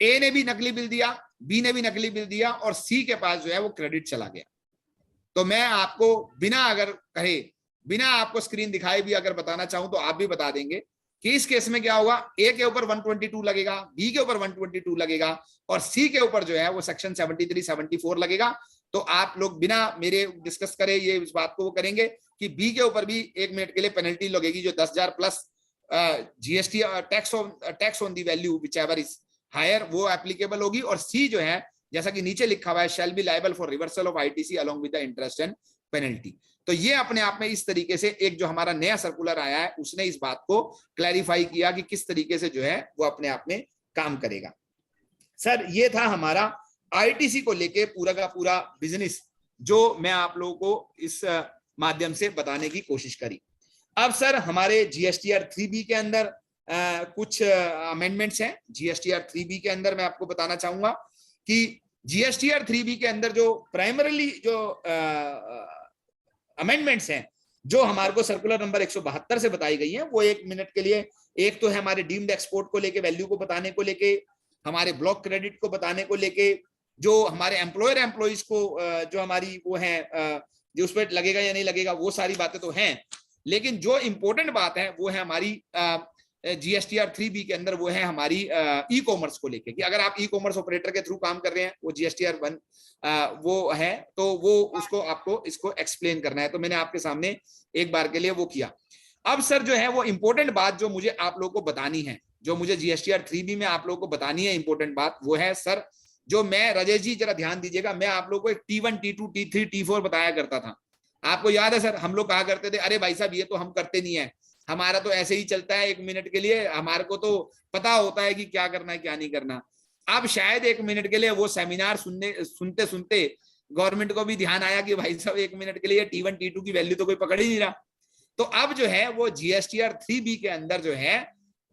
ए ने भी नकली बिल दिया, बी ने भी नकली बिल दिया और सी के पास जो है वो क्रेडिट चला गया। तो मैं आपको बिना अगर कहे, बिना आपको स्क्रीन दिखाए भी अगर बताना चाहूं तो आप भी बता देंगे कि इस केस में क्या होगा, ए के ऊपर 122 लगेगा, बी के ऊपर 122 लगेगा और सी के ऊपर जो है वो सेक्शन 73 74 लगेगा। तो आप लोग बिना मेरे डिस्कस करे ये इस बात को वो करेंगे कि बी के ऊपर भी 1 मिनट के लिए पेनल्टी लगेगी जो 10,000 plus GST tax on the value whichever is higher वो एप्लीकेबल होगी। और सी जो है जैसा कि नीचे लिखा हुआ है, shall be liable for reversal of ITC along with the interest and penalty. तो ये अपने आप में इस तरीके से एक जो हमारा नया सर्कुलर आया है उसने इस बात को क्लैरिफाई किया कि किस तरीके से जो है वो अपने आप में काम करेगा। सर ये था हमारा आईटीसी को लेके पूरा का पूरा बिजनेस जो मैं आप लोगों को इस माध्यम से बताने की कोशिश करी। अब सर हमारे जीएसटीआर 3B के अंदर कुछ अमेंडमेंट्स हैं। जीएसटीआर 3B के अंदर मैं आपको बताना चाहूंगा कि जीएसटीआर 3B के अंदर जो प्राइमरीली जो अमेंडमेंट्स हैं जो हमारे को सर्कुलर नंबर 172 से बताई गई हैं, वो 1 मिनट के लिए, एक तो है हमारे डीम्ड एक्सपोर्ट को लेके, वैल्यू को बताने को लेके, हमारे ब्लॉक क्रेडिट को बताने को लेके, जो हमारे एम्प्लॉयर एम्प्लॉइज को जो हमारी वो है जो उस पर लगेगा या नहीं लगेगा वो सारी बातें तो हैं। लेकिन जो इंपॉर्टेंट बात है वो है हमारी जीएसटीआर 3B के अंदर, वो है हमारी ई कॉमर्स को लेके कि अगर आप ई कॉमर्स ऑपरेटर के थ्रू काम कर रहे हैं, वो जीएसटीआर 1 वो है, तो वो उसको आपको इसको एक्सप्लेन करना है। तो मैंने आपके सामने एक बार के लिए वो किया। अब सर जो है वो इंपॉर्टेंट बात जो मुझे आप लोगों को बतानी है, जो मुझे जीएसटीआर 3B में आप लोगों को बतानी है इंपॉर्टेंट बात, वो है सर जो मैं, राजेश जी जरा ध्यान दीजिएगा, मैं आप लोगों को एक T1 T2 T3 T4 बताया करता था। आपको याद है सर, हम लोग कहा करते थे अरे भाई साहब ये तो हम करते नहीं है, हमारा तो ऐसे ही चलता है 1 मिनट के लिए, हमारे को तो पता होता है कि क्या करना है क्या नहीं करना। अब शायद 1 मिनट के लिए वो सेमिनार सुनते सुनते गवर्नमेंट को भी ध्यान आया कि भाई साहब 1 मिनट के लिए T1 T2 की वैल्यू तो कोई पकड़ ही नहीं रहा। तो अब जो है वो जीएसटीआर 3B के अंदर जो है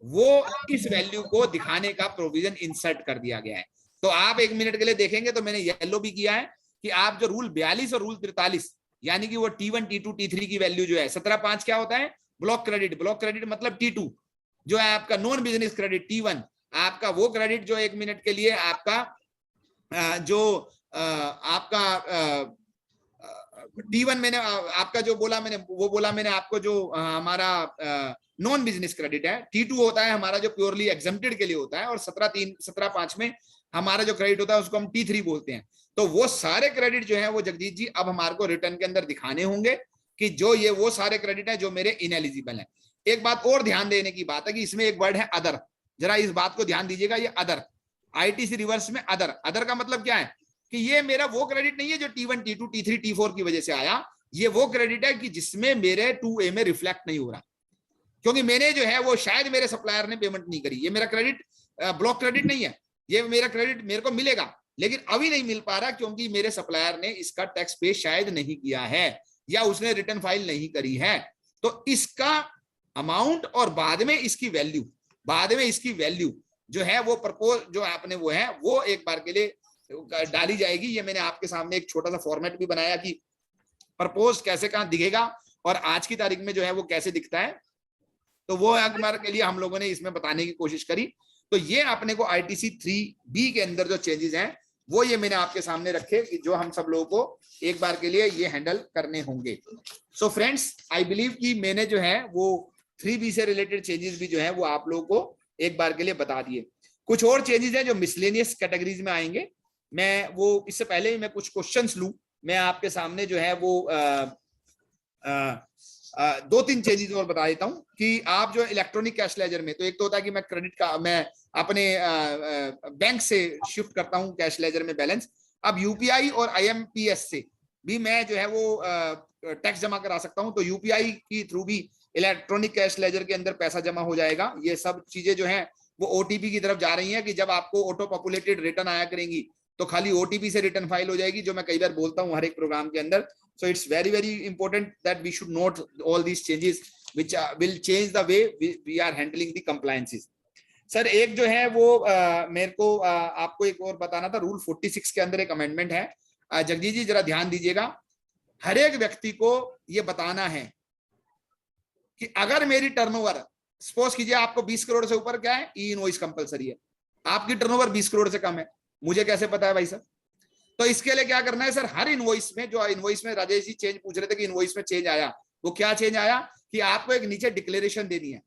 वो इस वैल्यू को दिखाने का प्रोविजन इंसर्ट कर दिया गया है। तो आप 1 मिनट के लिए देखेंगे तो मैंने येलो भी किया है कि आप जो रूल 42 और रूल 43 यानी कि वो T1 T2 T3 की वैल्यू जो है 17.5 क्या होता है, ब्लॉक क्रेडिट, ब्लॉक क्रेडिट मतलब T2 जो है आपका नॉन बिजनेस क्रेडिट, T1 आपका वो क्रेडिट जो 1 मिनट के लिए आपका जो आपका T1 मैंने आपका जो बोला मैंने वो बोला मैंने आपको जो हमारा नॉन बिजनेस क्रेडिट है। T2 होता है हमारा जो प्योरली एग्जम्प्टेड के लिए होता है, और 17.5 में हमारा जो क्रेडिट होता है उसको हम T3 बोलते हैं। तो वो सारे क्रेडिट जो है वो जगदीश जी अब हमारे को रिटर्न के अंदर दिखाने होंगे कि जो ये वो सारे क्रेडिट है जो मेरे इनएलिजिबल है। एक बात और ध्यान देने की बात है कि इसमें एक वर्ड है अदर, जरा इस बात को ध्यान दीजिएगा। ये अदर, आईटीसी रिवर्स में अदर, अदर का मतलब क्या है कि ये मेरा वो क्रेडिट नहीं है जो T1 T2 T3 T4 की वजह से आया, ये वो क्रेडिट है कि जिसमें मेरे 2A में रिफ्लेक्ट नहीं हो रहा, क्योंकि मैंने जो है वो शायद मेरे सप्लायर ने पेमेंट नहीं करी, ये मेरा क्रेडिट ब्लॉक क्रेडिट नहीं है, ये मेरा क्रेडिट मेरे को मिलेगा, लेकिन अभी नहीं मिल पा रहा क्योंकि मेरे सप्लायर ने इसका टैक्स पे शायद नहीं किया है या उसने रिटर्न फाइल नहीं करी है। तो इसका अमाउंट और बाद में इसकी वैल्यू जो है वो प्रपोज जो आपने वो है वो एक बार के लिए डाली जाएगी। ये मैंने आपके सामने एक छोटा सा फॉर्मेट भी बनाया कि प्रपोज कैसे कहां दिखेगा और आज की तारीख में जो है वो कैसे दिखता है, तो वो एक बार के लिए हम लोगों ने इसमें बताने की कोशिश करी। तो ये अपने को ITC 3B के अंदर जो चेंजेस हैं वो ये मैंने आपके सामने रखे कि जो हम सब लोगों को एक बार के लिए ये हैंडल करने होंगे। सो फ्रेंड्स, आई बिलीव कि मैंने जो है वो 3B से रिलेटेड चेंजेस भी जो है वो आप लोगों को एक बार के लिए बता दिए। कुछ और चेंजेस हैं जो मिसलेनियस कैटेगरीज में आएंगे, मैं वो इससे पहले ही मैं कुछ क्वेश्चंस लूं, मैं आपके सामने जो है वो 2-3 चेंजेस और बता देता हूं कि आप जो इलेक्ट्रॉनिक कैश लेजर में, तो एक तो होता है कि मैं क्रेडिट का मैं अपने बैंक से शिफ्ट करता हूं कैश लेजर में बैलेंस। अब UPI और IMPS से भी मैं जो है वो टैक्स जमा करा सकता हूं, तो UPI की थ्रू भी इलेक्ट्रॉनिक कैश लेजर के अंदर पैसा जमा हो जाएगा। ये सब चीजें जो है वो OTP की तरफ जा रही हैं कि जब आपको ऑटो पॉपुलेटेड रिटर्न आया करेंगी तो खाली OTP से रिटर्न फाइल हो जाएगी, जो मैं कई बार बोलता हूं हर एक प्रोग्राम के अंदर। So it's very very important that we should note all these changes which will change the way we are handling the compliances. Sir एक जो है वो मेरे को आपको एक और बताना था, रूल 46 के अंदर एक अमेंडमेंट है, जगजीत जी जरा ध्यान दीजिएगा। हर एक व्यक्ति को ये बताना है कि अगर मेरी टर्नओवर, सपोज कीजिए आपको 20 करोड़ से ऊपर क्या है, ई इनवॉइस कंपलसरी है, आपकी टर्नओवर 20 करोड़ से कम है, मुझे कैसे पता है भाई साहब? तो इसके लिए क्या करना है सर, हर इनवॉइस में, जो इनवॉइस में राजेश जी चेंज पूछ रहे थे कि इनवॉइस में चेंज आया, वो क्या चेंज आया कि आपको एक नीचे डिक्लेरेशन देनी है,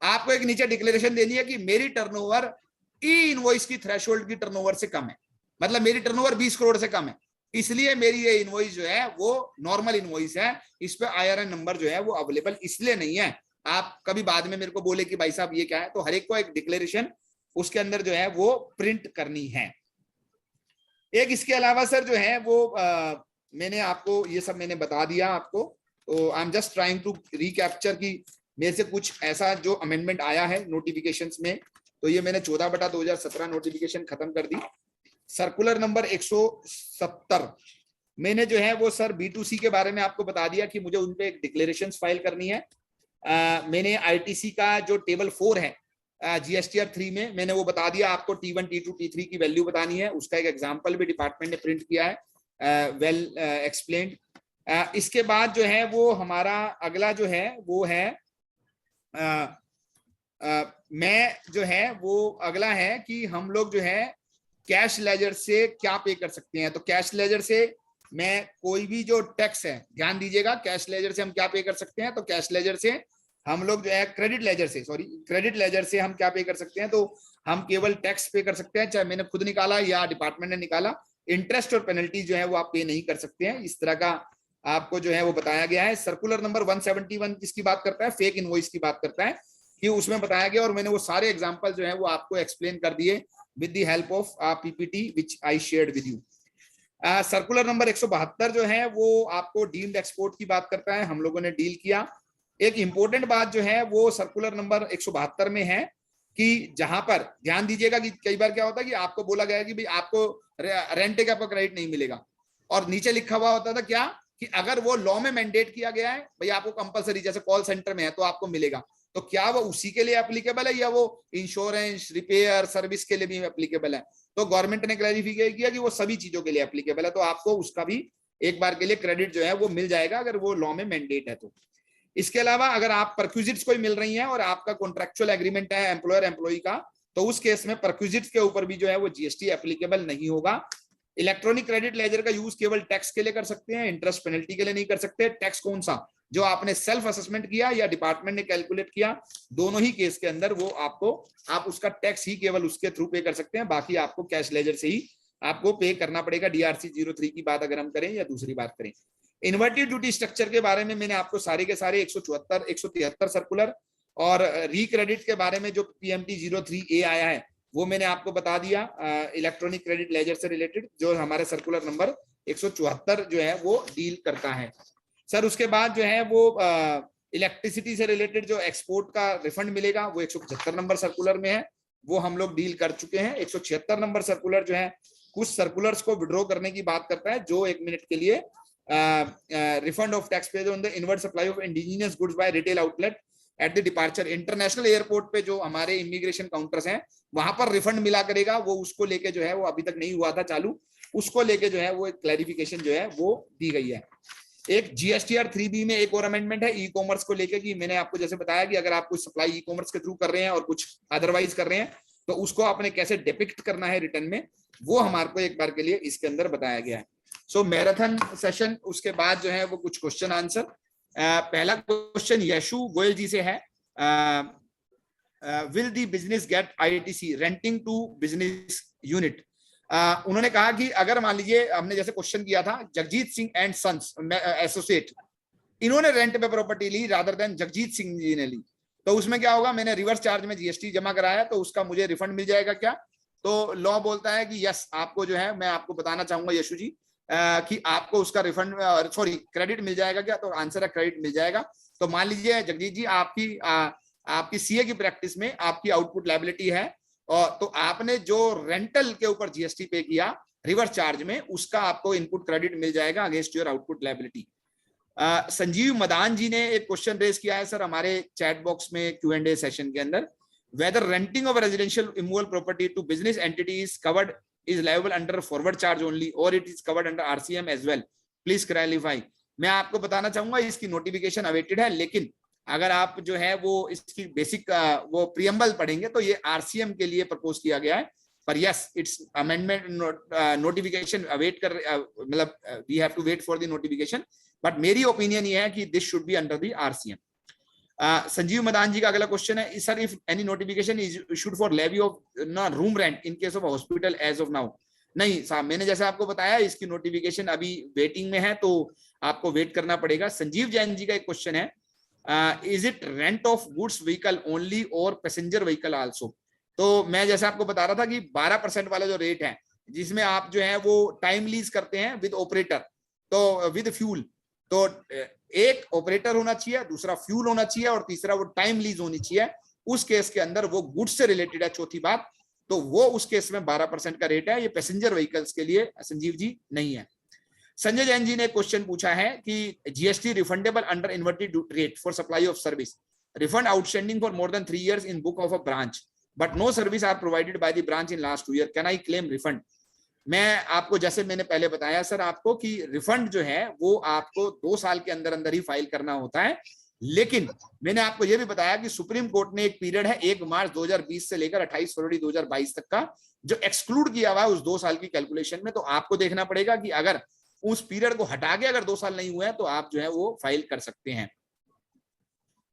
आपको एक नीचे डिक्लेरेशन देनी है कि मेरी टर्नओवर ई इनवॉइस की थ्रेशोल्ड की टर्नओवर से कम है, मतलब मेरी टर्नओवर 20 करोड़ से कम है, इसलिए मेरी ये इनवॉइस जो है वो नॉर्मल इनवॉइस है, इस पे IRN नंबर जो है वो अवेलेबल इसलिए नहीं है। आप कभी बाद में मेरे को बोले कि भाई साहब ये क्या है, तो हर एक को एक डिक्लेरेशन उसके अंदर जो है वो प्रिंट करनी है। एक इसके अलावा सर जो है वो मैंने आपको ये सब मैंने बता दिया आपको, तो I am just trying to recapture कि मेरे से कुछ ऐसा जो अमेंडमेंट आया है नोटिफिकेशंस में, तो ये मैंने 14/2017 नोटिफिकेशन खत्म कर दी। सर्कुलर नंबर 170 मैंने जो है वो सर B2C के बारे में आपको बता दिया कि मुझे उन पे एक डिक्लेरेशन फाइल करनी है। मैंने ITC का जो टेबल 4 है GSTR 3 में मैंने वो बता दिया आपको, T1 T2 T3 की वैल्यू बतानी है, उसका एक एग्जांपल भी डिपार्टमेंट ने प्रिंट किया है, वेल एक्सप्लेन्ड। इसके बाद जो है वो हमारा अगला जो है वो है मैं जो है वो अगला है कि हम लोग जो है कैश लेजर से क्या पे कर सकते हैं। तो कैश लेजर से मैं कोई भी जो टैक्स है, ध्यान दीजिएगा, कैश लेजर से हम क्या पे कर सकते हैं, तो कैश लेजर से हम लोग जो है क्रेडिट लेजर से हम क्या पे कर सकते हैं, तो हम केवल टैक्स पे कर सकते हैं, चाहे मैंने खुद निकाला या डिपार्टमेंट ने निकाला, इंटरेस्ट और पेनल्टी जो है वो आप पे नहीं कर सकते हैं। इस तरह का आपको जो है वो बताया गया है। सर्कुलर नंबर 171 किसकी बात करता है, फेक इनवॉइस की बात करता है, कि उसमें बताया गया, और मैंने वो सारे एग्जांपल जो है वो आपको एक्सप्लेन कर दिए with the help of PPT which I shared with you. Circular number 172 जो है वो आपको डीम्ड एक्सपोर्ट की बात करता है, हम लोगों ने डील किया। एक इंपॉर्टेंट बात जो है वो सर्कुलर नंबर 172 में है कि जहां पर ध्यान दीजिएगा कि कई बार क्या होता है कि आपको बोला गया है कि भाई आपको रेंट का क्रेडिट नहीं मिलेगा, और नीचे लिखा हुआ होता था क्या कि अगर वो लॉ में मैंडेट किया गया है भाई आपको कंपलसरी, जैसे कॉल सेंटर में है तो आपको मिलेगा, तो क्या वो उसी के लिए एप्लीकेबल है या वो इंश्योरेंस, रिपेयर, सर्विस के लिए भी एप्लीकेबल है? तो गवर्नमेंट ने क्लैरिफाई किया कि वो सभी चीजों के लिए एप्लीकेबल है, तो आपको उसका भी एक बार के लिए क्रेडिट जो है वो मिल जाएगा अगर वो लॉ में मैंडेट है तो। इसके अलावा अगर आप परक्विजिट्स कोई मिल रही हैं और आपका कॉन्ट्रेक्चुअल एग्रीमेंट है एम्प्लॉयर एम्प्लॉई का, तो उस केस में परक्विजिट्स के ऊपर भी जो है वो GST एप्लीकेबल नहीं होगा। इलेक्ट्रॉनिक क्रेडिट लेजर का यूज केवल टैक्स के लिए कर सकते हैं, इंटरेस्ट पेनल्टी के लिए नहीं कर सकते। टैक्स कौन सा, जो आपने सेल्फ असेसमेंट किया या डिपार्टमेंट ने कैलकुलेट किया, दोनों ही केस के अंदर वो आप उसका टैक्स ही केवल उसके थ्रू पे कर सकते हैं, बाकी आपको कैश लेजर से ही आपको पे करना पड़ेगा। DRC 03 की बात अगर हम करें या दूसरी बात करें। इन्वर्टेड ड्यूटी स्ट्रक्चर के बारे में मैंने आपको सारे के सारे 174, 173 सर्कुलर और रिक्रेडिट के बारे में जो PMT 03A आया है वो मैंने आपको बता दिया, इलेक्ट्रॉनिक क्रेडिट लेजर से रिलेटेड, जो हमारे सर्कुलर नंबर 174 जो है वो डील करता है। सर उसके बाद जो है वो इलेक्ट्रिसिटी से रिलेटेड जो एक्सपोर्ट का रिफंड मिलेगा वो 175 नंबर सर्कुलर में है। वो हम लोग डील कर चुके हैं। 176 नंबर सर्कुलर जो है कुछ सर्कुलर्स को विड्रॉ करने की बात करता है, जो 1 मिनट के लिए refund of tax paid on the inward supply of indigenous goods by retail outlet at the departure. International airport पे जो हमारे इमिग्रेशन काउंटर्स हैं वहां पर रिफंड मिला करेगा, वो उसको लेके जो है वो अभी तक नहीं हुआ था चालू, उसको लेके जो है वो एक क्लैरिफिकेशन जो है वो दी गई है। एक GSTR 3B में एक और अमेंडमेंट है ई कॉमर्स को लेके, कि मैंने आपको जैसे बताया कि अगर आप कुछ सप्लाई ई कॉमर्स के थ्रू कर रहे हैं और कुछ अदरवाइज कर रहे हैं तो उसको आपने कैसे डिपिक्ट करना है रिटर्न में, वो हमारे को एक बार के लिए इसके अंदर बताया गया है। सो मैराथन सेशन, उसके बाद जो है वो कुछ क्वेश्चन आंसर। पहला क्वेश्चन यशु गोयल जी से है, will the business get ITC renting to business unit. उन्होंने कहा कि अगर मान लीजिए हमने जैसे क्वेश्चन किया था Jagjit Singh and sons associate, इन्होंने रेंट पे प्रॉपर्टी ली रादर देन जगजीत सिंह जी ने ली, तो उसमें क्या होगा, मैंने रिवर्स चार्ज में GST जमा कराया तो उसका मुझे रिफंड मिल जाएगा क्या? तो लॉ बोलता है कि यस, आपको जो है मैं आपको बताना चाहूंगा यशु जी कि आपको उसका रिफंड सॉरी क्रेडिट मिल जाएगा क्या? तो आंसर है क्रेडिट मिल जाएगा। तो मान लीजिए जगजीत जी आपकी CA की प्रैक्टिस में आपकी आउटपुट लायबिलिटी है, और तो आपने जो रेंटल के ऊपर GST पे किया रिवर्स चार्ज में, उसका आपको इनपुट क्रेडिट मिल जाएगा against your output liability. Sanjeev Madan ji ने एक क्वेश्चन रेज किया है सर हमारे चैट बॉक्स में Q&A सेशन के अंदर, whether renting of residential immovable property to business entity is covered is liable under forward charge only और it is covered under RCM as well, please clarify. मैं आपको बताना चाहूंगा इसकी नोटिफिकेशन अवेटेड है, लेकिन अगर आप जो है वो इसकी बेसिक वो प्रियम्बल पढ़ेंगे तो ये RCM के लिए प्रपोज किया गया है, पर yes it's amendment notification await कर, मतलब we have to wait for the notification, but मेरी ओपिनियन ये है कि this should be under the RCM। Sanjeev Madan ji का अगला क्वेश्चन है sir, if any notification is issued for levy of room rent in case of hospital as of now. नहीं साहब, मैंने जैसे आपको बताया इसकी नोटिफिकेशन अभी वेटिंग में है, तो आपको वेट करना पड़ेगा। संजीव जैन जी का एक क्वेश्चन है, is it rent of goods vehicle only और पैसेंजर व्हीकल आल्सो? तो मैं जैसे आपको बता रहा था कि 12% वाला जो रेट है जिसमें आप जो है वो टाइम लीज करते हैं विद ऑपरेटर, तो विद फ्यूल, तो एक ऑपरेटर होना चाहिए, दूसरा फ्यूल होना चाहिए और तीसरा वो टाइम लीज होनी चाहिए। उस केस के अंदर वो गुड्स से रिलेटेड है, चौथी बात, तो वो उस केस में 12% का रेट है। ये पैसेंजर व्हीकल्स के लिए संजीव जी नहीं है। संजय जैन जी ने क्वेश्चन पूछा है कि GST refundable under inverted rate for supply of service, refund outstanding for more than 3 years in book of a branch but no service are provided by the branch in last 2 years, can I claim refund? मैं आपको जैसे मैंने पहले बताया सर आपको कि रिफंड जो है वो आपको 2 साल के अंदर अंदर ही फाइल करना होता है, लेकिन मैंने आपको यह भी बताया कि सुप्रीम कोर्ट ने एक पीरियड है 1 मार्च 2020 से लेकर 28 फरवरी 2022 तक का जो एक्सक्लूड किया हुआ है उस 2 साल की कैलकुलेशन में। तो आपको देखना पड़ेगा कि अगर उस पीरियड को हटा के अगर 2 साल नहीं हुए हैं तो आप जो है वो फाइल कर सकते हैं।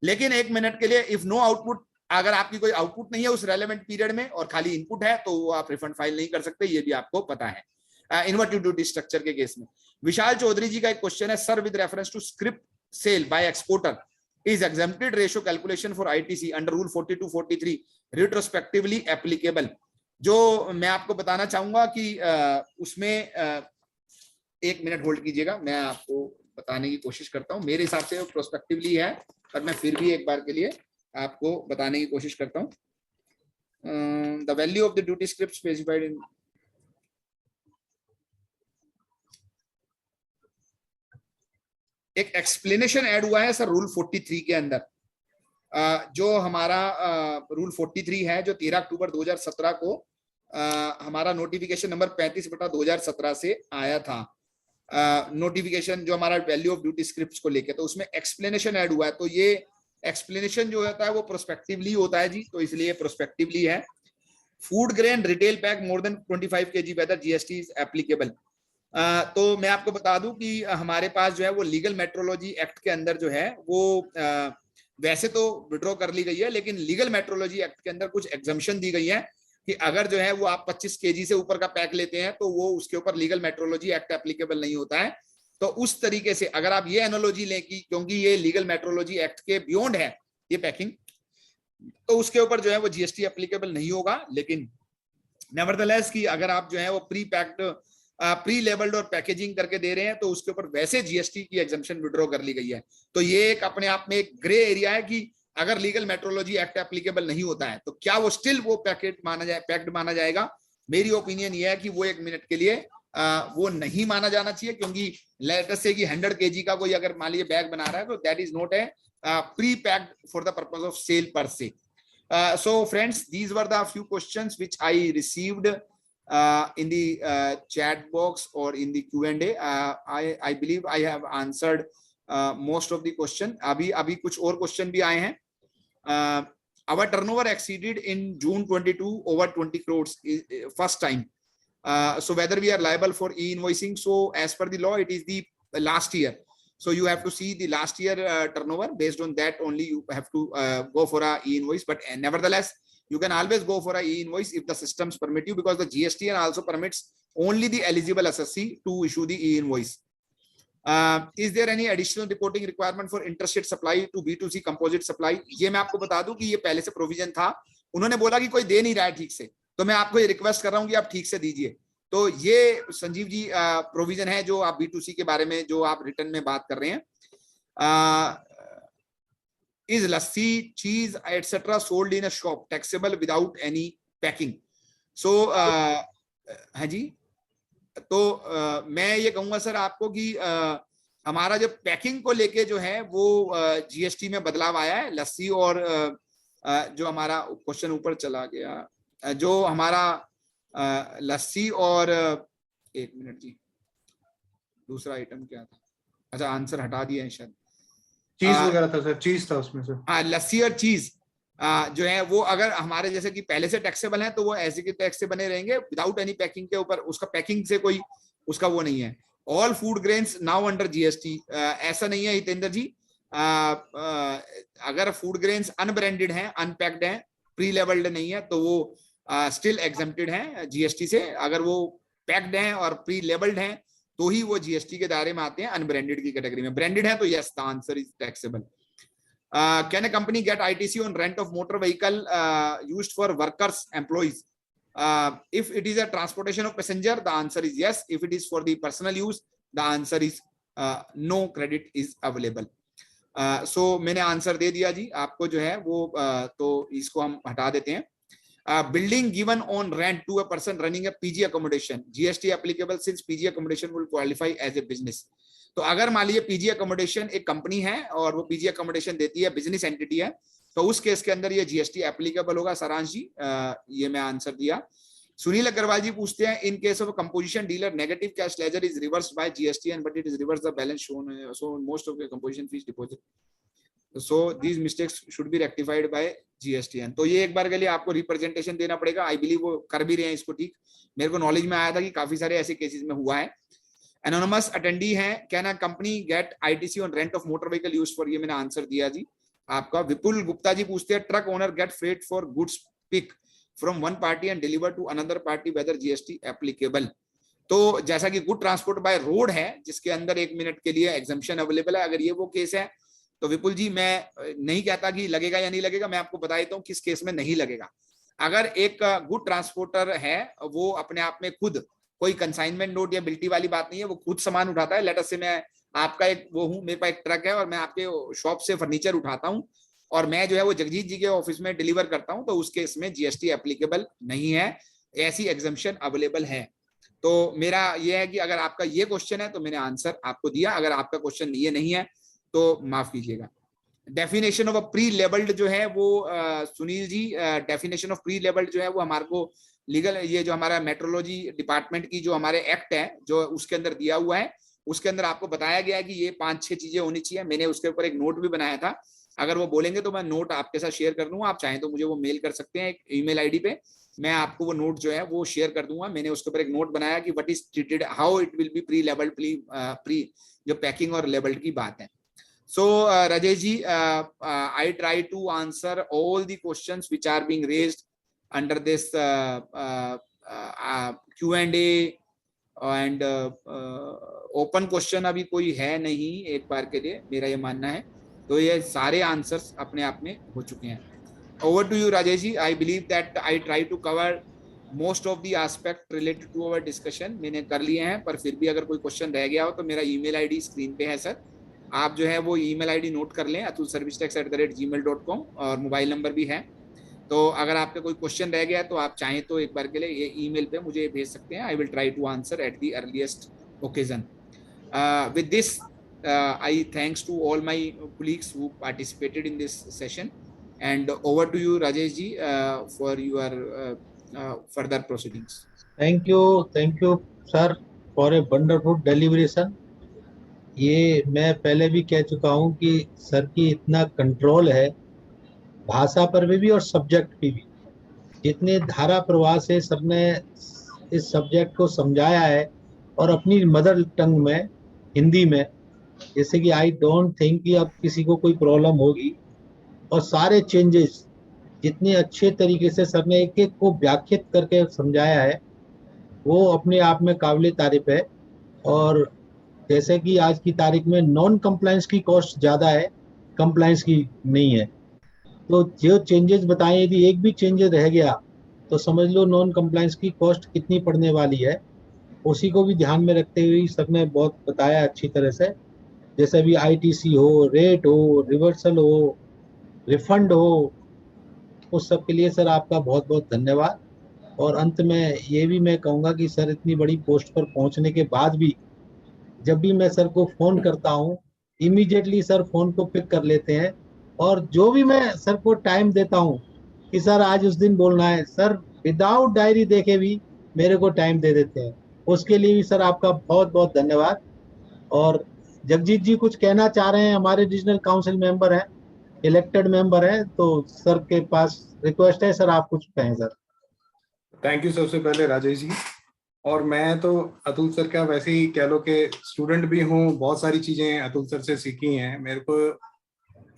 लेकिन 1 मिनट के लिए, इफ नो आउटपुट, अगर आपकी कोई आउटपुट नहीं है उस रेलेवेंट पीरियड में और खाली इनपुट है तो वो आप रिफंड फाइल नहीं कर सकते, ये भी आपको पता है इन्वर्टेड ड्यूटी स्ट्रक्चर के केस में। विशाल चौधरी जी का एक क्वेश्चन है, sir with reference to script sale by exporter is exempted ratio calculation for ITC under rule 42-43 retrospectively applicable। जो मैं आपको बताना चाहूंगा कि उसमें 1 मिनट होल्ड कीजिएगा, मैं आपको बताने की कोशिश करता हूं। मेरे हिसाब से वो प्रोस्पेक्टिवली है, पर मैं फिर भी एक बार के लिए आपको बताने की कोशिश करता हूं। The value of the duty script specified in, एक एक्सप्लेनेशन ऐड हुआ है सर रूल 43 के अंदर, जो हमारा रूल 43 है जो 13 अक्टूबर 2017 को हमारा नोटिफिकेशन नंबर 35/2017 से आया था, नोटिफिकेशन जो हमारा वैल्यू ऑफ ड्यूटी स्क्रिप्ट्स को लेके, तो उसमें एक्सप्लेनेशन ऐड हुआ है। तो ये एक्सप्लेनेशन जो होता है वो प्रोस्पेक्टिवली होता है जी, तो इसलिए प्रोस्पेक्टिवली है। Food grain retail pack more than 25 kg whether GST is applicable. तो मैं आपको बता दूं कि हमारे पास जो है वो लीगल मेट्रोलॉजी एक्ट के अंदर जो है वो वैसे तो विड्रॉ कर ली गई है, लेकिन लीगल मेट्रोलॉजी एक्ट के अंदर कुछ एग्जम्पशन दी गई है कि अगर जो है वो आप 25 kg से ऊपर का पैक लेते हैं तो वो उसके ऊपर लीगल मेट्रोलॉजी एक्ट एप्लीकेबल नहीं होता है। तो उस तरीके से अगर आप ये एनालॉजी लें कि क्योंकि ये लीगल मेट्रोलॉजी एक्ट के बियॉन्ड है ये पैकिंग, तो उसके ऊपर जो है वो GST एप्लीकेबल नहीं होगा। लेकिन नेवरदलेस कि अगर आप जो है वो प्री पैक्ड प्री लेबल्ड और पैकेजिंग करके दे रहे हैं तो उसके ऊपर वैसे GST की एग्जम्पशन विड्रॉ कर ली गई है। तो ये एक अपने आप में एक ग्रे एरिया है कि अगर लीगल मेट्रोलॉजी एक्ट एप्लीकेबल नहीं होता है तो क्या वो स्टिल वो पैक्ड माना जाएगा? मेरी ओपिनियन ये है कि वो 1 मिनट के लिए वो नहीं माना जाना चाहिए, क्योंकि लेट अस से कि 100 kg का कोई अगर मान लीजिए बैग बना रहा है तो that is not a prepacked for the purpose of sale per se. So friends, these were the few questions which I received in the chat box or in the Q&A. I believe I have answered most of the question. अभी कुछ और question भी आए हैं. Our turnover exceeded in June 22 over 20 crores first time. So whether we are liable for e-invoicing, so as per the law, it is the last year. So you have to see the last year turnover. Based on that only you have to go for a e-invoice. But nevertheless, you can always go for a e-invoice if the systems permit you, because the GSTN also permits only the eligible assessee to issue the e-invoice. Is there any additional reporting requirement for interstate supply to B2C composite supply? ये मैं आपको बता दूं कि ये पहले से प्रोविजन था. उन्होंने बोला कि कोई दे नहीं रहा है ठीक से, तो मैं आपको ये रिक्वेस्ट कर रहा हूं कि आप ठीक से दीजिए. तो ये संजीव जी प्रोविजन है जो आप B2C के बारे में जो आप रिटर्न में बात कर रहे हैं. Is lassi, cheese etc. sold in a shop taxable without any packing? So हाँ जी, तो मैं ये कहूंगा सर आपको कि हमारा जो पैकिंग को लेके जो है वो GST में बदलाव आया है. लस्सी और जो हमारा क्वेश्चन ऊपर चला गया, जो हमारा लस्सी और 1 मिनट जी, दूसरा आइटम क्या था? अच्छा, आंसर हटा दिया है शायद. चीज वगैरह था सर, चीज था उसमें सर. हाँ, लस्सी और चीज जो है वो अगर हमारे जैसे कि पहले से टैक्सेबल है तो वो ऐसे के टैक्स से बने रहेंगे विदाउट एनी पैकिंग के ऊपर. उसका पैकिंग से कोई उसका वो नहीं है. All food grains now under GST. ऐसा नहीं है हितेंद्र जी. अगर फूड ग्रेन्स अनब्रांडेड हैं, अनपैक्ड हैं, प्री लेवल्ड नहीं है, तो वो स्टिल एग्जेम्प्टेड हैं GST से. अगर वो पैक्ड हैं और प्री लेवल्ड हैं तो ही वो GST के दायरे में आते हैं. अनब्रांडेड की कैटेगरी में. ब्रांडेड है तो yes, the answer is taxable. Can a company get ITC on rent of motor vehicle used for workers, employees? If it is a transportation of passenger, the answer is yes. If it is for the personal use, the answer is no, credit is available. So मैंने आंसर दे दिया जी आपको जो है वो तो इसको हम हटा देते हैं. Building given on rent to a person running a PG accommodation, GST applicable since PG accommodation will qualify as a business. तो अगर मान लीजिए PG accommodation एक कंपनी है और वो PG accommodation देती है, बिजनेस एंटिटी है, तो उस केस के अंदर ये GST एप्लीकेबल होगा. सारांश जी ये मैं आंसर दिया. सुनील अग्रवाल जी पूछते हैं, in case of composition dealer negative cash ledger is reversed by GSTN but it is reverse the balance shown so most of the composition fees deposit, so these mistakes should be rectified by GSTN. तो ये एक बार के लिए आपको रिप्रेजेंटेशन देना पड़ेगा. आई बिलीव वो कर भी रहे हैं इसको ठीक. मेरे को नॉलेज में आया था कि काफी सारे ऐसे केसेस में हुआ है. एनोनिमस अटेंडी है, can a company get ITC on rent of motor vehicle used for, ये मैंने आंसर दिया जी आपका. विपुल गुप्ता जी पूछते हैं, truck owner get freight for goods pick from one party and deliver to another party, whether GST applicable? तो जैसा कि गुड ट्रांसपोर्ट बाय रोड है जिसके अंदर 1 मिनट के लिए एग्जम्पशन अवेलेबल है, अगर ये वो केस है तो विपुल जी मैं नहीं कहता कि लगेगा या नहीं लगेगा, मैं आपको बता देता हूँ किस केस में नहीं लगेगा. अगर एक गुड ट्रांसपोर्टर है वो अपने आप में खुद कोई कंसाइनमेंट नोट या बिल्टी वाली बात नहीं है, वो खुद सामान उठाता है. लेट अस से मैं आपका एक वो हूँ, मेरे पास एक ट्रक है और मैं आपके शॉप से फर्नीचर उठाता हूँ और मैं जो है वो जगजीत जी के ऑफिस में डिलीवर करता हूँ, तो उस केस में GST एप्लीकेबल नहीं है. ऐसी एग्जम्पशन अवेलेबल है. तो मेरा ये है कि अगर आपका ये क्वेश्चन है तो मैंने आंसर आपको दिया. अगर आपका क्वेश्चन ये नहीं है तो माफ कीजिएगा. Definition of a pre labelled जो है वो Sunil ji, definition of pre labelled जो है वो हमारे को लीगल ये जो हमारा मेट्रोलॉजी डिपार्टमेंट की जो हमारे एक्ट है जो उसके अंदर दिया हुआ है, उसके अंदर आपको बताया गया है कि ये 5-6 चीजें होनी चाहिए. मैंने उसके ऊपर एक नोट भी बनाया था. अगर वो बोलेंगे तो मैं नोट आपके साथ शेयर कर दूंगा. आप चाहें तो मुझे वो मेल कर सकते हैं एक ईमेल ID पे, मैं आपको वो नोट जो है वो शेयर कर दूंगा. मैंने उसके ऊपर एक नोट बनाया कि what is treated, how it will be pre labelled, pre जो पैकिंग और लेबल्ड की बात है. So Rajesh ji, I try to answer all the questions which are being raised under this Q&A and open question अभी कोई है नहीं एक बार के लिए, मेरा ये मानना है. तो ये सारे आंसर्स अपने आप में हो चुके हैं. Over to you Rajesh ji. I believe that I try to cover most of the aspect related to our discussion. मैंने कर लिए हैं, पर फिर भी अगर कोई क्वेश्चन रह गया हो तो मेरा email ID स्क्रीन पे है सर. आप जो है वो ईमेल आईडी नोट कर लें, atulservicetax@gmail.com, और मोबाइल नंबर भी है। तो अगर आपका कोई क्वेश्चन रह गया तो आप चाहें तो एक बार के लिए ये ईमेल पे मुझे भेज सकते हैं। I will try to answer at the earliest occasion. With this, I thanks to all my colleagues who participated in this session, and over to you, Rajesh ji, for your further proceedings. Thank you, sir, for a wonderful deliberation. ये मैं पहले भी कह चुका हूँ कि सर की इतना कंट्रोल है भाषा पर भी और सब्जेक्ट पे भी। जितने धारा प्रवाह से सर ने इस सब्जेक्ट को समझाया है और अपनी मदर टंग में हिंदी में, जैसे कि आई डोंट थिंक कि अब किसी को कोई प्रॉब्लम होगी। और सारे चेंजेस जितने अच्छे तरीके से सर ने एक एक को व्याख्यात करके समझाया है वो अपने आप में काबिल तारीफ है। और जैसे कि आज की तारीख में नॉन कंप्लायंस की कॉस्ट ज़्यादा है, कंप्लायंस की नहीं है। तो जो चेंजेस बताए यदि एक भी चेंजेस रह गया तो समझ लो नॉन कंप्लायंस की कॉस्ट कितनी पड़ने वाली है। उसी को भी ध्यान में रखते हुए सर ने बहुत बताया अच्छी तरह से। जैसे भी आईटीसी हो, रेट हो, रिवर्सल हो, रिफंड हो, उस सब के लिए सर आपका बहुत बहुत धन्यवाद। और अंत में ये भी मैं कहूँगा कि सर इतनी बड़ी पोस्ट पर पहुँचने के बाद भी जब भी मैं सर को फ़ोन करता हूँ इमीडिएटली सर फ़ोन को पिक कर लेते हैं। और जो भी मैं सर को टाइम देता हूँ कि सर आज उस दिन बोलना है, सर विदाउट डायरी देखे भी मेरे को टाइम दे देते हैं। उसके लिए भी सर आपका बहुत बहुत धन्यवाद। और जगजीत जी कुछ कहना चाह रहे हैं, हमारे रीजनल काउंसिल मेंबर हैं, इलेक्टेड मेंबर हैं, तो सर के पास रिक्वेस्ट है, सर आप कुछ कहें सर। थैंक यू सबसे पहले राजेश जी। और मैं तो अतुल सर का वैसे ही कह लो कि स्टूडेंट भी हूँ, बहुत सारी चीजें अतुल सर से सीखी हैं। मेरे को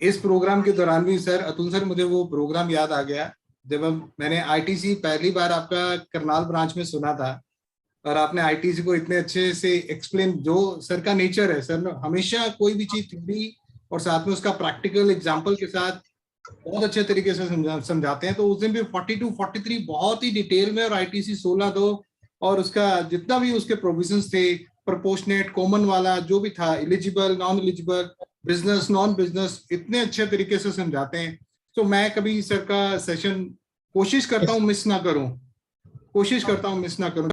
इस प्रोग्राम के दौरान भी सर अतुल सर मुझे वो प्रोग्राम याद आ गया जब मैंने आईटीसी पहली बार आपका करनाल ब्रांच में सुना था और आपने आईटीसी को इतने अच्छे से एक्सप्लेन, जो सर का नेचर है, सर हमेशा कोई भी चीज थ्योरी और साथ में उसका प्रैक्टिकल एग्जाम्पल के साथ बहुत अच्छे तरीके से समझाते हैं। तो उस दिन भी 42, 43 बहुत ही डिटेल में, और आईटीसी 16(2) और उसका जितना भी उसके प्रोविजंस थे, प्रोपोर्शनेट, कॉमन वाला जो भी था, eligible, non eligible, business, non business, इतने अच्छे तरीके से समझाते हैं। तो मैं कभी सर का सेशन कोशिश करता हूँ मिस ना करूं,